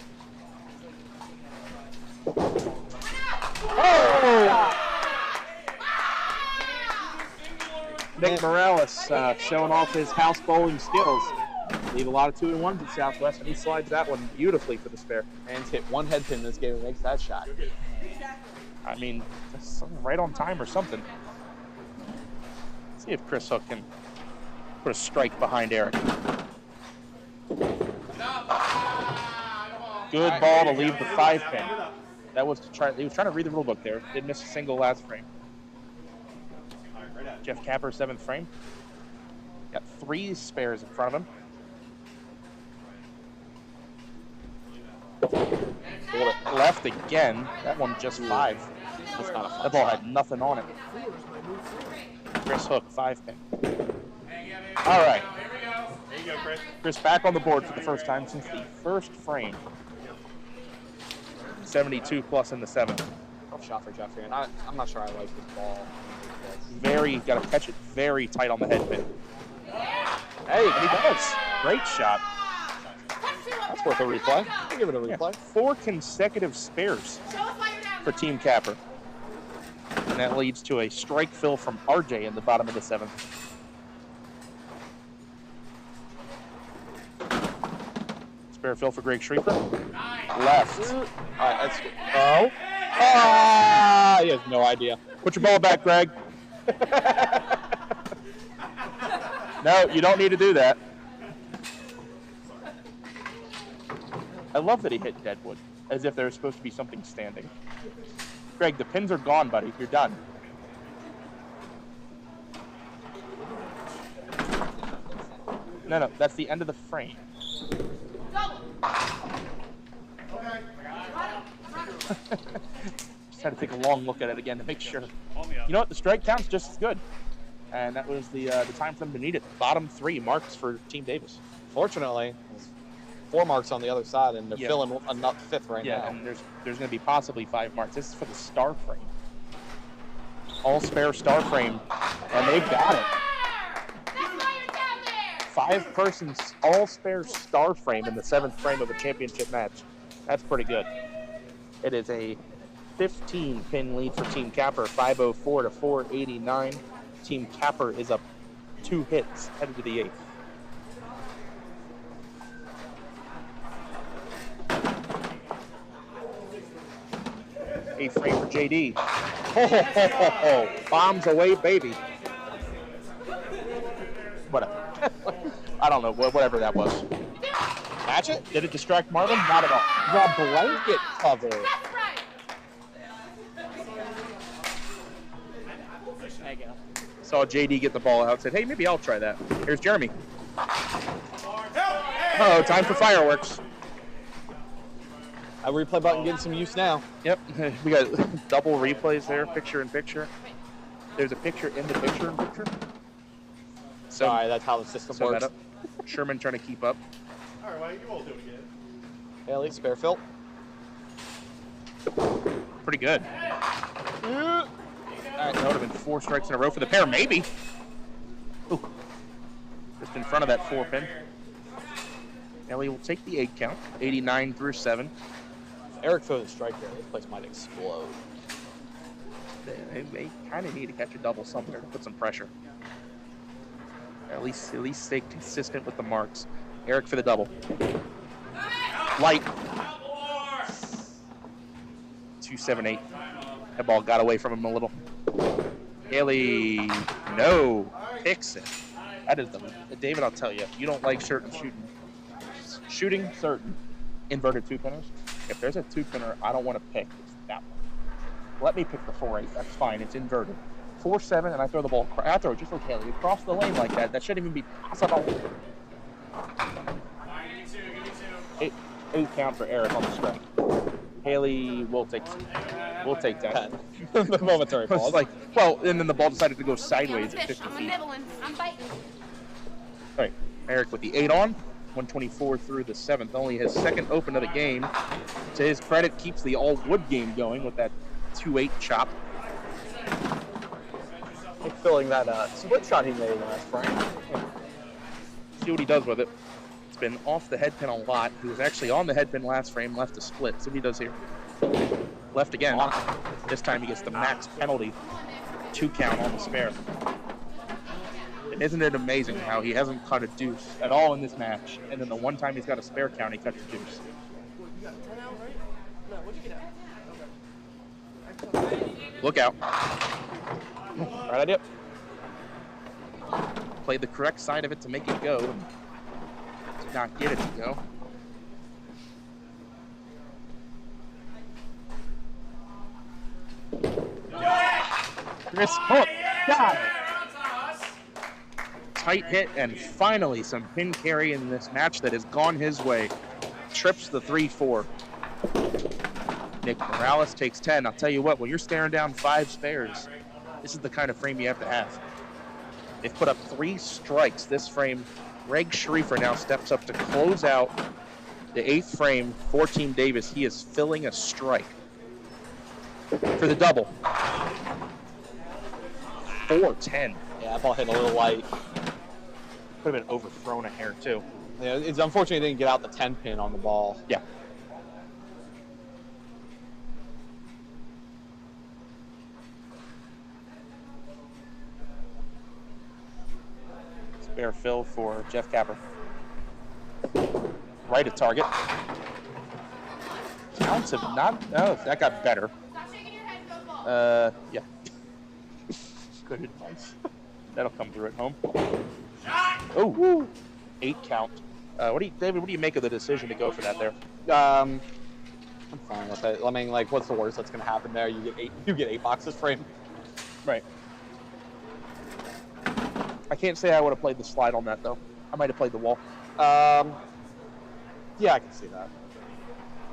Oh! Nick Morales showing off his house bowling skills. Leave a lot of 2-1s at Southwest, and he slides that one beautifully for the spare. Man's hit 1 head pin this game and makes that shot. I mean, just right on time or something. See if Chris Hook can put a strike behind Eric. Good ball to leave the 5 pin. That was he was trying to read the rule book there. Didn't miss a single last frame. Jeff Capper, 7th frame. Got 3 spares in front of him. Left again. That one just 5. That's not a fun. That ball had nothing on it. Chris Hook, 5 pin. All right. There you go, Chris. Chris back on the board for the first time since the first frame. 72 plus in the 7th. Tough shot for Jeffrey, and I'm not sure I like this ball. Got to catch it very tight on the head pin. Hey, he does. Great shot. That's worth a replay. I'll give it a replay. Yeah, 4 consecutive spares for Team Capper. And that leads to a strike fill from RJ in the bottom of the 7th. Spare fill for Greg Schreiber. Left. All right, that's good. Oh. Ah, he has no idea. Put your ball back, Greg. No, you don't need to do that. I love that he hit Deadwood, as if there was supposed to be something standing. Greg, the pins are gone, buddy. You're done. No, that's the end of the frame. Just had to take a long look at it again to make sure. You know what? The strike count's just as good. And that was the time for them to need it. Bottom 3 marks for Team Davis. Fortunately, 4 marks on the other side, and they're filling a 5th right now. Yeah, and there's going to be possibly 5 marks. This is for the star frame. All spare star frame, and they've got it. 5 persons, all spare star frame in the 7th frame of a championship match. That's pretty good. It is a 15-pin lead for Team Capper, 504 to 489. Team Capper is up 2 hits, headed to the 8th. A frame for JD. Oh, bombs away, baby. Whatever. I don't know, whatever that was. Match it? Did it distract Marvin? Not at all. The blanket cover. There you go. Saw JD get the ball out, said, hey, maybe I'll try that. Here's Jeremy. Oh, time for fireworks. A replay button getting some use now. Yep, we got double replays there, picture in picture. There's a picture in the picture in picture. So Sorry, that's how the system works. Sherman trying to keep up. All right, well, you won't do it again. Haley, spare fill. Pretty good. That would have been 4 strikes in a row for the pair, maybe. Ooh. Just in front of that 4-pin. Ellie will take the 8 count, 89 through 7. Eric throws a strike there. This place might explode. They kind of need to catch a double somewhere to put some pressure. At least stay consistent with the marks. Eric for the double. Light. 2-7-8. That ball got away from him a little. Haley, no, picks it. That is David, I'll tell you, you don't like certain shooting certain inverted 2-pinners. If there's a 2-pinner I don't want to pick, it's that one. Let me pick the 4-8. That's fine. It's inverted. 4-7, and I throw the ball. I throw it just like Haley across the lane like that. That shouldn't even be possible. 8 count for Eric on the strike. Haley will take that. The momentary pause. Like, well, and then the ball decided to go sideways at 50 I'm feet. nibbling. I'm biting. All right, Eric with the 8 on. 124 through the 7th. Only his second open of the game. To his credit, keeps the all-wood game going with that 2-8 chop. Filling that split shot he made in the last frame. See what he does with it. It's been off the head pin a lot. He was actually on the head pin last frame, left a split. See what he does here. Left again. This time he gets the max penalty. 2 count on the spare. And isn't it amazing how he hasn't cut a deuce at all in this match, and then the one time he's got a spare count, he cuts a deuce. Look out. Right idea. Played the correct side of it to make it go, and did not get it to go. Chris Hook got it. Tight hit, and finally some pin carry in this match that has gone his way. Trips the 3-4. Nick Morales takes 10. I'll tell you what, when you're staring down 5 spares, this is the kind of frame you have to have. They've put up 3 strikes this frame. Greg Schrieffer now steps up to close out the 8th frame for Team Davis. He is filling a strike for the double. 4-10. Yeah, that ball hit a little light. Could have been overthrown a hair too. Yeah, it's unfortunate he didn't get out the 10-pin on the ball. Yeah. Spare fill for Jeff Capper. Right at target. Counts have not. Oh, that got better. Yeah. Good advice. That'll come through at home. Oh, 8 count. David, what do you make of the decision to go for that there? I'm fine with it. I mean, like, what's the worst that's going to happen there? You get 8 boxes frame. Right. I can't say I would have played the slide on that though. I might have played the wall. Yeah, I can see that.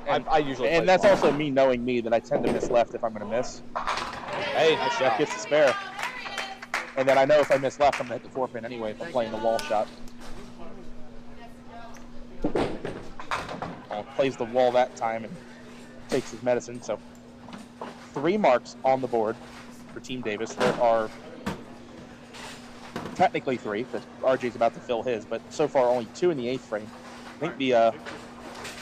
And, I usually. And that's also me knowing me that I tend to miss left if I'm going to miss. Hey, nice Jeff shot. gets the spare. And then I know if I miss left, I'm going to hit the 4-pin anyway if I'm playing the wall shot. Plays the wall that time and takes his medicine. So 3 marks on the board for Team Davis. There are technically 3 because RJ's about to fill his, but so far only 2 in the 8th frame. I think the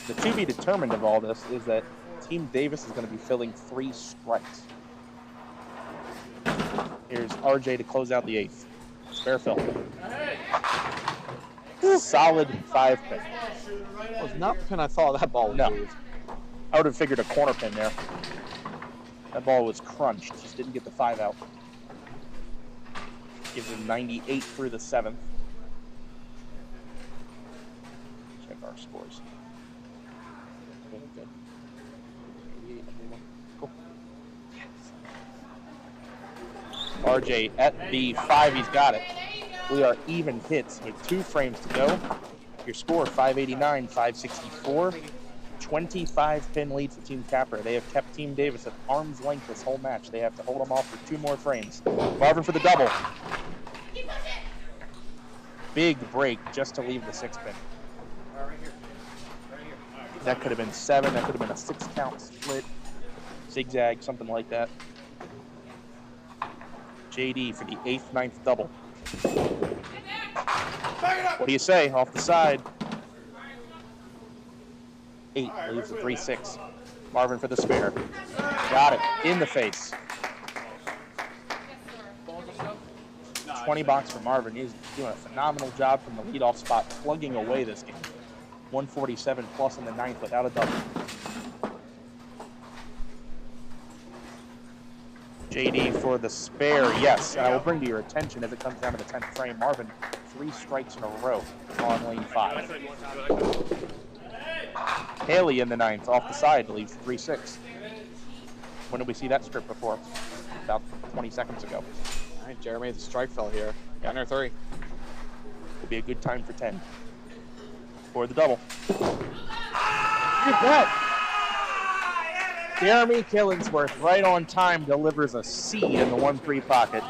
to be determined of all this is that Team Davis is going to be filling 3 strikes. Here's RJ to close out the 8th. Spare fill. Solid 5-pin. Was not the pin I thought that ball was. No. I would have figured a corner pin there. That ball was crunched. Just didn't get the 5 out. Gives him 98 through the 7th. Check our scores. Okay, good. 88, cool. RJ at the 5, he's got it. We are even hits with 2 frames to go. Your score, 589, 564. 25-pin lead for Team Capper. They have kept Team Davis at arm's length this whole match. They have to hold them off for 2 more frames. Marvin for the double. Big break just to leave the 6-pin. That could have been 7. That could have been a 6-count split, zigzag, something like that. JD for the 8th, 9th double. What do you say? Off the side. 8 leaves a 3-6. Marvin for the spare. Got it. In the face. 20 box for Marvin. He's doing a phenomenal job from the leadoff spot, plugging away this game. 147 plus in the 9th without a double. JD for the spare, yes. And I will bring to your attention as it comes down to the 10th frame, Marvin, 3 strikes in a row on lane 5. Haley in the 9th, off the side, leaves 3-6. When did we see that script before? About 20 seconds ago. All right, Jeremy, the strike fell here. Gunner 3. Would be a good time for 10. For the double. Look at that! Jeremy Killingsworth, right on time, delivers a C in the 1-3 pocket.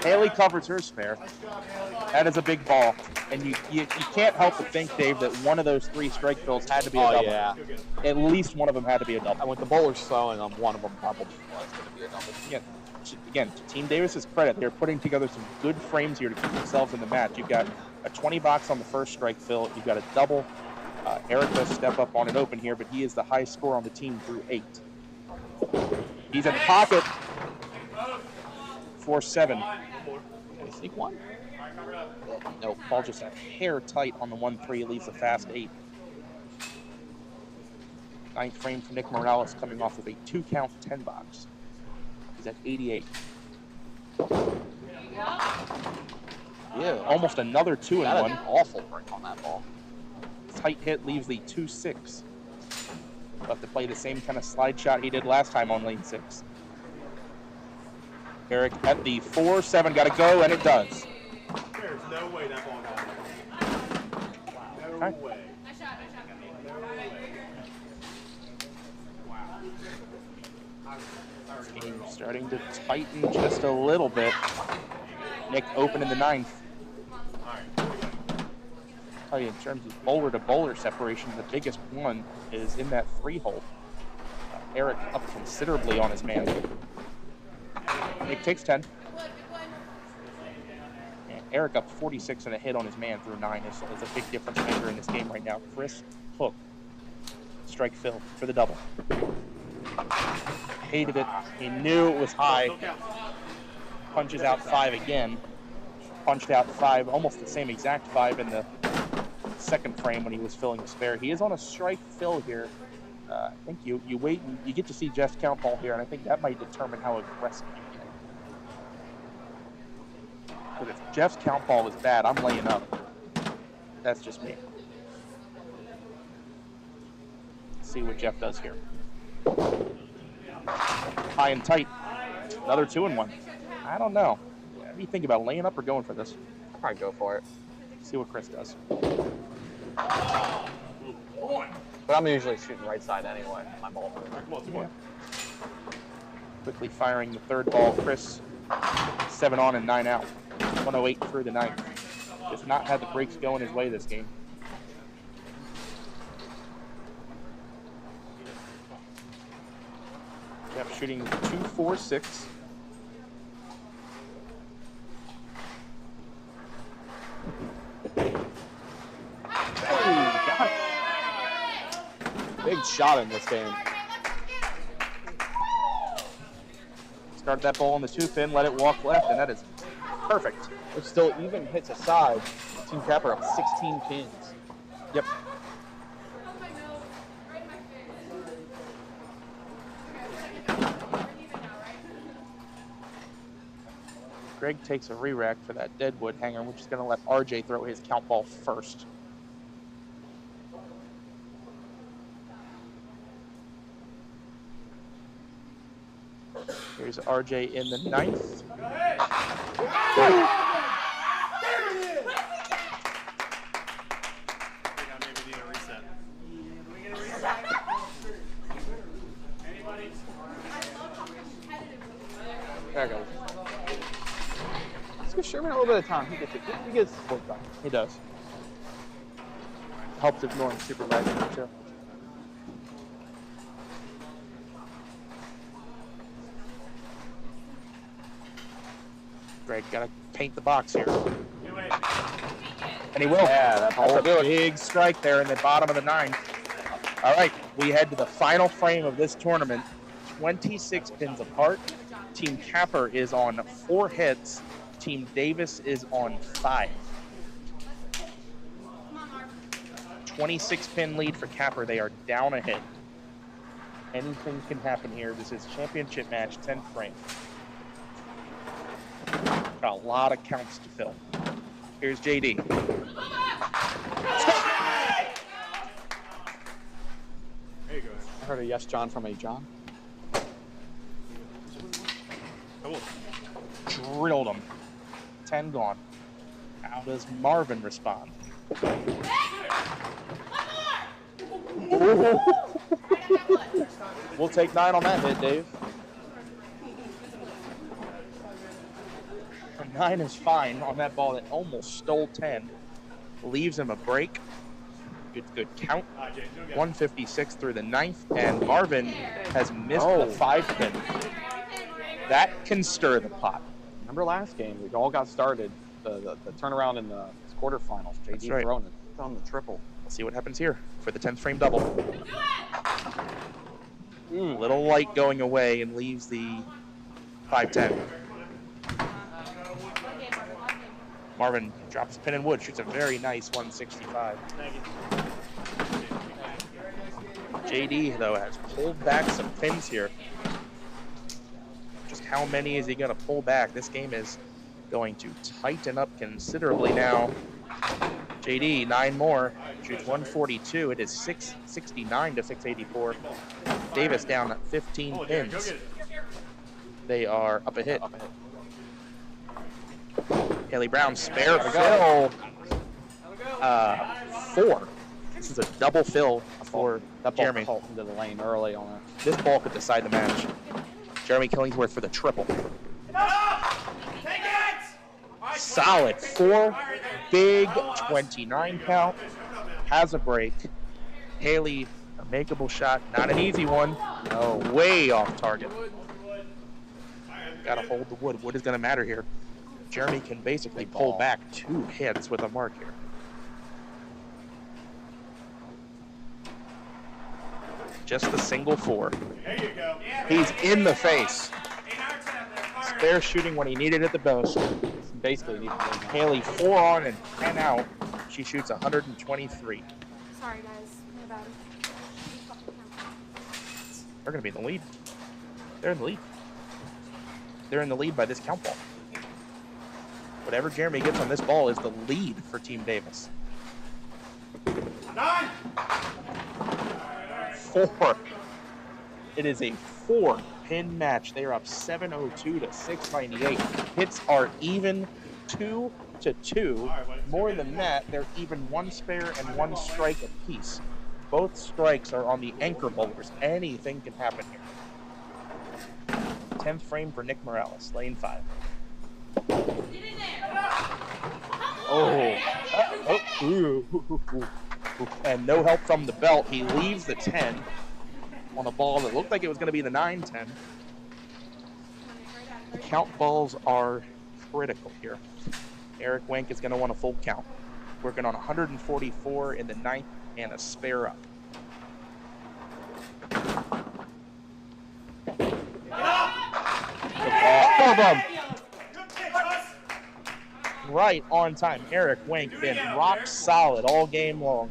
Haley covers her spare. That is a big ball. And you can't help but think, Dave, that one of those 3 strike fills had to be a double. Yeah. At least one of them had to be a double. And with the bowlers throwing them, one of them probably was going to be a double. Again, to Team Davis's credit, they're putting together some good frames here to keep themselves in the match. You've got a 20 box on the first strike fill. You've got a double. Eric does step up on an open here, but he is the high score on the team through 8. He's in the pocket. 4-7. Can he sneak one? No, ball just a hair tight on the 1-3, leaves a fast 8. 9th frame for Nick Morales coming off of a 2-count 10 box. He's at 88. Yeah, almost another 2-1. Awful break on that ball. Tight hit leaves the 2-6. We'll have to play the same kind of slide shot he did last time on lane 6. Eric at the 4-7, got to go, and it does. There's no way that ball got no way. Nice shot. Game starting to tighten just a little bit. Nick open in the 9th. Tell you, in terms of bowler to bowler separation, the biggest one is in that 3 hole. Eric up considerably on his man. Nick takes 10. And Eric up 46 and a hit on his man through 9 is a big difference maker in this game right now. Chris Hook, strike Phil for the double. Hated it. He knew it was high. Punches out 5 again. Punched out 5, almost the same exact 5 in the 2nd frame when he was filling the spare. He is on a strike fill here. I think you wait and you get to see Jeff's count ball here, and I think that might determine how aggressive you get. But if Jeff's count ball is bad, I'm laying up. That's just me. Let's see what Jeff does here. High and tight. Another 2-1. I don't know. What do you think about laying up or going for this? I'll probably go for it. See what Chris does. But I'm usually shooting right side anyway, my ball. Yeah. Quickly firing the 3rd ball. Chris, 7 on and 9 out. 108 through the 9th. Has not had the breaks going his way this game. Jeff shooting 2-4-6. Got it. Big shot in this game. Started that ball on the 2-pin, let it walk left, and that is perfect. There's still even hits aside. Team Capper up 16 pins. Yep. Greg takes a re-rack for that Deadwood hanger, which is going to let RJ throw his count ball first. Here's RJ in the 9th. There it goes. Let's give Sherman a little bit of time. He gets work done. He does. Helps ignoring supervising him too. Greg got to paint the box here. And he will. Yeah, that's a big strike there in the bottom of the 9th. All right, we head to the final frame of this tournament. 26 pins apart. Team Capper is on 4 hits. Team Davis is on 5. 26 pin lead for Capper. They are down a hit. Anything can happen here. This is championship match, 10th frame. Got a lot of counts to fill. Here's JD. There you go. I heard a yes, John from a John. Cool. Drilled him. 10 gone. How does Marvin respond? We'll take 9 on that hit, Dave. A 9 is fine on that ball that almost stole 10. Leaves him a break. Good count. 156 through the 9th, and Marvin has missed the 5 pin. That can stir the pot. Remember last game? We all got started. The turnaround in the quarterfinals. JD right. throwing it on the triple. We'll see what happens here for the 10th frame double. Little light going away and leaves the 5-10. Marvin drops pin and wood, shoots a very nice 165. JD, though, has pulled back some pins here. Just how many is he going to pull back? This game is going to tighten up considerably now. JD, 9 more, shoots 142. It is 669 to 684. Davis down 15 pins. They are up a hit. Haley Brown, spare fill. 4. This is a double fill for Jeremy. Caught into the lane early on it. This ball could decide the match. Jeremy Killingsworth for the triple. Solid 4. Big 29 count. Has a break. Haley, a makeable shot. Not an easy one. No, way off target. Got to hold the wood. Wood is going to matter here. Jeremy can basically pull back 2 hits with a mark here. Just a single 4. There you go. He's in the face. Spare shooting when he needed it the most. Basically, needs to win. Haley 4 on and 10 out. She shoots 123. Sorry, guys. My bad. They're going to be in the lead. They're in the lead. They're in the lead by this count ball. Whatever Jeremy gets on this ball is the lead for Team Davis. 9. 4. It is a 4-pin match. They are up 702 to 698. Hits are even 2-2. More than that, they're even 1 spare and 1 strike apiece. Both strikes are on the anchor bowlers. Anything can happen here. 10th frame for Nick Morales, lane 5. And no help from the belt. He leaves the 10 on a ball that looked like it was going to be the 9-10. The count balls are critical here. Eric Wenk is going to want a full count. Working on 144 in the 9th and a spare up. All of them. Right on time. Eric Wenk been rock solid all game long.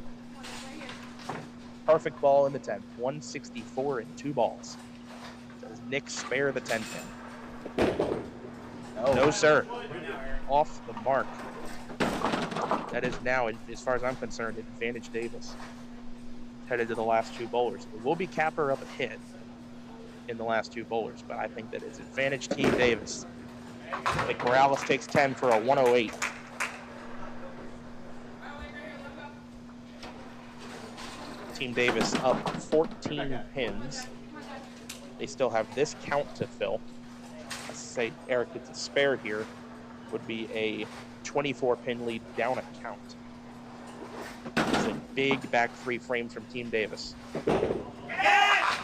Perfect ball in the 10th. 164 in 2 balls. Does Nick spare the 10 pin? No, sir. Off the mark. That is now, as far as I'm concerned, advantage Davis. Headed to the last 2 bowlers. It will be Capper up a hit in the last 2 bowlers, but I think that it's advantage Team Davis. I think Morales takes 10 for a 108. Team Davis up 14 pins. They still have this count to fill. Let's say Eric gets a spare here. Would be a 24-pin lead down a count. It's a big back 3 frames from Team Davis.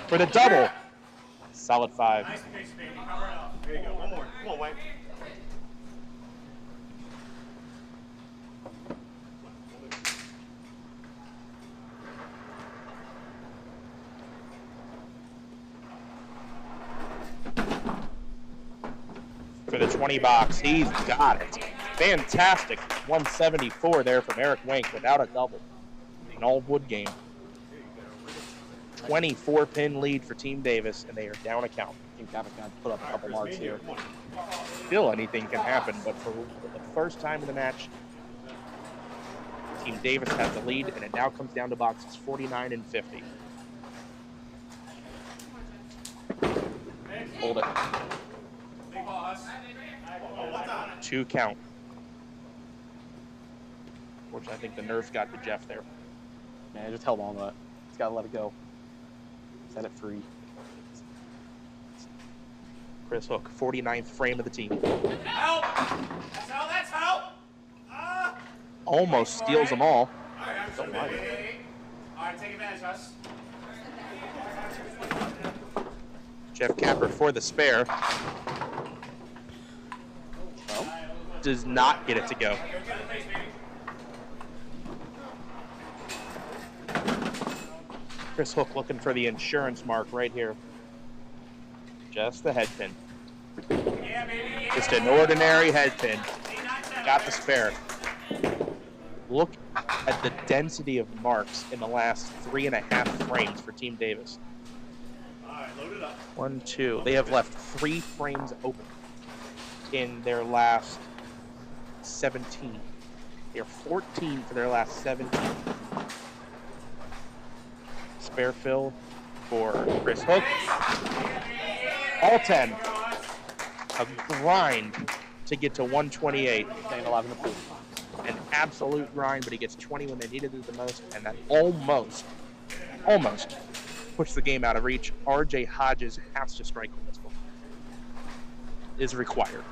For the double. Solid 5. There you go. One more. Come on, Wayne. for the 20 box. He's got it. Fantastic 174 there from Eric Wink without a double. An all-wood game. 24-pin lead for Team Davis, and they are down a count. Team Kappa's going to put up a couple marks here. Still anything can happen, but for the first time in the match, Team Davis has the lead, and it now comes down to boxes 49 and 50. Hold it. 2 count. Unfortunately, I think the nerve got to Jeff there. Man, just held on to it. He's got to let it go. Set it free. Chris Hook, 49th frame of the team. Help! That's help! That's help! Almost steals them all. All right, Don't mind it. All right, take advantage, us. Jeff Capper for the spare. Does not get it to go. Chris Hook looking for the insurance mark right here. Just the head pin. Just an ordinary head pin. Got the spare. Look at the density of marks in the last 3.5 frames for Team Davis. All right, load it up. 1, 2. They have left 3 frames open in their last 17. They're 14 for their last 17. Spare fill for Chris Hook. All 10. A grind to get to 128. Staying alive in the pool. An absolute grind, but he gets 20 when they needed it the most, and that almost puts the game out of reach. RJ Hodges has to strike on this one. Is required.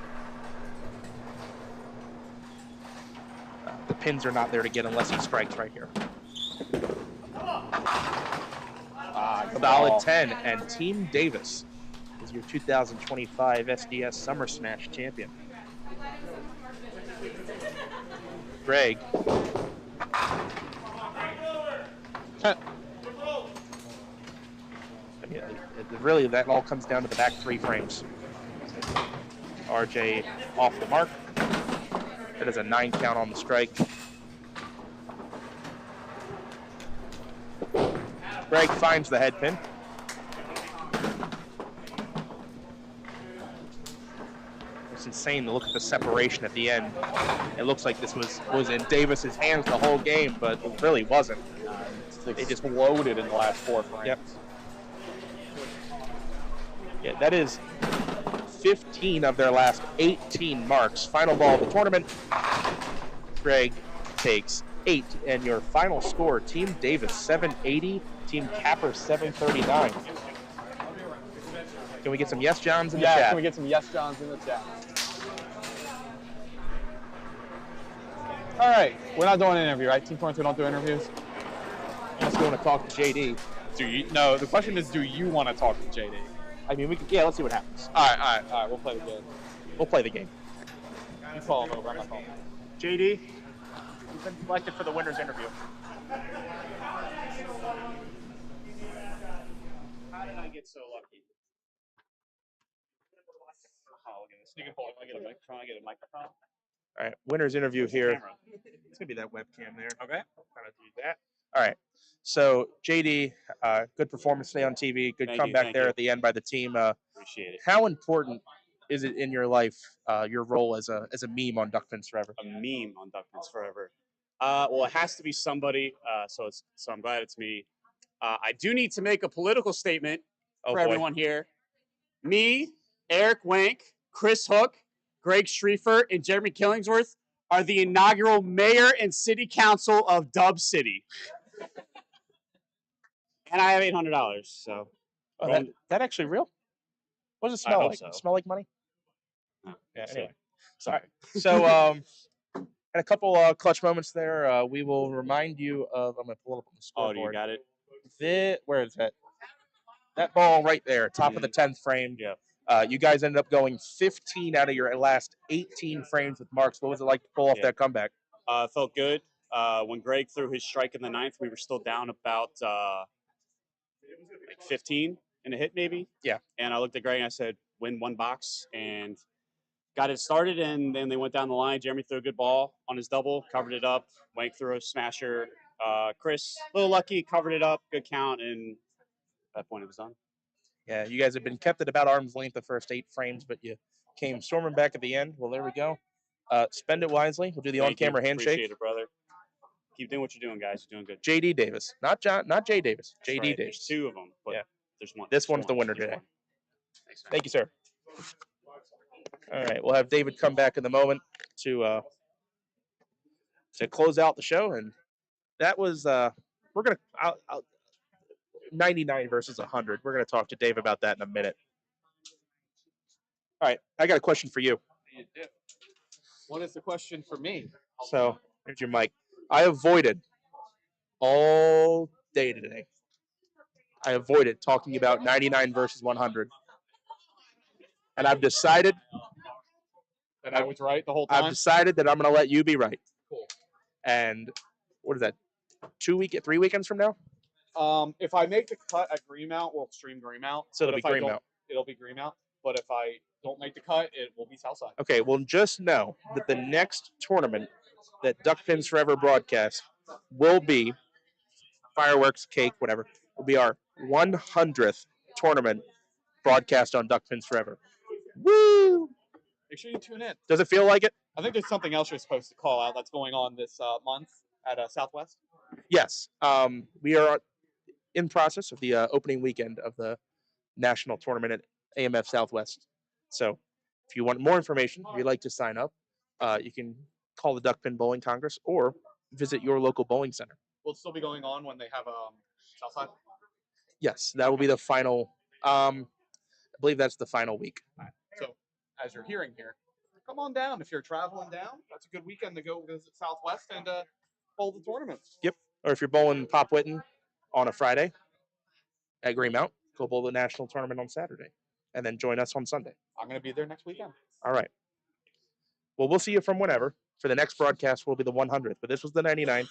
The pins are not there to get unless he strikes right here. Solid 10, and Team Davis is your 2025 SDS Summer Smash champion. Greg. I mean, really, that all comes down to the back 3 frames. RJ off the mark. That is a 9 count on the strike. Greg finds the head pin. It's insane to look at the separation at the end. It looks like this was in Davis's hands the whole game, but it really wasn't. They just loaded in the last 4 frames. Yep. Yeah, that is 15 of their last 18 marks. Final ball of the tournament. Greg takes 8, and your final score, Team Davis 780, Team Capper 739. Can we get some yes Johns in the chat? Yeah, can we get some yes Johns in the chat? All right, we're not doing an interview, right? Team 22 don't do interviews. Unless you want to talk to JD. No, the question is, do you want to talk to JD? I mean, we could, yeah, let's see what happens. All right, we'll play the game. We'll play the game. You call him over, I'm not calling him. JD, you've been selected for the winner's interview. How did I get so lucky? Oh, look at this. You can pull it. Can I get a microphone? All right, winner's interview here. It's gonna be that webcam there. Okay. Kind of do that. All right. So JD, good performance today on TV. Good comeback there at the end by the team. Appreciate it. How important is it in your life, your role as a meme on Duckpins Forever? A meme on Duckpins Forever. Well, it has to be somebody. So I'm glad it's me. I do need to make a political statement for everyone here. Me, Eric Wank, Chris Hook, Greg Schrieffer, and Jeremy Killingsworth are the inaugural mayor and city council of Dub City. And I have $800, so. Oh, that actually real? What does it smell like? So. Smell like money? No, Yeah, so. anyway. Sorry. So, had a couple clutch moments there. We will remind you of, I'm going to pull up on the scoreboard. Oh, you got it? Where is that? That ball right there, top of the 10th frame. Yeah. You guys ended up going 15 out of your last 18 frames with marks. What was it like to pull off that comeback? Felt good. When Greg threw his strike in the 9th, we were still down about like 15 in a hit maybe. Yeah. And I looked at Greg and I said, win 1 box. And got it started, and then they went down the line. Jeremy threw a good ball on his double, covered it up. Wank threw a smasher. Chris, a little lucky, covered it up, good count, and at that point it was done. Yeah, you guys have been kept at about arm's length the first 8 frames, but you came storming back at the end. Well, there we go. Spend it wisely. We'll do the on-camera handshake. Appreciate it, brother. Keep doing what you're doing, guys. You're doing good. J.D. Davis, not Jay Davis. That's J.D. right. Davis. There's 2 of them, but Yeah. there's one. This one's the winner There's today. one. Thanks, man. Thank you, sir. All right, we'll have David come back in a moment to close out the show, and that was we're gonna 99 versus 100. We're gonna talk to Dave about that in a minute. All right, I got a question for you. What is the question for me? So here's your mic. I avoided all day today. I avoided talking about 99 versus 100, and I've decided that I was right the whole time. I've decided that I'm going to let you be right. Cool. And what is that? 3 weekends from now? If I make the cut at Greenmount, we'll stream Greenmount. So it'll be Greenmount. It'll be Greenmount. But if I don't make the cut, it will be Southside. Okay, well, just know that the next tournament that Duckpins Forever broadcasts will be fireworks, cake, whatever. Will be our 100th tournament broadcast on Duckpins Forever. Woo! Make sure you tune in. Does it feel like it? I think there's something else you're supposed to call out that's going on this month at Southwest. Yes. We are in process of the opening weekend of the national tournament at AMF Southwest. So if you want more information, if you'd like to sign up, you can call the Duckpin Bowling Congress or visit your local bowling center. Will it still be going on when they have Southside? Yes, that will be the final. I believe that's the final week. Right. So as you're hearing here, come on down. If you're traveling down, that's a good weekend to go visit Southwest and bowl the tournament. Yep. Or if you're bowling Pop Whitten on a Friday at Greenmount, go bowl the national tournament on Saturday, and then join us on Sunday. I'm going to be there next weekend. All right. Well, we'll see you from whenever. For the next broadcast, will be the 100th, but this was the 99.